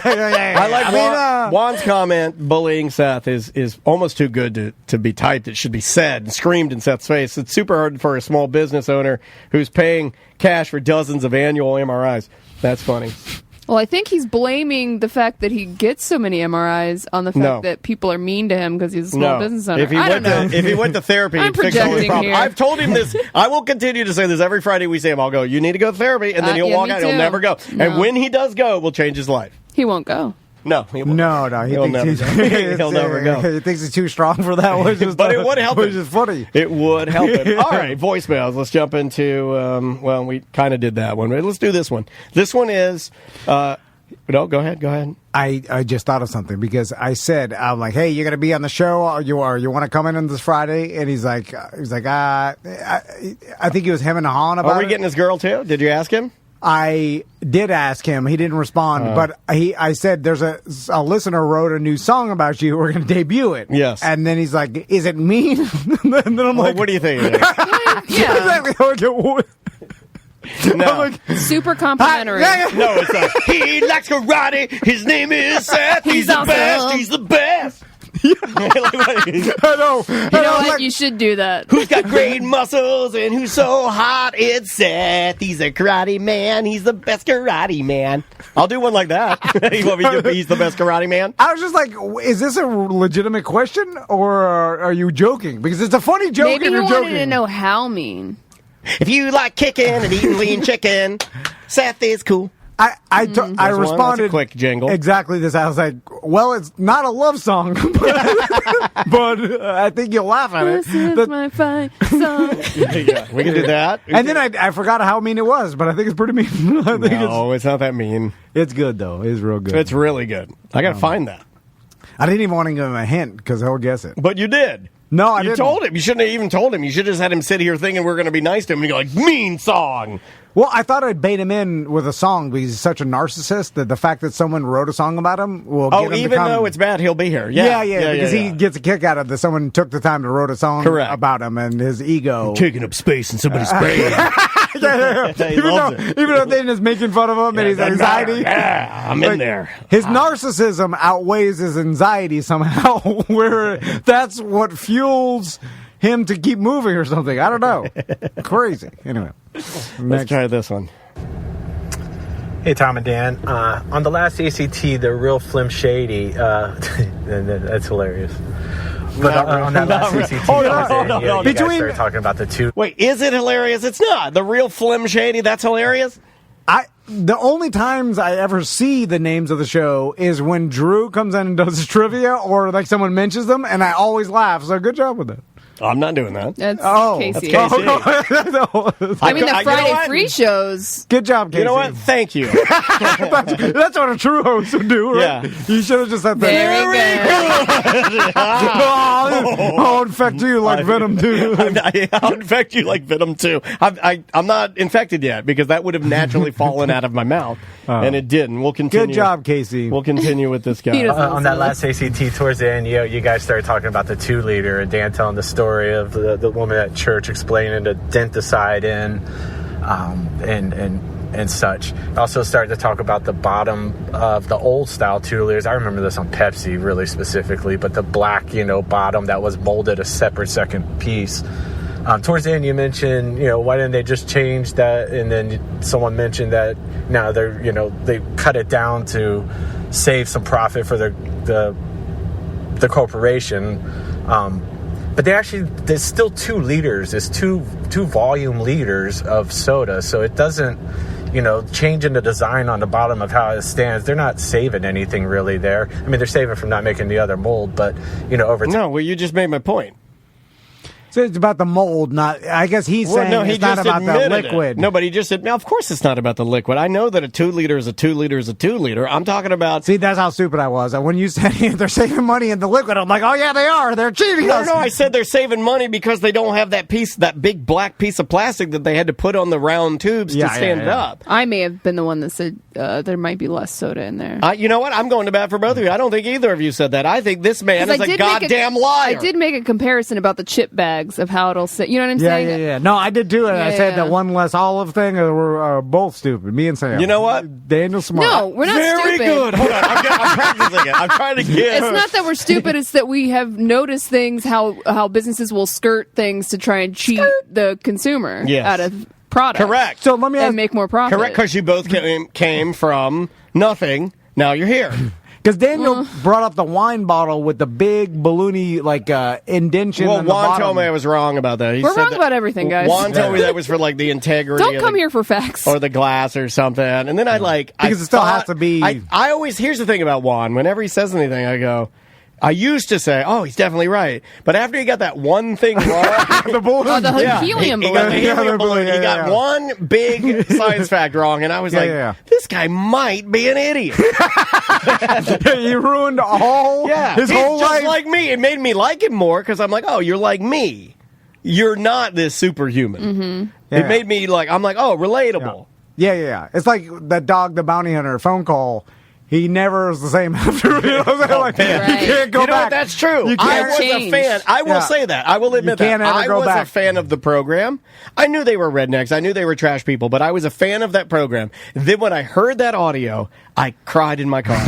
I like Juan's comment. Bullying Seth is almost too good to be typed. It should be said and screamed in Seth's face. It's super hard for a small business owner who's paying cash for dozens of annual MRIs. That's funny. Well, I think he's blaming the fact that he gets so many MRIs on the fact that people are mean to him because he's a small business owner. If he went to therapy, I'm he'd fix all his projecting problems. here. I've told him this. I will continue to say this every Friday we see him. I'll go, you need to go to therapy, and then he'll yeah, walk me out. He'll too. never go. No. And when he does go, we'll change his life. He won't go. No, he won't. No. He'll never go. He'll never go. He thinks he's too strong for that. Which is But it would help Which him. is funny. It would help him. All right, voicemails. Let's jump into, well, we kind of did that one. Let's do this one. This one is, no, go ahead. I just thought of something because I'm like, hey, you're going to be on the show? Or you want to come in on this Friday? And he's like, I think it was him and Han about it. Are we getting this girl too? Did you ask him? I did ask him. He didn't respond, but I said, there's a listener wrote a new song about you. We're going to debut it. Yes. And then he's like, is it mean? and then I'm like, what do you think? Yeah. Exactly. No. Super complimentary. No, it's not. He likes karate. His name is Seth. He's the awesome. best. He's the best. I know. You know what? You should do that. Who's got great muscles and who's so hot? It's Seth. He's a karate man. He's the best karate man. I'll do one like that. You want me to do he's the best karate man? I was just like, is this a legitimate question or are you joking? Because it's a funny joke Maybe if he you're wanted joking. to know how mean. If you like kicking and eating lean chicken, Seth is cool. I That's responded a quick jingle. exactly this. I was like, well, it's not a love song, but I think you'll laugh at it. This is my fight song. Yeah, we can do that. And then I forgot how mean it was, but I think it's pretty mean. I think No, it's not that mean. it's good though. It's real good. It's really good. I got to find that. I didn't even want to give him a hint because he'll guess it. But you did. No, I You didn't. told him. You shouldn't have even told him. You should have just had him sit here thinking we're going to be nice to him. And you go like, mean song. Well, I thought I'd bait him in with a song because he's such a narcissist that the fact that someone wrote a song about him will get him to even come. though it's bad, he'll be here. Yeah, Yeah, because he gets a kick out of that. Someone took the time to write a song Correct. about him and his ego. taking up space in somebody's brain. He even loves though they're just making fun of him and his anxiety. Yeah, I'm in Like, there. His narcissism outweighs his anxiety somehow, where that's what fuels him to keep moving or something. I don't know. Crazy. Anyway, Let's try this one. Hey, Tom and Dan. On the last ACT, the real Flim Shady, that's hilarious. But on that last ACT, Hold on. you guys Between- started talking about the two. Wait, is it hilarious? It's not. The real Flim Shady, that's hilarious? The only times I ever see the names of the show is when Drew comes in and does his trivia or like someone mentions them, and I always laugh. So good job with that. I'm not doing that. That's Casey. That's Casey. I mean, the you know Friday what? free shows. Good job, Casey. You know what? Thank you. That's what a true host would do, right? Yeah. You should have just said that. Very good. I'll infect you like Venom too. I'll infect you like Venom too. I'm not infected yet because that would have naturally fallen out of my mouth, and it didn't. We'll continue. Good job, Casey. We'll continue with this He guy. doesn't On that last ACT, towards the end, you guys started talking about the 2-liter, and Dan telling the story of the woman at church explaining the denticide and such. Also started to talk about the bottom of the old style 2-liters. I remember this on Pepsi really specifically, but the black, bottom that was molded a separate second piece. Towards the end, you mentioned, why didn't they just change that? And then someone mentioned that now they cut it down to save some profit for the the corporation. But there's still 2 liters. There's two volume liters of soda, so it doesn't, changing the design on the bottom of how it stands. They're not saving anything really there. I mean, they're saving from not making the other mold, but over time. No, well, you just made my point. So it's about the mold, not. I guess he's saying no, it's not about the liquid. No, but he just said, "No, of course it's not about the liquid." I know that a 2 liter is a 2 liter is a 2 liter. I'm talking about. See, that's how stupid I was. When you said they're saving money in the liquid, I'm like, oh yeah, they are. They're cheating us. No, I said they're saving money because they don't have that big black piece of plastic that they had to put on the round tubes to stand it up. I may have been the one that said there might be less soda in there. You know what? I'm going to bat for both of you. I don't think either of you said that. I think this man is a goddamn liar. I did make a comparison about the chip bags of how it'll sit. You know what I'm saying? Yeah. No, I did do it. I said that one less olive thing. We're both stupid. Me and Sam. You know what? Daniel's smart. No, we're not Very stupid. good. Hold on. I'm practicing it. I'm trying to get. It's not that we're stupid. It's that we have noticed things, how businesses will skirt things to try and cheat the consumer out of products. Correct. So let me and make more profit. Correct, because you both came from nothing. Now you're here. Because Daniel brought up the wine bottle with the big balloony indentation. Well, on the Juan bottom. told me I was wrong about that. We're wrong about everything, guys. Juan told me that was for the integrity. Don't come here for facts. Or the glass or something. And then because it still has to be. I always here's the thing about Juan. Whenever he says anything, I go. I used to say, "Oh, he's definitely right," but after he got that one thing wrong, the balloon, helium balloon, he got the helium balloon. He got one big science fact wrong, and I was "This guy might be an idiot." He ruined his whole just life. Like me. It made me like him more because I'm like, "Oh, you're like me. You're not this superhuman." Mm-hmm. It made me I'm like, "Oh, relatable." Yeah. It's like that dog, the bounty hunter phone call. He never is the same after. You can't go back. What? That's true. I was a fan. I will say that. I will admit that. I was a fan of the program. I knew they were rednecks. I knew they were trash people, but I was a fan of that program. Then when I heard that audio, I cried in my car.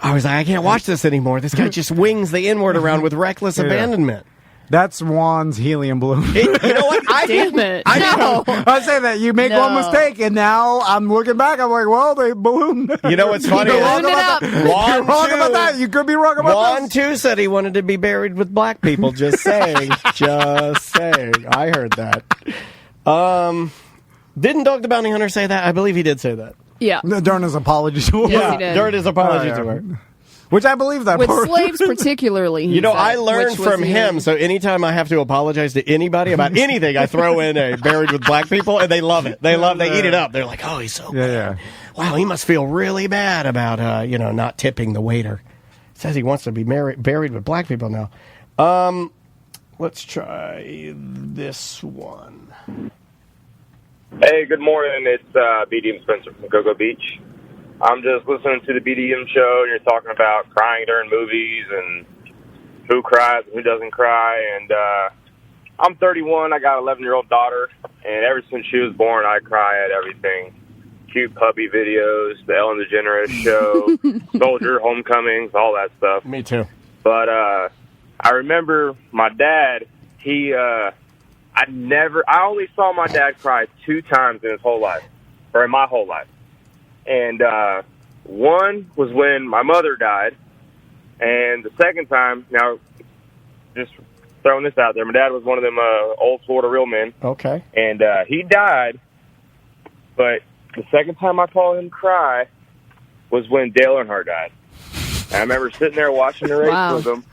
I was like, I can't watch this anymore. This guy just wings the N-word around with reckless abandonment. That's Juan's helium balloon. You know what? Damn it. I say that you make one mistake, and now I'm looking back. I'm like, well, they ballooned. You know what's funny? You're wrong about that. You could be wrong about that. Juan too said he wanted to be buried with black people. Just saying. Just saying. I heard that. Didn't Dog the Bounty Hunter say that? I believe he did say that. Yeah. During his apology to her. Yes, he did. During his apology to her. Which I believe that with part. slaves particularly. I learned from him. So anytime I have to apologize to anybody about anything, I throw in a buried with black people, and they love it. They eat it up. They're like, "Oh, he's so good. Yeah. Wow, he must feel really bad about not tipping the waiter." Says he wants to be buried with black people now. Let's try this one. Hey, good morning. It's BDM Spencer from Cocoa Beach. I'm just listening to the BDM show, and you're talking about crying during movies and who cries and who doesn't cry. And I'm 31. I got an 11-year-old daughter, and ever since she was born, I cry at everything. Cute puppy videos, the Ellen DeGeneres show, Soldier, Homecomings, all that stuff. Me too. But I remember my dad, I only saw my dad cry 2 times in his whole life, or in my whole life. And one was when my mother died, and the second time, now, just throwing this out there, my dad was one of them old Florida real men. Okay. And he died, but the second time I saw him cry was when Dale Earnhardt died. And I remember sitting there watching the race with him,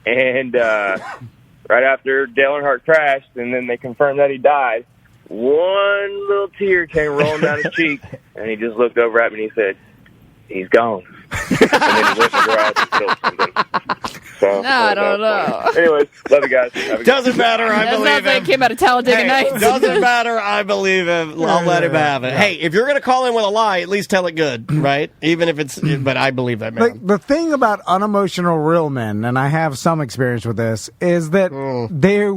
and right after Dale Earnhardt crashed, and then they confirmed that he died, one little tear came rolling down his cheek, and he just looked over at me and he said, "He's gone." And then he went in the garage and killed something. So, I don't know. Anyways, love you guys. Doesn't matter. I believe him. It came out of Talladega Nights. Doesn't matter. I believe him. I'll let him have it. Hey, if you're going to call in with a lie, at least tell it good, right? Even if it's. But I believe that man. The thing about unemotional real men, and I have some experience with this, is that they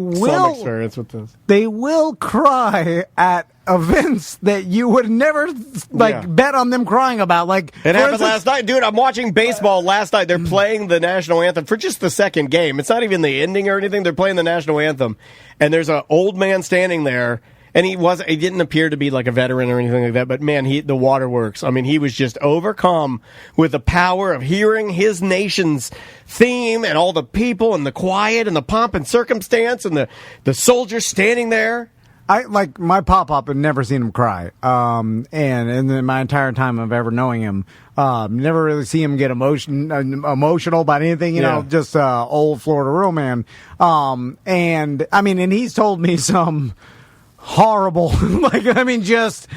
will cry at events that you would never bet on them crying about. Like it happened last night, dude. I'm watching baseball last night. They're playing the national anthem for just the second game. It's not even the ending or anything. They're playing the national anthem, and there's an old man standing there, And he didn't appear to be like a veteran or anything like that, but man, the waterworks. I mean, he was just overcome with the power of hearing his nation's theme and all the people and the quiet and the pomp and circumstance and the soldiers standing there. My pop-up had never seen him cry. And in my entire time of ever knowing him, never really see him get emotional about anything, you know, just old Florida real man. And he's told me some horrible, just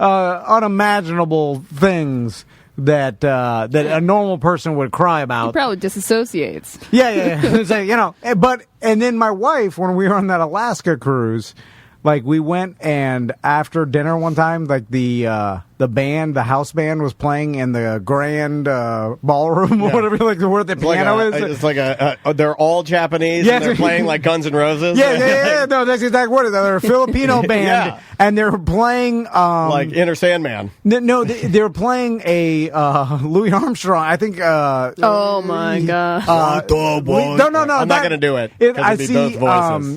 unimaginable things that a normal person would cry about. He probably disassociates. Yeah. So, and then my wife, when we were on that Alaska cruise, like we went and after dinner one time, like the house band was playing in the grand ballroom or whatever, like where the piano is. It's like they're all Japanese and they're playing like Guns N' Roses. Yeah. No, that's exactly what it is. They're a Filipino band and they're playing like Enter Sandman. No, they're playing a Louis Armstrong. I think. Oh my god! No. I'm not going to do it. I see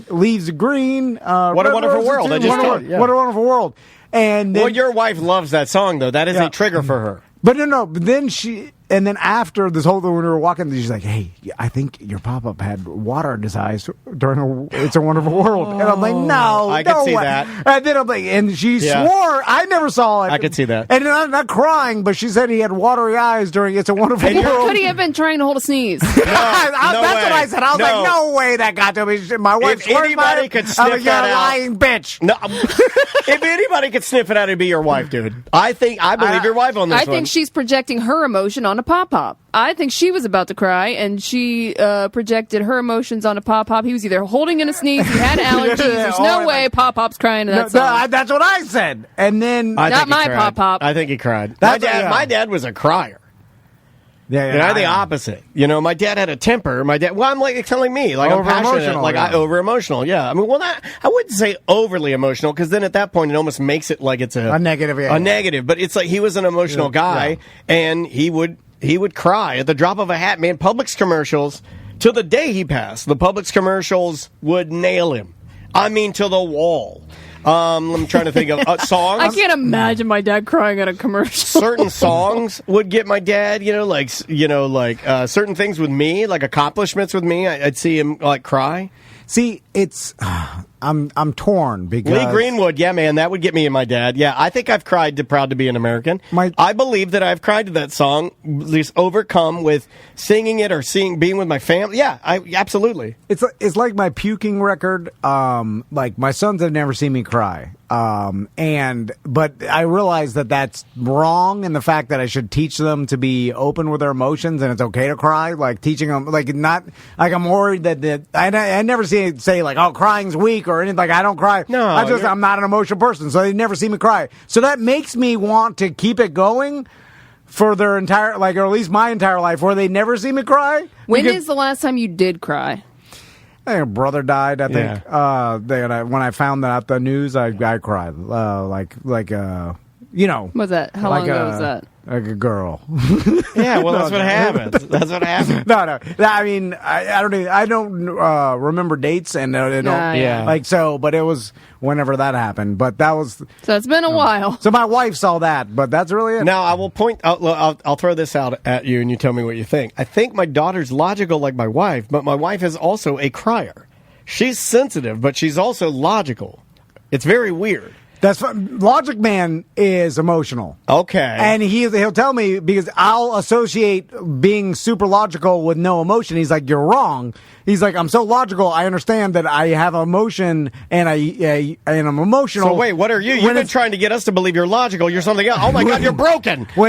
Leaves Green. What a Wonderful World. What a Wonderful World. And then, your wife loves that song, though. That is a trigger for her. But no. But then after this whole thing, when we were walking, she's like, "Hey, I think your pop-up had water in his eyes during It's a Wonderful World." And I'm like, "No, I could see that." And then I'm like, and she swore I never saw it. I could see that. And I'm not crying, but she said he had watery eyes during It's a Wonderful World. Could he have been trying to hold a sneeze? That's what I said. I was like, "No way that got to me." My wife. If anybody could sniff that out, lying bitch. No, if anybody could sniff it out, it'd be your wife, dude. I believe your wife on this. I think she's projecting her emotion on a pop-pop. I think she was about to cry, and she projected her emotions on a pop-pop. He was either holding in a sneeze, he had allergies. There's no way pop-pop's crying to that song. That's what I said. And then... Not my pop-pop. I think he cried. My dad was a crier. Yeah, I'm the opposite. You know, my dad had a temper. I'm like telling me, like I'm passionate, like I over emotional. Yeah, I mean, I wouldn't say overly emotional because then at that point it almost makes it like it's a negative. A negative, but it's like he was an emotional guy, and he would cry at the drop of a hat. Man, Publix commercials till the day he passed. The Publix commercials would nail him. I mean, to the wall. I'm trying to think of songs. I can't imagine my dad crying at a commercial. Certain songs would get my dad, certain things with me, like accomplishments with me. I'd see him like cry. See, it's I'm torn because Lee Greenwood, yeah, man, that would get me and my dad. Yeah, I think I've cried to Proud to Be an American. I believe that I've cried to that song, at least overcome with singing it or being with my family. Yeah, absolutely. It's like my puking record. Like my sons have never seen me cry. But I realize that that's wrong in the fact that I should teach them to be open with their emotions and it's okay to cry. Like teaching them, like not, like I'm worried that I never see it say like, oh, crying's weak or anything. Like I don't cry. No, I'm not an emotional person, so they never see me cry. So that makes me want to keep it going for their entire, like, or at least my entire life where they never see me cry. When is the last time you did cry? I think a brother died, I think. Yeah. When I found out the news, I cried. Was that? How long ago was that? Like a girl. Yeah, well, that's what happens. That's what happens. No. I mean, I don't remember dates, and I don't. Like so, but it was whenever that happened. But that was. So it's been a while. So my wife saw that, but that's really it. Now I will point out. I'll throw this out at you, and you tell me what you think. I think my daughter's logical like my wife, but my wife is also a crier. She's sensitive, but she's also logical. It's very weird. That's Logic Man is emotional. Okay. And he'll tell me, because I'll associate being super logical with no emotion. He's like, you're wrong. He's like, I'm so logical. I understand that I have emotion and I'm emotional. So wait, what are you? You've been trying to get us to believe you're logical. You're something else. Oh my God, you're broken. Well,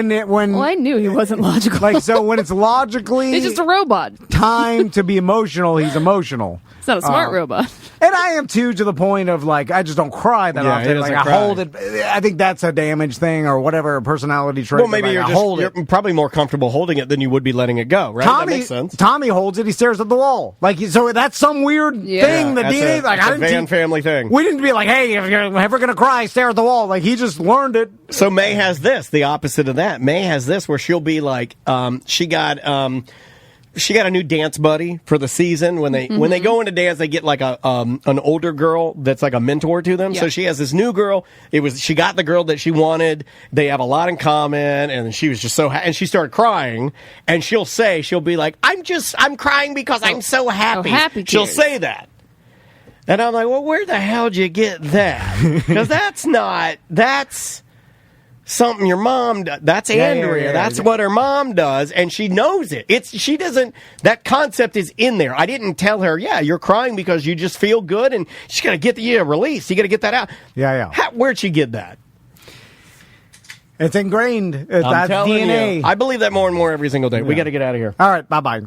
I knew he wasn't logical. Like, so when it's logically, he's just a robot. Time to be emotional. He's emotional. It's not a smart robot. And I am too, to the point of like, I just don't cry that often. Like I hold it. I think that's a damage thing or whatever, personality trait. Well, maybe you're probably more comfortable holding it than you would be letting it go, right? That makes sense. Tommy holds it. He stares at the wall. Like, so that's some weird thing. The DNA, like, I didn't family thing. We didn't be like, hey, if you're ever gonna cry, stare at the wall. Like, he just learned it. So May has this, the opposite of that. May has this, where she'll be like, she got she got a new dance buddy for the season. When they go into dance, they get like an older girl that's like a mentor to them. Yeah. So she has this new girl. She got the girl that she wanted. They have a lot in common, and she was just so and she started crying. And she'll be like, I'm crying because I'm so happy. Oh, happy She'll tears. say that. And I'm like, well, where the hell did you get that? Because that's something your mom does. That's Andrea. yeah. That's what her mom does, and she knows it. That concept is in there. I didn't tell her, yeah, you're crying because you just feel good, and she's got to get the release. You got to get that out. Yeah. Where'd she get that? It's ingrained. I'm That's telling DNA. you. I believe that more and more every single day. We got to get out of here. All right, bye-bye.